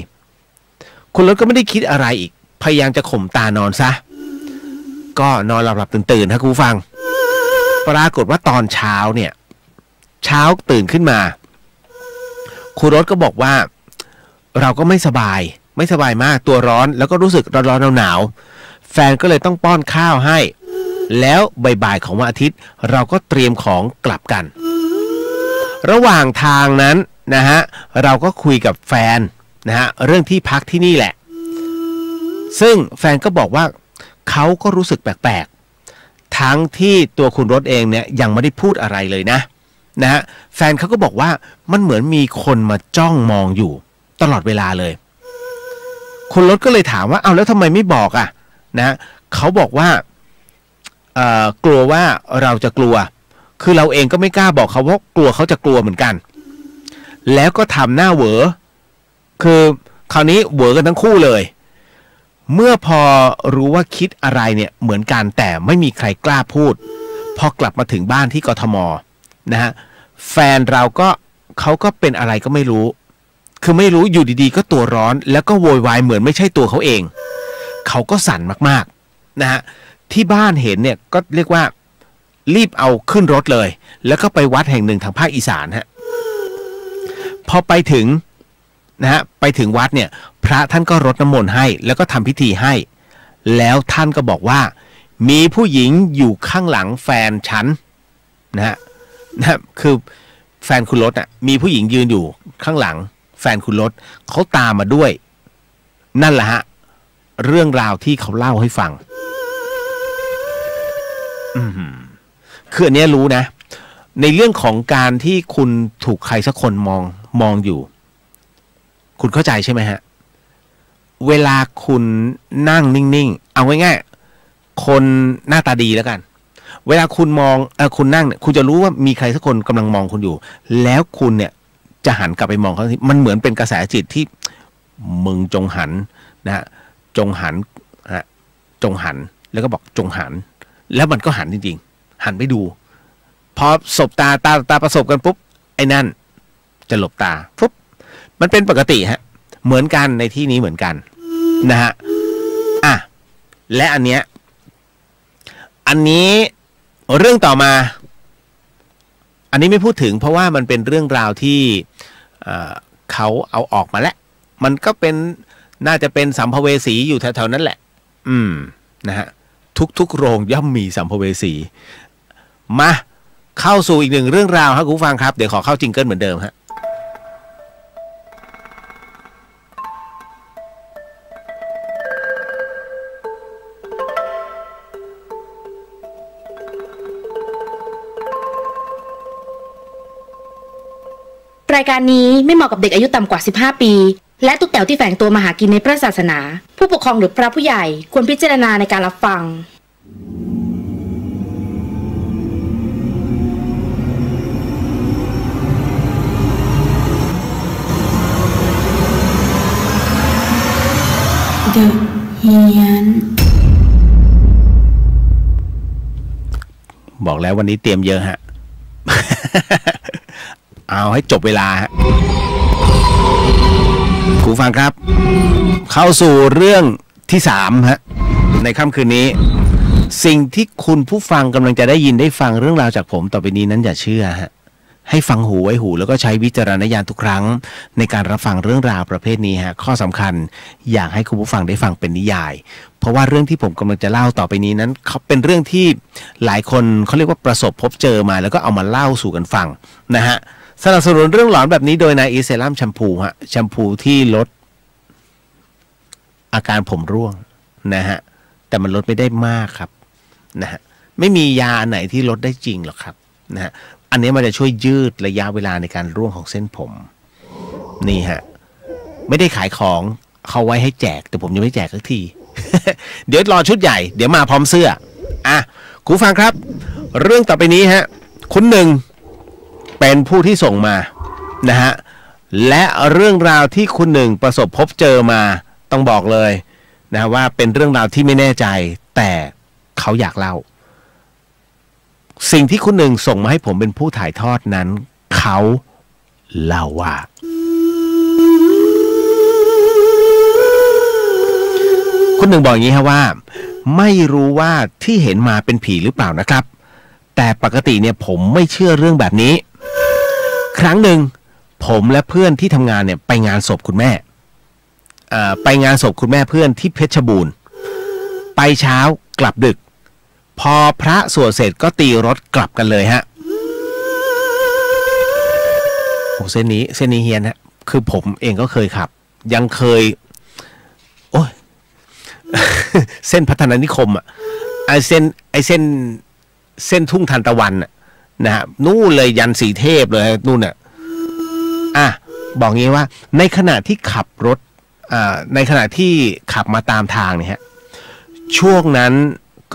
คุณรถก็ไม่ได้คิดอะไรอีกพยายามจะข่มตานอนซะก็นอนหลับตื่นนะคุณผู้ฟังปรากฏว่าตอนเช้าเนี่ยเช้าตื่นขึ้นมาคุณรถก็บอกว่าเราก็ไม่สบายมากตัวร้อนแล้วก็รู้สึกร้อนหนาวแฟนก็เลยต้องป้อนข้าวให้แล้วบ่ายของวันอาทิตย์เราก็เตรียมของกลับกันระหว่างทางนั้นนะฮะเราก็คุยกับแฟนนะฮะเรื่องที่พักที่นี่แหละซึ่งแฟนก็บอกว่าเขาก็รู้สึกแปลกๆทั้งที่ตัวคุณรถเองเนี่ยยังไม่ได้พูดอะไรเลยนะฮะแฟนเขาก็บอกว่ามันเหมือนมีคนมาจ้องมองอยู่ตลอดเวลาเลยคุณรถก็เลยถามว่าเอาแล้วทำไมไม่บอกอ่ะนะเขาบอกว่ากลัวว่าเราจะกลัวคือเราเองก็ไม่กล้าบอกเขาเพราะกลัวเขาจะกลัวเหมือนกันแล้วก็ทำหน้าเหวอคือคราวนี้เหวอกันทั้งคู่เลยเมื่อพอรู้ว่าคิดอะไรเนี่ยเหมือนกันแต่ไม่มีใครกล้าพูดพอกลับมาถึงบ้านที่กทมนะฮะแฟนเราก็เขาก็เป็นอะไรก็ไม่รู้คือไม่รู้อยู่ดีๆก็ตัวร้อนแล้วก็โวยวายเหมือนไม่ใช่ตัวเขาเองเขาก็สั่นมากๆนะฮะที่บ้านเห็นเนี่ยก็เรียกว่ารีบเอาขึ้นรถเลยแล้วก็ไปวัดแห่งหนึ่งทางภาคอีสานฮะพอไปถึงนะฮะไปถึงวัดเนี่ยพระท่านก็รดน้ำมนต์ให้แล้วก็ทำพิธีให้แล้วท่านก็บอกว่ามีผู้หญิงอยู่ข้างหลังแฟนฉันนะฮะคือแฟนคุณรถอ่ะมีผู้หญิงยืนอยู่ข้างหลังแฟนคุณรถเขาตามมาด้วยนั่นแหละฮะเรื่องราวที่เขาเล่าให้ฟังคืออันนี้รู้นะในเรื่องของการที่คุณถูกใครสักคนมองอยู่คุณเข้าใจใช่ไหมฮะเวลาคุณนั่งนิ่งๆเอาง่ายๆคนหน้าตาดีแล้วกันเวลาคุณมองคุณนั่งเนี่ยคุณจะรู้ว่ามีใครสักคนกำลังมองคุณอยู่แล้วคุณเนี่ยจะหันกลับไปมองเขามันเหมือนเป็นกระแสจิตที่มึงจงหันนะฮะจงหันนะจงหันแล้วก็บอกจงหันแล้วมันก็หันจริงๆหันไปดูพอสบตาประสบกันปุ๊บไอ้นั่นจะหลบตาปุ๊บมันเป็นปกติฮะเหมือนกันในที่นี้เหมือนกันนะฮะและอันนี้เรื่องต่อมาอันนี้ไม่พูดถึงเพราะว่ามันเป็นเรื่องราวที่เขาเอาออกมาแล้วมันก็เป็นน่าจะเป็นสัมภเวสีอยู่แถวๆนั้นแหละนะฮะทุกโรงย่อมมีสัมภเวสีมาเข้าสู่อีกหนึ่งเรื่องราวครับคุณผู้ฟังครับเดี๋ยวขอเข้าจิงเกิลเหมือนเดิมฮะรายการนี้ไม่เหมาะกับเด็กอายุต่ำกว่า15ปีและทุกแถวที่แฝงตัวมาหากินในพระศาสนาผู้ปกครองหรือพระผู้ใหญ่ควรพิจารณาในการรับฟัง The เฮียนบอกแล้ววันนี้เตรียมเยอะฮะ เอาให้จบเวลาฮะคุณฟังครับเข้าสู่เรื่องที่3ฮะในค่ำคืนนี้สิ่งที่คุณผู้ฟังกำลังจะได้ยินได้ฟังเรื่องราวจากผมต่อไปนี้นั้นอย่าเชื่อฮะให้ฟังหูไว้หูแล้วก็ใช้วิจารณญาณทุกครั้งในการรับฟังเรื่องราวประเภทนี้ฮะข้อสำคัญอยากให้คุณผู้ฟังได้ฟังเป็นนิยายเพราะว่าเรื่องที่ผมกำลังจะเล่าต่อไปนี้นั้นเขาเป็นเรื่องที่หลายคนเขาเรียกว่าประสบพบเจอมาแล้วก็เอามาเล่าสู่กันฟังนะฮะสนับสนุนเรื่องหลอนแบบนี้โดยนายอีเซรั่มแชมพูฮะแชมพูที่ลดอาการผมร่วงนะฮะแต่มันลดไม่ได้มากครับนะฮะไม่มียาไหนที่ลดได้จริงหรอกครับนะฮะ อันนี้มันจะช่วยยืดระยะเวลาในการร่วงของเส้นผมนี่ฮะไม่ได้ขายของเขาไว้ให้แจกแต่ผมยังไม่แจกสักที เดี๋ยวรอชุดใหญ่เดี๋ยวมาพร้อมเสื้อคุณฟังครับเรื่องต่อไปนี้ฮะคุณหนึ่งเป็นผู้ที่ส่งมานะฮะและเรื่องราวที่คุณหนึ่งประสบพบเจอมาต้องบอกเลยนะว่าเป็นเรื่องราวที่ไม่แน่ใจแต่เขาอยากเล่าสิ่งที่คุณหนึ่งส่งมาให้ผมเป็นผู้ถ่ายทอดนั้นเขาเล่าว่าคุณหนึ่งบอกอย่างนี้ฮะว่าไม่รู้ว่าที่เห็นมาเป็นผีหรือเปล่านะครับแต่ปกติเนี่ยผมไม่เชื่อเรื่องแบบนี้ครั้งหนึ่งผมและเพื่อนที่ทำงานเนี่ยไปงานศพคุณแม่ไปงานศพคุณแม่เพื่อนที่เพชรบูรณ์ไปเช้ากลับดึกพอพระสวดเสร็จก็ตีรถกลับกันเลยฮะโอ้เส้นนี้เฮียนฮะคือผมเองก็เคยขับยังเคยโอ้ย เส้นพัฒนานิคมไอเส้นทุ่งทานตะวันนะฮะนู่นเลยยันสีเทพเลยนู่นบอกงี้ว่าในขณะที่ขับรถในขณะที่ขับมาตามทางเนี่ยฮะช่วงนั้น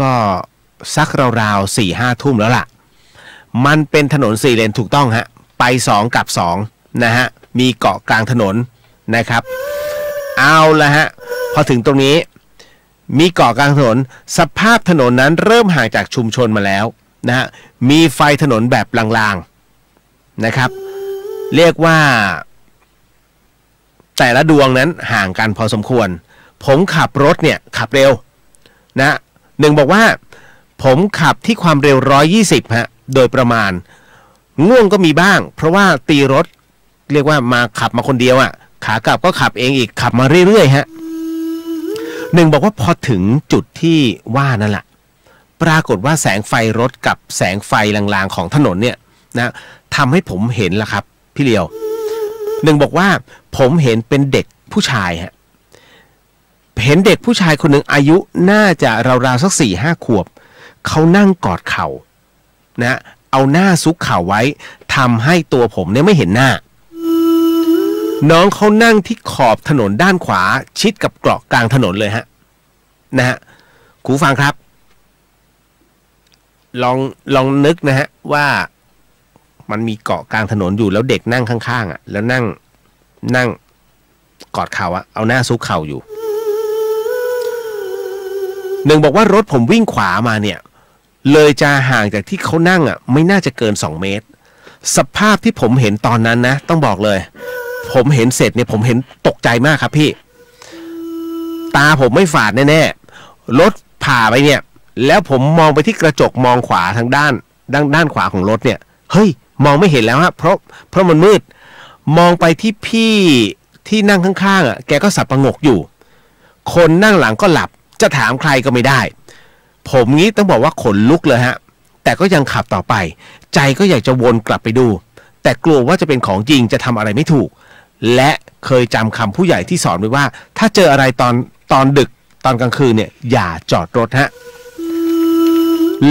ก็สักราวๆ 4-5 ทุ่มแล้วล่ะมันเป็นถนน4 เลนถูกต้องฮะไป2กลับ2นะฮะมีเกาะกลางถนนนะครับเอาละฮะพอถึงตรงนี้มีเกาะกลางถนนสภาพถนนนั้นเริ่มห่างจากชุมชนมาแล้วนะฮะมีไฟถนนแบบลางๆนะครับเรียกว่าแต่ละดวงนั้นห่างกันพอสมควรผมขับรถเนี่ยขับเร็วนะหนึ่งบอกว่าผมขับที่ความเร็ว120ฮะโดยประมาณง่วงก็มีบ้างเพราะว่าตีรถเรียกว่ามาขับมาคนเดียวขากลับก็ขับเองอีกขับมาเรื่อยๆฮะหนึ่งบอกว่าพอถึงจุดที่ว่านั่นแหละปรากฏว่าแสงไฟรถกับแสงไฟลางๆของถนนเนี่ยนะทำให้ผมเห็นละครับพี่เลียวหนึ่งบอกว่าผมเห็นเป็นเด็กผู้ชายฮะเห็นเด็กผู้ชายคนหนึ่งอายุน่าจะราวๆสัก 4-5 ขวบเขานั่งกอดเข่านะเอาหน้าซุกเข่าไว้ทำให้ตัวผมเนี่ยไม่เห็นหน้าน้องเขานั่งที่ขอบถนนด้านขวาชิดกับเกาะกลางถนนเลยฮะนะฮะคุณฟังครับลองนึกนะฮะว่ามันมีเกาะกลางถนนอยู่แล้วเด็กนั่งข้างๆแล้วนั่งกอดเข่าเอาหน้าซุกเข่าอยู่หนึ่งบอกว่ารถผมวิ่งขวามาเนี่ยเลยจะห่างจากที่เขานั่งไม่น่าจะเกิน2 เมตรสภาพที่ผมเห็นตอนนั้นนะต้องบอกเลยผมเห็นเสร็จเนี่ยผมเห็นตกใจมากครับพี่ตาผมไม่ฝาดแน่ๆรถผ่าไปเนี่ยแล้วผมมองไปที่กระจกมองขวาทางด้านขวาของรถเนี่ยเฮ้ยมองไม่เห็นแล้วฮะเพราะมันมืดมองไปที่พี่ที่นั่งข้างๆแกก็สับประงกอยู่คนนั่งหลังก็หลับจะถามใครก็ไม่ได้ผมงี้ต้องบอกว่าขนลุกเลยฮะแต่ก็ยังขับต่อไปใจก็อยากจะวนกลับไปดูแต่กลัวว่าจะเป็นของจริงจะทำอะไรไม่ถูกและเคยจำคำผู้ใหญ่ที่สอนไว้ว่าถ้าเจออะไรตอนดึกตอนกลางคืนเนี่ยอย่าจอดรถฮะ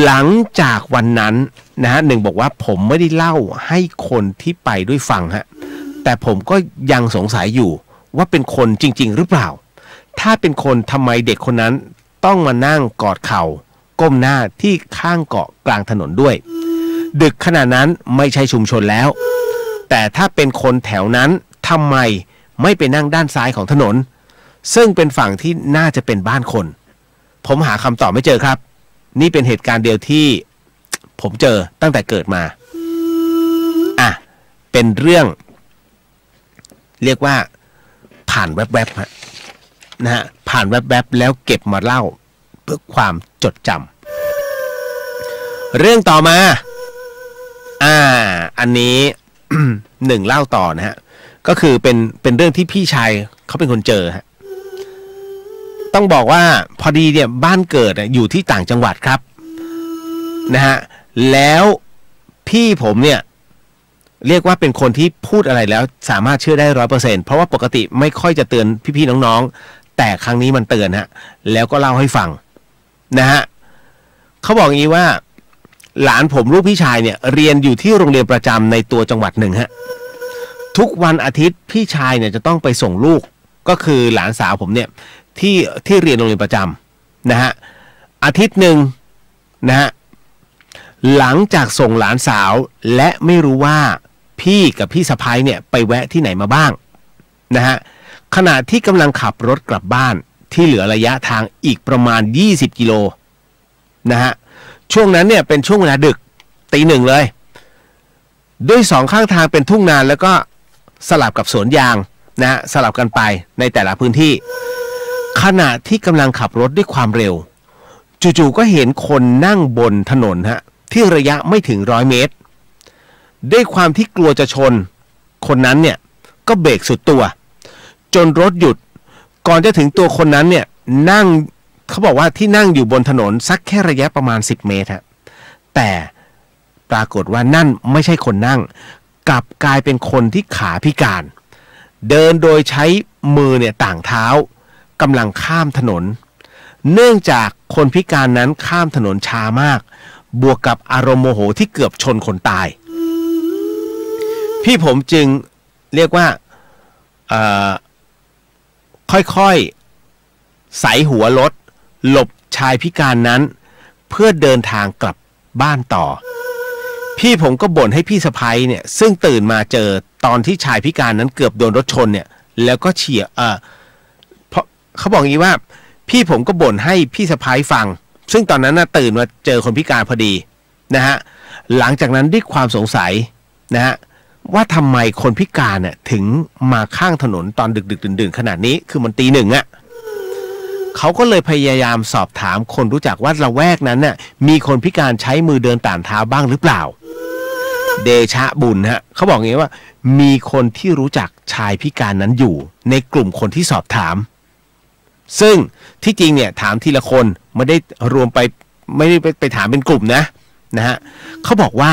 หลังจากวันนั้นนะฮะหนึ่งบอกว่าผมไม่ได้เล่าให้คนที่ไปด้วยฟังฮะแต่ผมก็ยังสงสัยอยู่ว่าเป็นคนจริงๆหรือเปล่าถ้าเป็นคนทำไมเด็กคนนั้นต้องมานั่งกอดเข่าก้มหน้าที่ข้างเกาะกลางถนนด้วยดึกขนาดนั้นไม่ใช่ชุมชนแล้วแต่ถ้าเป็นคนแถวนั้นทำไมไม่ไปนั่งด้านซ้ายของถนนซึ่งเป็นฝั่งที่น่าจะเป็นบ้านคนผมหาคำตอบไม่เจอครับนี่เป็นเหตุการณ์เดียวที่ผมเจอตั้งแต่เกิดมาเป็นเรื่องเรียกว่าผ่านแวบๆนะฮะผ่านแวบๆแล้วเก็บมาเล่าเพื่อความจดจำเรื่องต่อมาอันนี้ หนึ่งเล่าต่อนะฮะก็คือเป็นเรื่องที่พี่ชายเขาเป็นคนเจอฮะต้องบอกว่าพอดีเนี่ยบ้านเกิดอยู่ที่ต่างจังหวัดครับนะฮะแล้วพี่ผมเนี่ยเรียกว่าเป็นคนที่พูดอะไรแล้วสามารถเชื่อได้ 100% เพราะว่าปกติไม่ค่อยจะเตือนพี่ๆน้องๆแต่ครั้งนี้มันเตือนฮะแล้วก็เล่าให้ฟังนะฮะเขาบอกอย่างนี้ว่า หลานผมลูกพี่ชายเนี่ยเรียนอยู่ที่โรงเรียนประจำในตัวจังหวัดหนึ่งฮะทุกวันอาทิตย์พี่ชายเนี่ยจะต้องไปส่งลูกก็คือหลานสาวผมเนี่ยที่เรียนโรงเรียนประจำนะฮะอาทิตย์หนึ่งนะฮะหลังจากส่งหลานสาวและไม่รู้ว่าพี่กับพี่สะใภ้เนี่ยไปแวะที่ไหนมาบ้างนะฮะขณะที่กำลังขับรถกลับบ้านที่เหลือระยะทางอีกประมาณ20กิโลนะฮะช่วงนั้นเนี่ยเป็นช่วงเวลาดึกตีหนึ่งเลยด้วยสองข้างทางเป็นทุ่งนาแล้วก็สลับกับสวนยางนะฮะสลับกันไปในแต่ละพื้นที่ขณะที่กำลังขับรถด้วยความเร็วจู่ๆก็เห็นคนนั่งบนถนนฮะที่ระยะไม่ถึง100 เมตรด้วยความที่กลัวจะชนคนนั้นเนี่ยก็เบรกสุดตัวจนรถหยุดก่อนจะถึงตัวคนนั้นเนี่ยนั่งเขาบอกว่าที่นั่งอยู่บนถนนสักแค่ระยะประมาณ10 เมตรฮะแต่ปรากฏว่านั่นไม่ใช่คนนั่งกลับกลายเป็นคนที่ขาพิการเดินโดยใช้มือเนี่ยต่างเท้ากำลังข้ามถนนเนื่องจากคนพิการนั้นข้ามถนนช้ามากบวกกับอารมณ์โมโหที่เกือบชนคนตายพี่ผมจึงเรียกว่าค่อยๆใส่หัวรถหลบชายพิการนั้นเพื่อเดินทางกลับบ้านต่อพี่ผมก็บ่นให้พี่สะใภ้เนี่ยซึ่งตื่นมาเจอตอนที่ชายพิการนั้นเกือบโดนรถชนเนี่ยแล้วก็เฉี่ยเพราะเขาบอกงี้ว่าพี่ผมก็บ่นให้พี่สะใภ้ฟังซึ่งตอนนั้นน่ะตื่นมาเจอคนพิการพอดีนะฮะหลังจากนั้นด้วยความสงสัยนะฮะว่าทำไมคนพิการเนี่ยถึงมาข้างถนนตอนดึกๆดื่นๆขนาดนี้คือมันตีหนึ่งอ่ะเขาก็เลยพยายามสอบถามคนรู้จักว่าละแวกนั้นน่ะมีคนพิการใช้มือเดินต่างเท้าบ้างหรือเปล่าเดชะบุญฮะเขาบอกงี้ว่ามีคนที่รู้จักชายพิการนั้นอยู่ในกลุ่มคนที่สอบถามซึ่งที่จริงเนี่ยถามทีละคนไม่ได้รวมไม่ได้ไปถามเป็นกลุ่มนะฮะเขาบอกว่า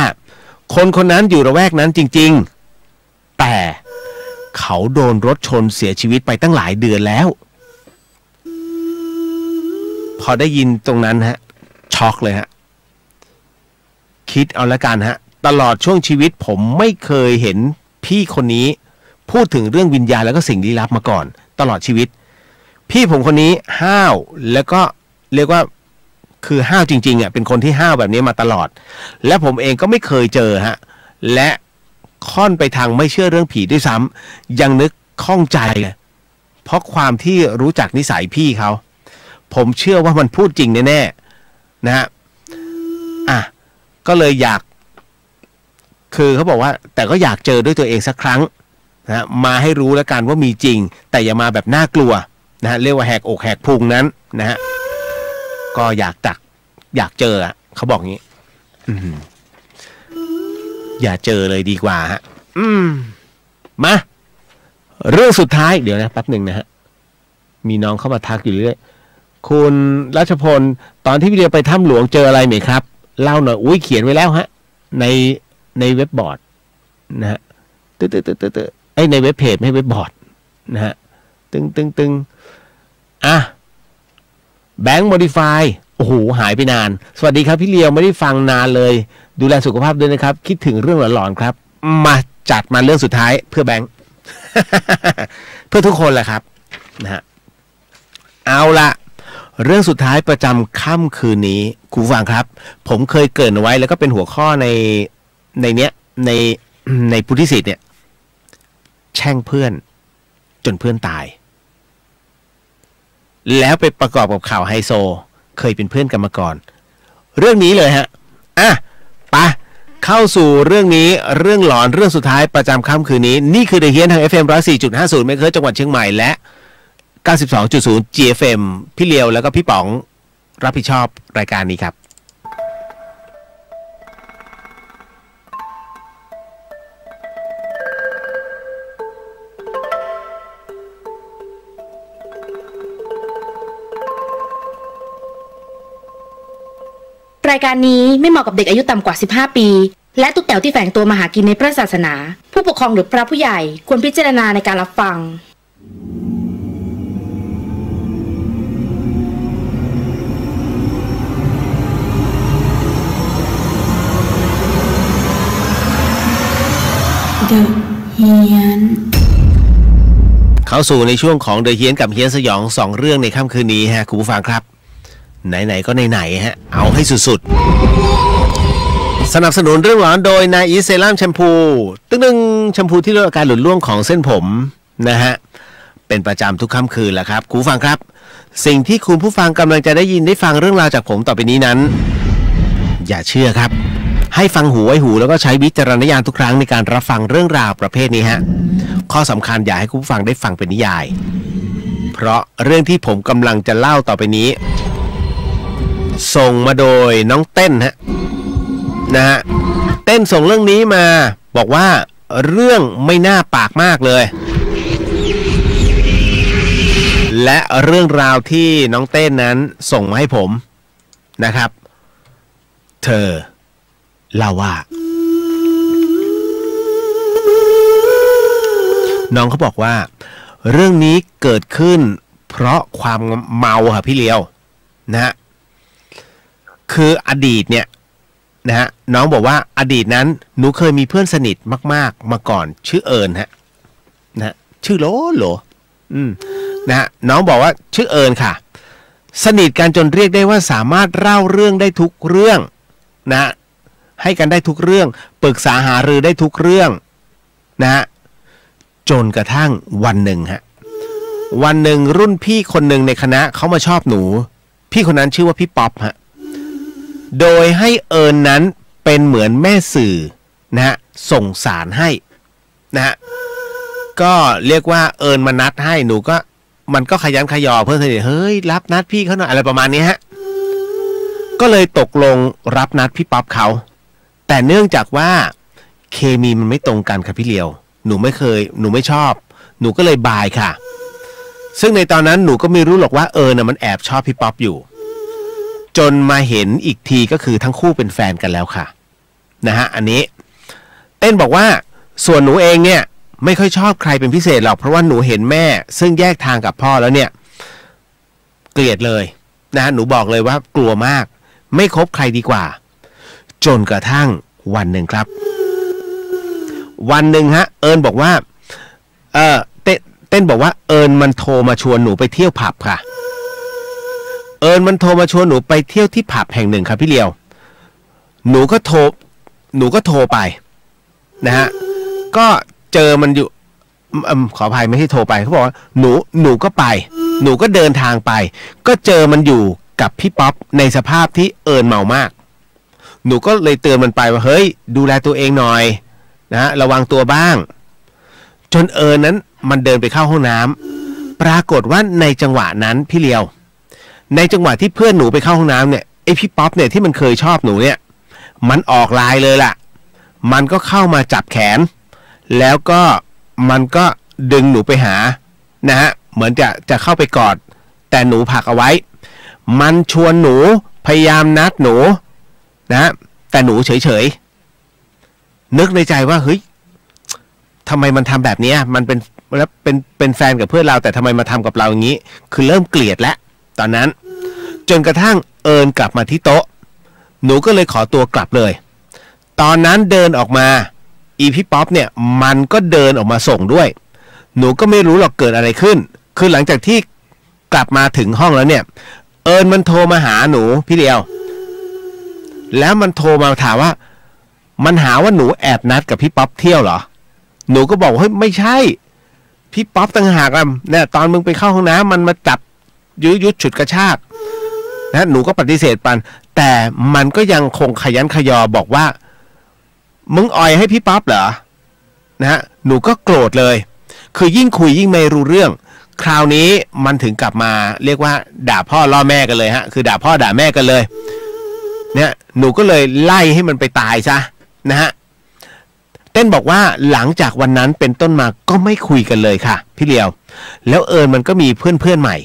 คนคนนั้นอยู่ระแวกนั้นจริงๆแต่เขาโดนรถชนเสียชีวิตไปตั้งหลายเดือนแล้วพอได้ยินตรงนั้นฮะช็อกเลยฮะคิดเอาละกันฮะตลอดช่วงชีวิตผมไม่เคยเห็นพี่คนนี้พูดถึงเรื่องวิญญาณแล้วก็สิ่งลี้ลับมาก่อนตลอดชีวิตพี่ผมคนนี้ห้าวแล้วก็เรียกว่าคือห้าวจริงๆอ่ะเป็นคนที่ห้าวแบบนี้มาตลอดและผมเองก็ไม่เคยเจอฮะและค่อนไปทางไม่เชื่อเรื่องผีด้วยซ้ำยังนึกข้องใจเลยเพราะความที่รู้จักนิสัยพี่เขาผมเชื่อว่ามันพูดจริงแน่ๆนะฮะก็เลยอยากคือเขาบอกว่าแต่ก็อยากเจอด้วยตัวเองสักครั้งนะมาให้รู้แล้วกันว่ามีจริงแต่อย่ามาแบบน่ากลัวนะฮะเรียกว่าแหกอกแหกพุงนั้นนะฮะก็อยากเจอเขาบอกงี้อย่าเจอเลยดีกว่าฮะมาเรื่องสุดท้ายเดี๋ยวนะแป๊บหนึ่งนะฮะมีน้องเข้ามาทักอยู่เรื่อยคุณรัชพลตอนที่พี่เดียไปถ้ำหลวงเจออะไรไหมครับเล่าหน่อยอุ้ยเขียนไว้แล้วฮะในเว็บบอร์ดนะฮะในเว็บเพจไม่เว็บบอร์ดนะฮะตึงแบงค์โมดิฟายโอ้โหหายไปนานสวัสดีครับพี่เลียวไม่ได้ฟังนานเลยดูแลสุขภาพด้วยนะครับคิดถึงเรื่องหลอนๆครับมาจัดมาเรื่องสุดท้ายเพื่อแบงค์ เพื่อทุกคนแหละครับนะฮะเอาละเรื่องสุดท้ายประจำค่ำคืนนี้คุณฟังครับผมเคยเกริ่นไว้แล้วก็เป็นหัวข้อในเนี้ยในพุทธิสิทธิ์เนี่ยแช่งเพื่อนจนเพื่อนตายแล้วไปประกอบกับข่าวไฮโซเคยเป็นเพื่อนกันมาก่อนเรื่องนี้เลยฮะไปเข้าสู่เรื่องนี้เรื่องหลอนเรื่องสุดท้ายประจำค่ำคืนนี้นี่คือเดอะเฮียนทาง FM 104.50 เมกะเฮิรตซ์จังหวัดเชียงใหม่และ 92.0 GFM พี่เลียวแล้วก็พี่ป๋องรับผิดชอบรายการนี้ครับรายการนี้ไม่เหมาะกับเด็กอายุต่ำกว่า15 ปีและตุ๊กแต๋วที่แฝงตัวมาหากินในพระศาสนาผู้ปกครองหรือพระผู้ใหญ่ควรพิจารณาในการรับฟัง The เฮียนเข้าสู่ในช่วงของเดอะเฮียนกับเฮียนสยอง2เรื่องในค่ำคืนนี้ฮะคุณผู้ฟังครับไหนๆก็ไหนๆฮะเอาให้สุดๆสนับสนุนเรื่องหวานโดยนายอีเซรั่มแชมพูตึ้งๆแชมพูที่ลดอาการหลุดร่วงของเส้นผมนะฮะเป็นประจำทุกค่ำคืนแหละครับคุณผู้ฟังครับสิ่งที่คุณผู้ฟังกำลังจะได้ยินได้ฟังเรื่องราวจากผมต่อไปนี้นั้นอย่าเชื่อครับให้ฟังหูไว้หูแล้วก็ใช้วิจารณญาณทุกครั้งในการรับฟังเรื่องราวประเภทนี้ฮะข้อสำคัญอย่าให้คุณผู้ฟังได้ฟังเป็นนิยายเพราะเรื่องที่ผมกำลังจะเล่าต่อไปนี้ส่งมาโดยน้องเต้นฮะนะฮะเต้นส่งเรื่องนี้มาบอกว่าเรื่องไม่น่าปากมากเลยและเรื่องราวที่น้องเต้นนั้นส่งมาให้ผมนะครับเธอเล่าว่าน้องเขาบอกว่าเรื่องนี้เกิดขึ้นเพราะความเมาค่ะพี่เลียวนะฮะคืออดีตเนี่ยนะฮะน้องบอกว่าอดีตนั้นหนูเคยมีเพื่อนสนิทมากๆมาก่อนชื่อเอิญฮะนะชื่อโหลนะฮะน้องบอกว่าชื่อเอิญค่ะสนิทกันจนเรียกได้ว่าสามารถเล่าเรื่องได้ทุกเรื่องนะให้กันได้ทุกเรื่องปรึกษาหารือได้ทุกเรื่องนะฮะจนกระทั่งวันหนึ่งฮะวันหนึ่งรุ่นพี่คนหนึ่งในคณะเขามาชอบหนูพี่คนนั้นชื่อว่าพี่ป๊อปฮะโดยให้เอิญนั้นเป็นเหมือนแม่สื่อนะฮะส่งสารให้นะฮะก็เรียกว่าเอิญมานัดให้หนูก็มันก็ขยันขยอเพื่อนสนิทเฮ้ยรับนัดพี่เขาหน่อยอะไรประมาณนี้ฮะก็เลยตกลงรับนัดพี่ป๊อปเขาแต่เนื่องจากว่าเคมีมันไม่ตรงกันครับพี่เลียวหนูไม่ชอบหนูก็เลยบายค่ะซึ่งในตอนนั้นหนูก็ไม่รู้หรอกว่ามันแอบชอบพี่ป๊อปอยู่จนมาเห็นอีกทีก็คือทั้งคู่เป็นแฟนกันแล้วค่ะนะฮะอันนี้เต้นบอกว่าส่วนหนูเองเนี่ยไม่ค่อยชอบใครเป็นพิเศษหรอกเพราะว่าหนูเห็นแม่ซึ่งแยกทางกับพ่อแล้วเนี่ยเกลียดเลยนะฮะหนูบอกเลยว่ากลัวมากไม่คบใครดีกว่าจนกระทั่งวันหนึ่งครับวันหนึ่งฮะเอิญบอกว่าเต้นบอกว่าเอิญมันโทรมาชวนหนูไปเที่ยวผับค่ะเอิญมันโทรมาชวนหนูไปเที่ยวที่ผับแห่งหนึ่งครับพี่เลียวหนูก็โทรไปนะฮะก็เจอมันอยู่ขออภัยไม่ใช่โทรไปเขาบอกว่าหนูก็ไปหนูก็เดินทางไปก็เจอมันอยู่กับพี่ป๊อปในสภาพที่เอิญเมามากหนูก็เลยเตือนมันไปว่าเฮ้ยดูแลตัวเองหน่อยนะฮะระวังตัวบ้างจนเอิญนั้นมันเดินไปเข้าห้องน้ำปรากฏว่าในจังหวะนั้นพี่เลียวในจังหวะที่เพื่อนหนูไปเข้าห้องน้ำเนี่ยไอพี่ป๊อปเนี่ยที่มันเคยชอบหนูเนี่ยมันออกลายเลยล่ะมันก็เข้ามาจับแขนแล้วก็มันก็ดึงหนูไปหานะฮะเหมือนจะเข้าไปกอดแต่หนูผลักเอาไว้มันชวนหนูพยายามนัดหนูนะแต่หนูเฉยๆนึกในใจว่าเฮ้ยทำไมมันทำแบบนี้มันเป็นแฟนกับเพื่อนเราแต่ทำไมมาทำกับเราอย่างนี้คือเริ่มเกลียดแล้วตอนนั้นจนกระทั่งเอิญกลับมาที่โต๊ะหนูก็เลยขอตัวกลับเลยตอนนั้นเดินออกมาอีพี่ป๊อปเนี่ยมันก็เดินออกมาส่งด้วยหนูก็ไม่รู้หรอกเกิดอะไรขึ้นคือหลังจากที่กลับมาถึงห้องแล้วเนี่ยเอิญมันโทรมาหาหนูพี่เดียวแล้วมันโทรมาถามว่ามันหาว่าหนูแอบนัดกับพี่ป๊อปเที่ยวเหรอหนูก็บอกเฮ้ยไม่ใช่พี่ป๊อปต่างหากอ่ะเนี่ยตอนมึงไปเข้าห้องน้ำมันมาจับยุดฉุดกระชากนะหนูก็ปฏิเสธปันแต่มันก็ยังคงขยันขยอบอกว่ามึงอ่อยให้พี่ป๊อปเหรอนะฮะหนูก็โกรธเลยคือยิ่งคุยยิ่งไม่รู้เรื่องคราวนี้มันถึงกลับมาเรียกว่าด่าพ่อล่อแม่กันเลยฮะคือด่าพ่อด่าแม่กันเลยเนี่ยหนูก็เลยไล่ให้มันไปตายซะนะฮะเต้นบอกว่าหลังจากวันนั้นเป็นต้นมาก็ไม่คุยกันเลยค่ะพี่เลียวแล้วเอิญมันก็มีเพื่อนใหม่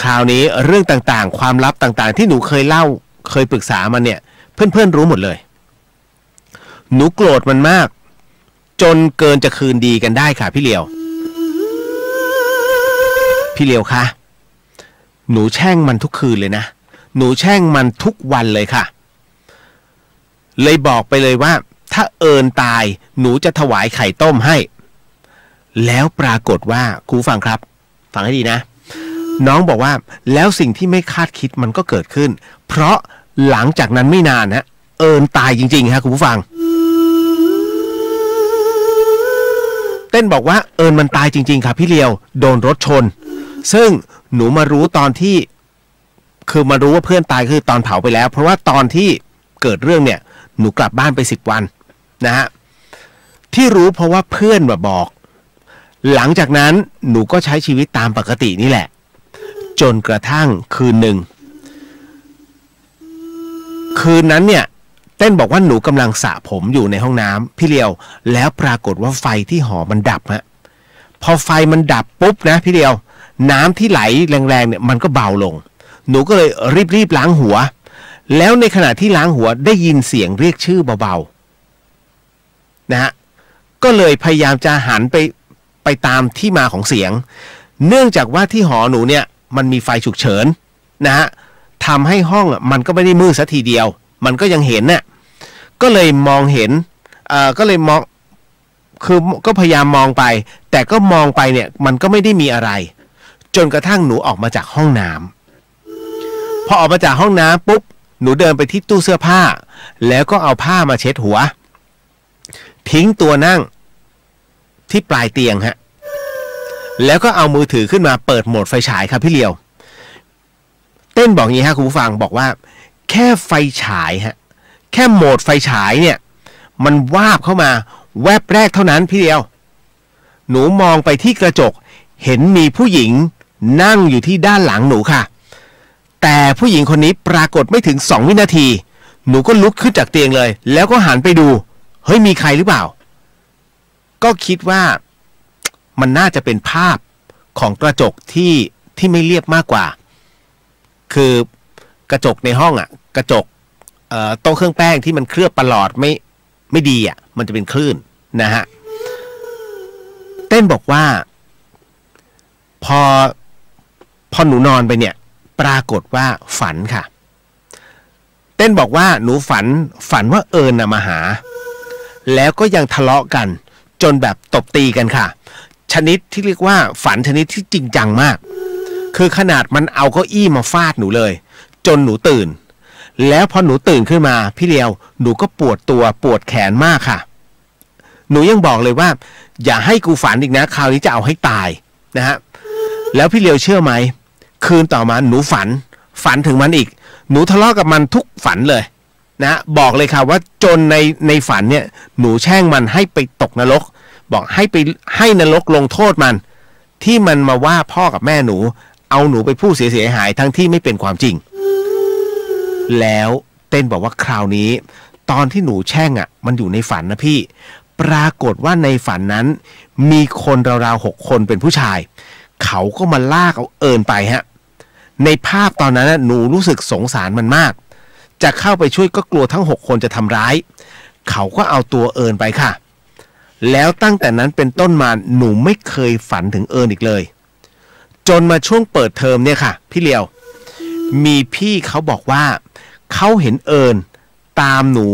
คราวนี้เรื่องต่างๆความลับต่างๆที่หนูเคยเล่าเคยปรึกษามันเนี่ยเพื่อนรู้หมดเลยหนูโกรธมันมากจนเกินจะคืนดีกันได้ค่ะพี่เลียวคะหนูแช่งมันทุกคืนเลยนะหนูแช่งมันทุกวันเลยค่ะเลยบอกไปเลยว่า ถ้าเอิญตายหนูจะถวายไข่ต้มให้แล้วปรากฏว่าครูฟังครับฟังให้ดีนะน้องบอกว่าแล้วสิ่งที่ไม่คาดคิดมันก็เกิดขึ้นเพราะหลังจากนั้นไม่นานฮะเอิญตายจริงๆฮะคุณผู้ฟังเต้นบอกว่าเอิญมันตายจริงๆครับพี่เลียวโดนรถชนซึ่งหนูมารู้ตอนที่คือมารู้ว่าเพื่อนตายคือตอนเผาไปแล้วเพราะว่าตอนที่เกิดเรื่องเนี่ยหนูกลับบ้านไป10 วันนะฮะที่รู้เพราะว่าเพื่อนมาบอกหลังจากนั้นหนูก็ใช้ชีวิตตามปกตินี่แหละจนกระทั่งคืนหนึ่งคืนนั้นเนี่ยเต้นบอกว่าหนูกำลังสระผมอยู่ในห้องน้ำพี่เลียวแล้วปรากฏว่าไฟที่หอมันดับฮะพอไฟมันดับปุ๊บนะพี่เลียวน้ำที่ไหลแรงๆเนี่ยมันก็เบาลงหนูก็เลยรีบล้างหัวแล้วในขณะที่ล้างหัวได้ยินเสียงเรียกชื่อเบาๆนะฮะก็เลยพยายามจะหันไปตามที่มาของเสียงเนื่องจากว่าที่หอหนูเนี่ยมันมีไฟฉุกเฉินนะฮะทำให้ห้องมันก็ไม่ได้มืดซะทีเดียวมันก็ยังเห็นน่ะก็เลยมองเห็นก็เลยมองคือก็พยายามมองไปแต่ก็มองไปเนี่ยมันก็ไม่ได้มีอะไรจนกระทั่งหนูออกมาจากห้องน้ำพอออกมาจากห้องน้ำปุ๊บหนูเดินไปที่ตู้เสื้อผ้าแล้วก็เอาผ้ามาเช็ดหัวทิ้งตัวนั่งที่ปลายเตียงฮะแล้วก็เอามือถือขึ้นมาเปิดโหมดไฟฉายครับพี่เลียวเต้นบอกงี้ฮะคุณผู้ฟังบอกว่าแค่ไฟฉายฮะแค่โหมดไฟฉายเนี่ยมันวาบเข้ามาแวบแรกเท่านั้นพี่เลียวหนูมองไปที่กระจกเห็นมีผู้หญิงนั่งอยู่ที่ด้านหลังหนูค่ะแต่ผู้หญิงคนนี้ปรากฏไม่ถึง2 วินาทีหนูก็ลุกขึ้นจากเตียงเลยแล้วก็หันไปดูเฮ้ยมีใครหรือเปล่าก็คิดว่ามันน่าจะเป็นภาพของกระจกที่ไม่เรียบมากกว่าคือกระจกในห้องอ่ะกระจกโต๊ะเครื่องแป้งที่มันเคลือบประหลอดไม่ดีอ่ะมันจะเป็นคลื่นนะฮะเต้นบอกว่าพอหนูนอนไปเนี่ยปรากฏว่าฝันค่ะเต้นบอกว่าหนูฝันว่าเอิญมาหาแล้วก็ยังทะเลาะกันจนแบบตบตีกันค่ะชนิดที่เรียกว่าฝันชนิดที่จริงจังมากคือขนาดมันเอาเก้าอี้มาฟาดหนูเลยจนหนูตื่นแล้วพอหนูตื่นขึ้นมาพี่เลียวหนูก็ปวดตัวปวดแขนมากค่ะหนูยังบอกเลยว่าอย่าให้กูฝันอีกนะคราวนี้จะเอาให้ตายนะฮะแล้วพี่เลียวเชื่อไหมคืนต่อมาหนูฝันถึงมันอีกหนูทะเลาะกับมันทุกฝันเลยนะบอกเลยค่ะว่าจนในฝันเนี่ยหนูแช่งมันให้ไปตกนรกบอกให้นรกลงโทษมันที่มันมาว่าพ่อกับแม่หนูเอาหนูไปพูดเสียหายทั้งที่ไม่เป็นความจริงแล้วเต้นบอกว่าคราวนี้ตอนที่หนูแช่งอ่ะมันอยู่ในฝันนะพี่ปรากฏว่าในฝันนั้นมีคนราวๆ6 คนเป็นผู้ชายเขาก็มาลากเอาเอิญไปฮะในภาพตอนนั้นหนูรู้สึกสงสารมันมากจะเข้าไปช่วยก็กลัวทั้ง6 คนจะทำร้ายเขาก็เอาตัวเอิญไปค่ะแล้วตั้งแต่นั้นเป็นต้นมาหนูไม่เคยฝันถึงเอิญอีกเลยจนมาช่วงเปิดเทอมเนี่ยค่ะพี่เลียวมีพี่เขาบอกว่าเขาเห็นเอิญตามหนู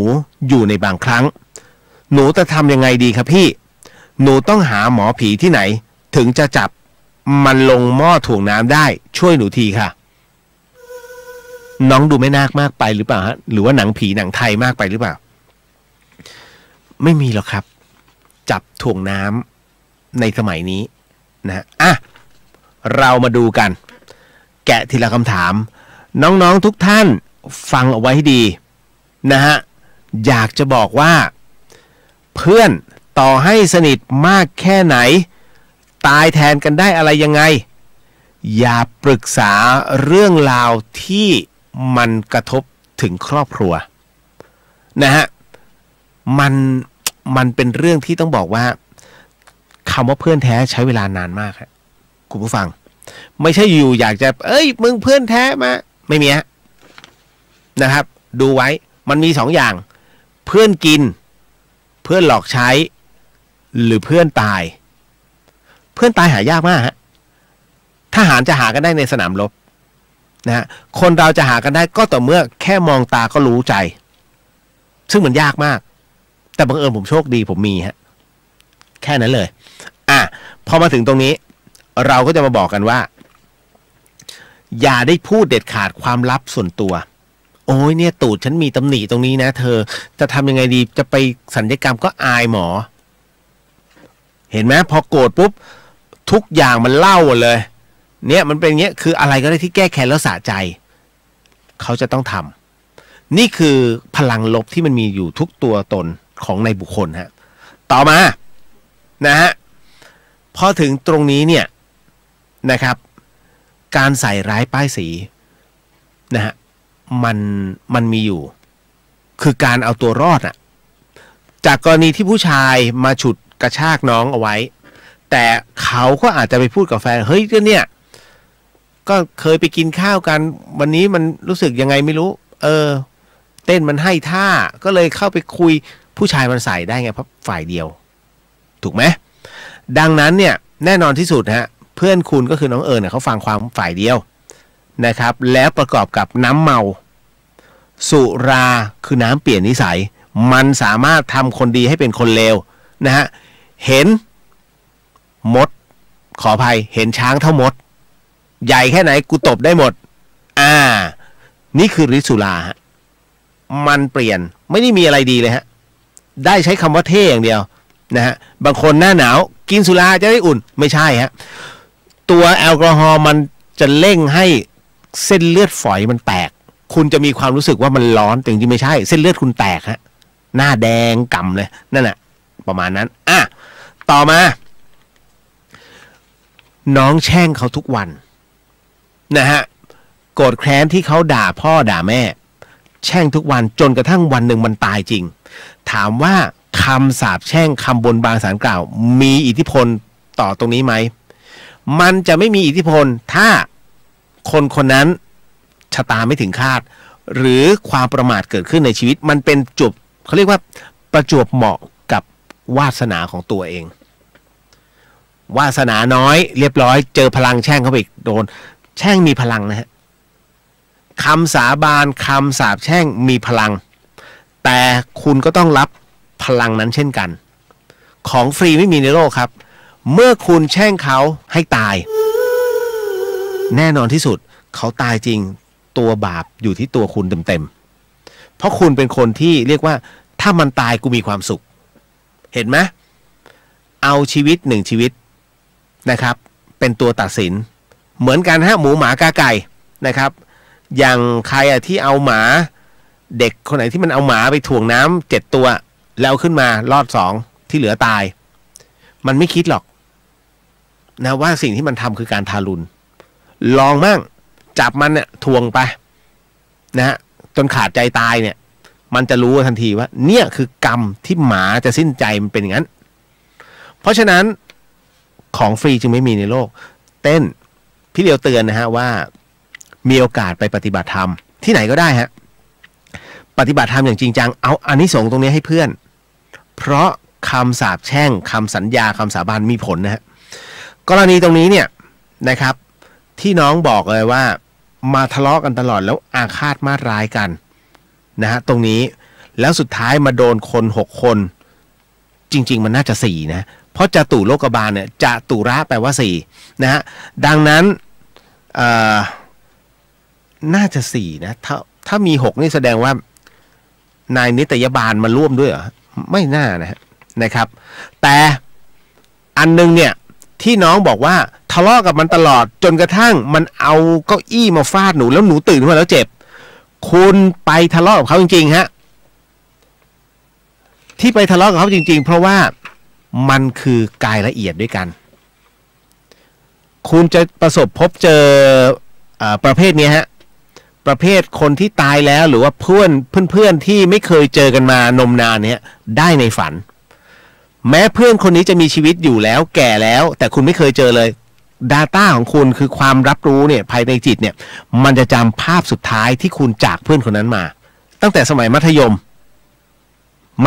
อยู่ในบางครั้งหนูจะทำยังไงดีครับพี่หนูต้องหาหมอผีที่ไหนถึงจะจับมันลงหม้อถ่วงน้ำได้ช่วยหนูทีค่ะน้องดูไม่น่ามากไปหรือเปล่าฮะหรือว่าหนังผีหนังไทยมากไปหรือเปล่าไม่มีหรอกครับจับถ่วงน้ำในสมัยนี้นะอ่ะเรามาดูกันแกะทีละคำถามน้องๆทุกท่านฟังเอาไว้ให้ดีนะฮะอยากจะบอกว่าเพื่อนต่อให้สนิทมากแค่ไหนตายแทนกันได้อะไรยังไงอย่าปรึกษาเรื่องราวที่มันกระทบถึงครอบครัวนะฮะมันเป็นเรื่องที่ต้องบอกว่าคำว่าเพื่อนแท้ใช้เวลานานมากครับคุณผู้ฟังไม่ใช่อยู่อยากจะมึงเพื่อนแท้มาไม่มีฮะนะครับดูไว้มันมี2 อย่างเพื่อนกินเพื่อนหลอกใช้หรือเพื่อนตายเพื่อนตายหายากมากฮะทหารจะหากันได้ในสนามรบนะฮะคนเราจะหากันได้ก็ต่อเมื่อแค่มองตาก็รู้ใจซึ่งมันยากมาก แต่บังเอิญผมโชคดีผมมีฮะแค่นั้นเลยพอมาถึงตรงนี้เราก็จะมาบอกกันว่าอย่าได้พูดเด็ดขาดความลับส่วนตัวโอ้ยเนี่ยตูดฉันมีตำหนิตรงนี้นะเธอจะทำยังไงดีจะไปศัลยกรรมก็อายหมอเห็นไหมพอโกรธปุ๊บทุกอย่างมันเล่าหมดเลยเนี่ยมันเป็นเงี้ยคืออะไรก็ได้ที่แก้แค้นแล้วสะใจเขาจะต้องทำนี่คือพลังลบที่มันมีอยู่ทุกตัวตนของในบุคคลฮะต่อมานะฮะพอถึงตรงนี้เนี่ยนะครับการใส่ร้ายป้ายสีนะฮะมันมีอยู่คือการเอาตัวรอดจากกรณีที่ผู้ชายมาฉุดกระชากน้องเอาไว้แต่เขาก็อาจจะไปพูดกับแฟนเฮ้ยเนี่ยก็เคยไปกินข้าวกันวันนี้มันรู้สึกยังไงไม่รู้เต้นมันให้ท่าก็เลยเข้าไปคุยผู้ชายมันใส่ได้ไงเพราะฝ่ายเดียวถูกไหมดังนั้นเนี่ยแน่นอนที่สุดฮะเพื่อนคุณก็คือน้องเนี่ยเขาฟังความฝ่ายเดียวนะครับแล้วประกอบกับน้ำเมาสุราคือน้ำเปลี่ยนนิสัยมันสามารถทำคนดีให้เป็นคนเลวนะฮะเห็นมดขออภัยเห็นช้างเท่ามดใหญ่แค่ไหนกูตบได้หมดนี่คือฤทธิ์สุราฮะมันเปลี่ยนไม่ได้มีอะไรดีเลยฮะได้ใช้คำว่าเท่อย่างเดียวนะฮะบางคนหน้าหนาวกินสุราจะได้อุ่นไม่ใช่ฮะตัวแอลกอฮอล์มันจะเร่งให้เส้นเลือดฝอยมันแตกคุณจะมีความรู้สึกว่ามันร้อนแต่จริงๆไม่ใช่เส้นเลือดคุณแตกฮะหน้าแดงก่ำเลยนั่นแหละประมาณนั้นต่อมาน้องแช่งเขาทุกวันนะฮะโกรธแค้นที่เขาด่าพ่อด่าแม่แช่งทุกวันจนกระทั่งวันหนึ่งมันตายจริงถามว่าคำสาปแช่งคำบนบานศาลกล่าวมีอิทธิพลต่อตรงนี้ไหมมันจะไม่มีอิทธิพลถ้าคนคนนั้นชะตาไม่ถึงคาดหรือความประมาทเกิดขึ้นในชีวิตมันเป็นจุดเขาเรียกว่าประจวบเหมาะกับวาสนาของตัวเองวาสนาน้อยเรียบร้อยเจอพลังแช่งเข้าไปอีกโดนแช่งมีพลังนะฮะคำสาบานคำสาปแช่งมีพลังแต่คุณก็ต้องรับพลังนั้นเช่นกันของฟรีไม่มีในโลกครับเมื่อคุณแช่งเขาให้ตายแน่นอนที่สุดเขาตายจริงตัวบาปอยู่ที่ตัวคุณเต็มๆเพราะคุณเป็นคนที่เรียกว่าถ้ามันตายกูมีความสุขเห็นไหมเอาชีวิตหนึ่งชีวิตนะครับเป็นตัวตัดสินเหมือนกันฮะหมูหมากาไก่นะครับอย่างใครที่เอาหมาเด็กคนไหนที่มันเอาหมาไปถ่วงน้ำ7ตัวแล้วขึ้นมารอด2ที่เหลือตายมันไม่คิดหรอกนะว่าสิ่งที่มันทำคือการทารุณลองมั่งจับมันเนี่ยถ่วงไปนะฮะจนขาดใจตายเนี่ยมันจะรู้ทันทีว่าเนี่ยคือกรรมที่หมาจะสิ้นใจมันเป็นอย่างนั้นเพราะฉะนั้นของฟรีจึงไม่มีในโลกเต้นพี่เดียวเตือนนะฮะว่ามีโอกาสไปปฏิบัติธรรมที่ไหนก็ได้ฮะปฏิบัติธรรมอย่างจริงจังเอาอานิสงส์ตรงนี้ให้เพื่อนเพราะคำสาปแช่งคำสัญญาคำสาบานมีผลนะฮะกรณีตรงนี้เนี่ยนะครับที่น้องบอกเลยว่ามาทะเลาะกันตลอดแล้วอาฆาตมาร้ายกันนะฮะตรงนี้แล้วสุดท้ายมาโดนคน6คนจริงๆมันน่าจะ4นะเพราะจตุโลกบาลเนี่ยจตุระแปลว่า4นะฮะดังนั้นน่าจะ4นะถ้ามี6นี่แสดงว่านายนิตยบาลมาร่วมด้วยเหรอไม่น่านะครับแต่อันนึงเนี่ยที่น้องบอกว่าทะเลาะกับมันตลอดจนกระทั่งมันเอาเก้าอี้มาฟาดหนูแล้วหนูตื่นขึ้นมาแล้วเจ็บคุณไปทะเลาะกับเขาจริงๆฮะที่ไปทะเลาะกับเขาจริงๆเพราะว่ามันคือกายละเอียดด้วยกันคุณจะประสบพบเจอประเภทนี้ฮะประเภทคนที่ตายแล้วหรือว่าเพื่อนที่ไม่เคยเจอกันมานมนานเนี่ยได้ในฝันแม้เพื่อนคนนี้จะมีชีวิตอยู่แล้วแก่แล้วแต่คุณไม่เคยเจอเลย Data ของคุณคือความรับรู้เนี่ยภายในจิตเนี่ยมันจะจำภาพสุดท้ายที่คุณจากเพื่อนคนนั้นมาตั้งแต่สมัยมัธยม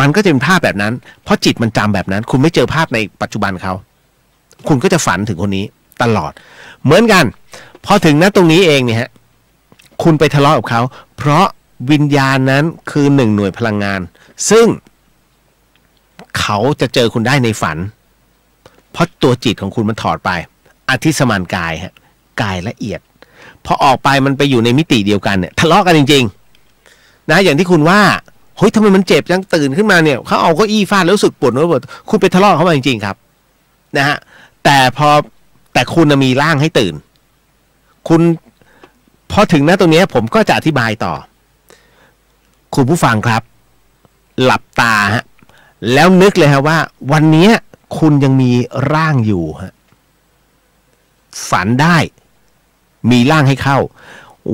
มันก็จะเป็นภาพแบบนั้นเพราะจิตมันจำแบบนั้นคุณไม่เจอภาพในปัจจุบันเขาคุณก็จะฝันถึงคนนี้ตลอดเหมือนกันพอถึงณตรงนี้เองเนี่ยฮะคุณไปทะเลาะกับเขาเพราะวิญญาณนั้นคือ1หน่วยพลังงานซึ่ง เขาจะเจอคุณได้ในฝันเพราะตัวจิตของคุณมันถอดไปอธิสมานกายฮะกายละเอียดพอออกไปมันไปอยู่ในมิติเดียวกันเนี่ยทะเลาะกันจริงๆนะอย่างที่คุณว่าเฮ้ยทำไมมันเจ็บยังตื่นขึ้นมาเนี่ยเขาเอาเก้าอี้ฟาดแล้วรู้สึกปวดหัวปวดคุณไปทะเลาะเขามาจริงๆครับนะฮะแต่คุณมีร่างให้ตื่นคุณพอถึงนะตรงนี้ผมก็จะอธิบายต่อคุณผู้ฟังครับหลับตาฮะแล้วนึกเลยฮะว่าวันนี้คุณยังมีร่างอยู่ฮะฝันได้มีร่างให้เข้า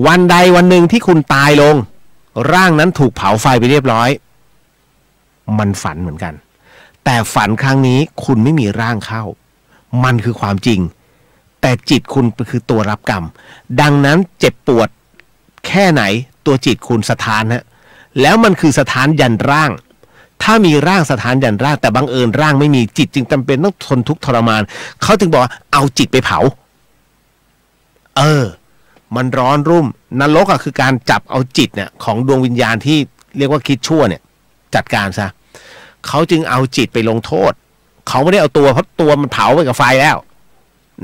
วันใดวันหนึ่งที่คุณตายลงร่างนั้นถูกเผาไฟไปเรียบร้อยมันฝันเหมือนกันแต่ฝันครั้งนี้คุณไม่มีร่างเข้ามันคือความจริงแต่จิตคุณคือตัวรับกรรมดังนั้นเจ็บปวดแค่ไหนตัวจิตคุณสถานฮะแล้วมันคือสถานยันร่างถ้ามีร่างสถานยันร่างแต่บังเอิญร่างไม่มีจิตจึงจำเป็นต้องทนทุกข์ทรมานเขาถึงบอกเอาจิตไปเผามันร้อนรุ่มนรกคือการจับเอาจิตเนี่ยของดวงวิญญาณที่เรียกว่าคิดชั่วเนี่ยจัดการซะเขาจึงเอาจิตไปลงโทษเขาไม่ได้เอาตัวเพราะตัวมันเผาไปกับไฟแล้ว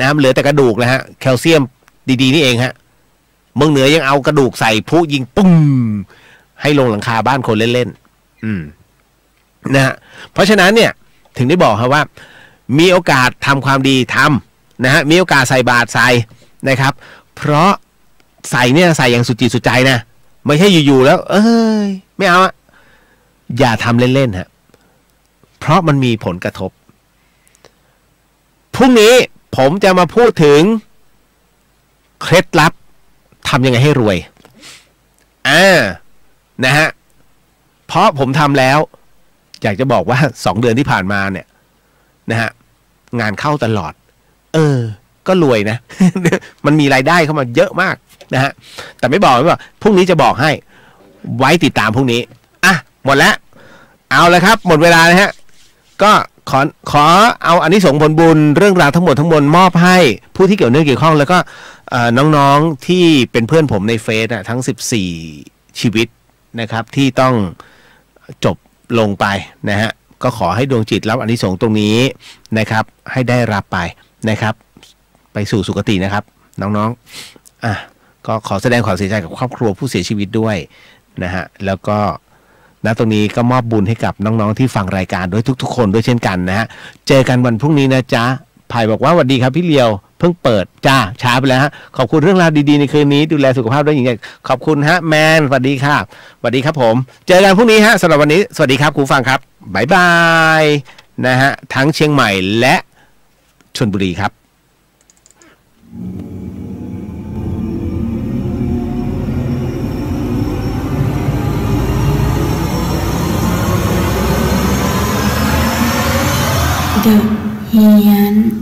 นะเหลือแต่กระดูกนะฮะแคลเซียมดีๆนี่เองฮะเมืองเหนือยังเอากระดูกใส่พลุยิงปุ้มให้ลงหลังคาบ้านคนเล่นๆนะฮะเพราะฉะนั้นเนี่ยถึงได้บอกครับว่ามีโอกาสทำความดีทำนะฮะมีโอกาสใส่บาตรใส่นะครับเพราะใส่เนี่ยใส่อย่างสุดจิตสุดใจนะไม่ใช่อยู่ๆแล้วไม่เอาอย่าทำเล่นๆฮะเพราะมันมีผลกระทบพรุ่งนี้ผมจะมาพูดถึงเคล็ดลับทำยังไงให้รวยนะฮะเพราะผมทำแล้วอยากจะบอกว่า2 เดือนที่ผ่านมาเนี่ยนะฮะงานเข้าตลอดก็รวยนะ มันมีรายได้เข้ามาเยอะมากนะฮะแต่ไม่บอกว่าพรุ่งนี้จะบอกให้ไว้ติดตามพรุ่งนี้หมดแล้วเอาละครับหมดเวลานะฮะก็ขอเอาอานิสงส์ผลบุญเรื่องราวทั้งหมดมอบให้ผู้ที่เกี่ยวเนื่องเกี่ยวข้องแล้วก็น้องๆที่เป็นเพื่อนผมในเฟซทั้ง14ชีวิตนะครับที่ต้องจบลงไปนะฮะก็ขอให้ดวงจิตรับอานิสงส์ตรงนี้นะครับให้ได้รับไปนะครับไปสู่สุคตินะครับน้องๆก็ขอแสดงความเสียใจกับครอบครัวผู้เสียชีวิตด้วยนะฮะแล้วก็ณตรงนี้ก็มอบบุญให้กับน้องๆที่ฟังรายการด้วยทุกๆคนด้วยเช่นกันนะฮะเจอกันวันพรุ่งนี้นะจ๊ะไผ่บอกว่าสวัสดีครับพี่เลียวเพิ่งเปิดจ้าช้าไปแล้วฮะขอบคุณเรื่องราวดีๆในคืนนี้ดูแลสุขภาพด้วยอย่างขอบคุณฮะแมนสวัสดีค่ะสวัสดีครับผมเจอกันพรุ่งนี้ฮะสำหรับวันนี้สวัสดีครับคุณฟังครับบ๊ายบายนะฮะทั้งเชียงใหม่และชลบุรีครับThe Hien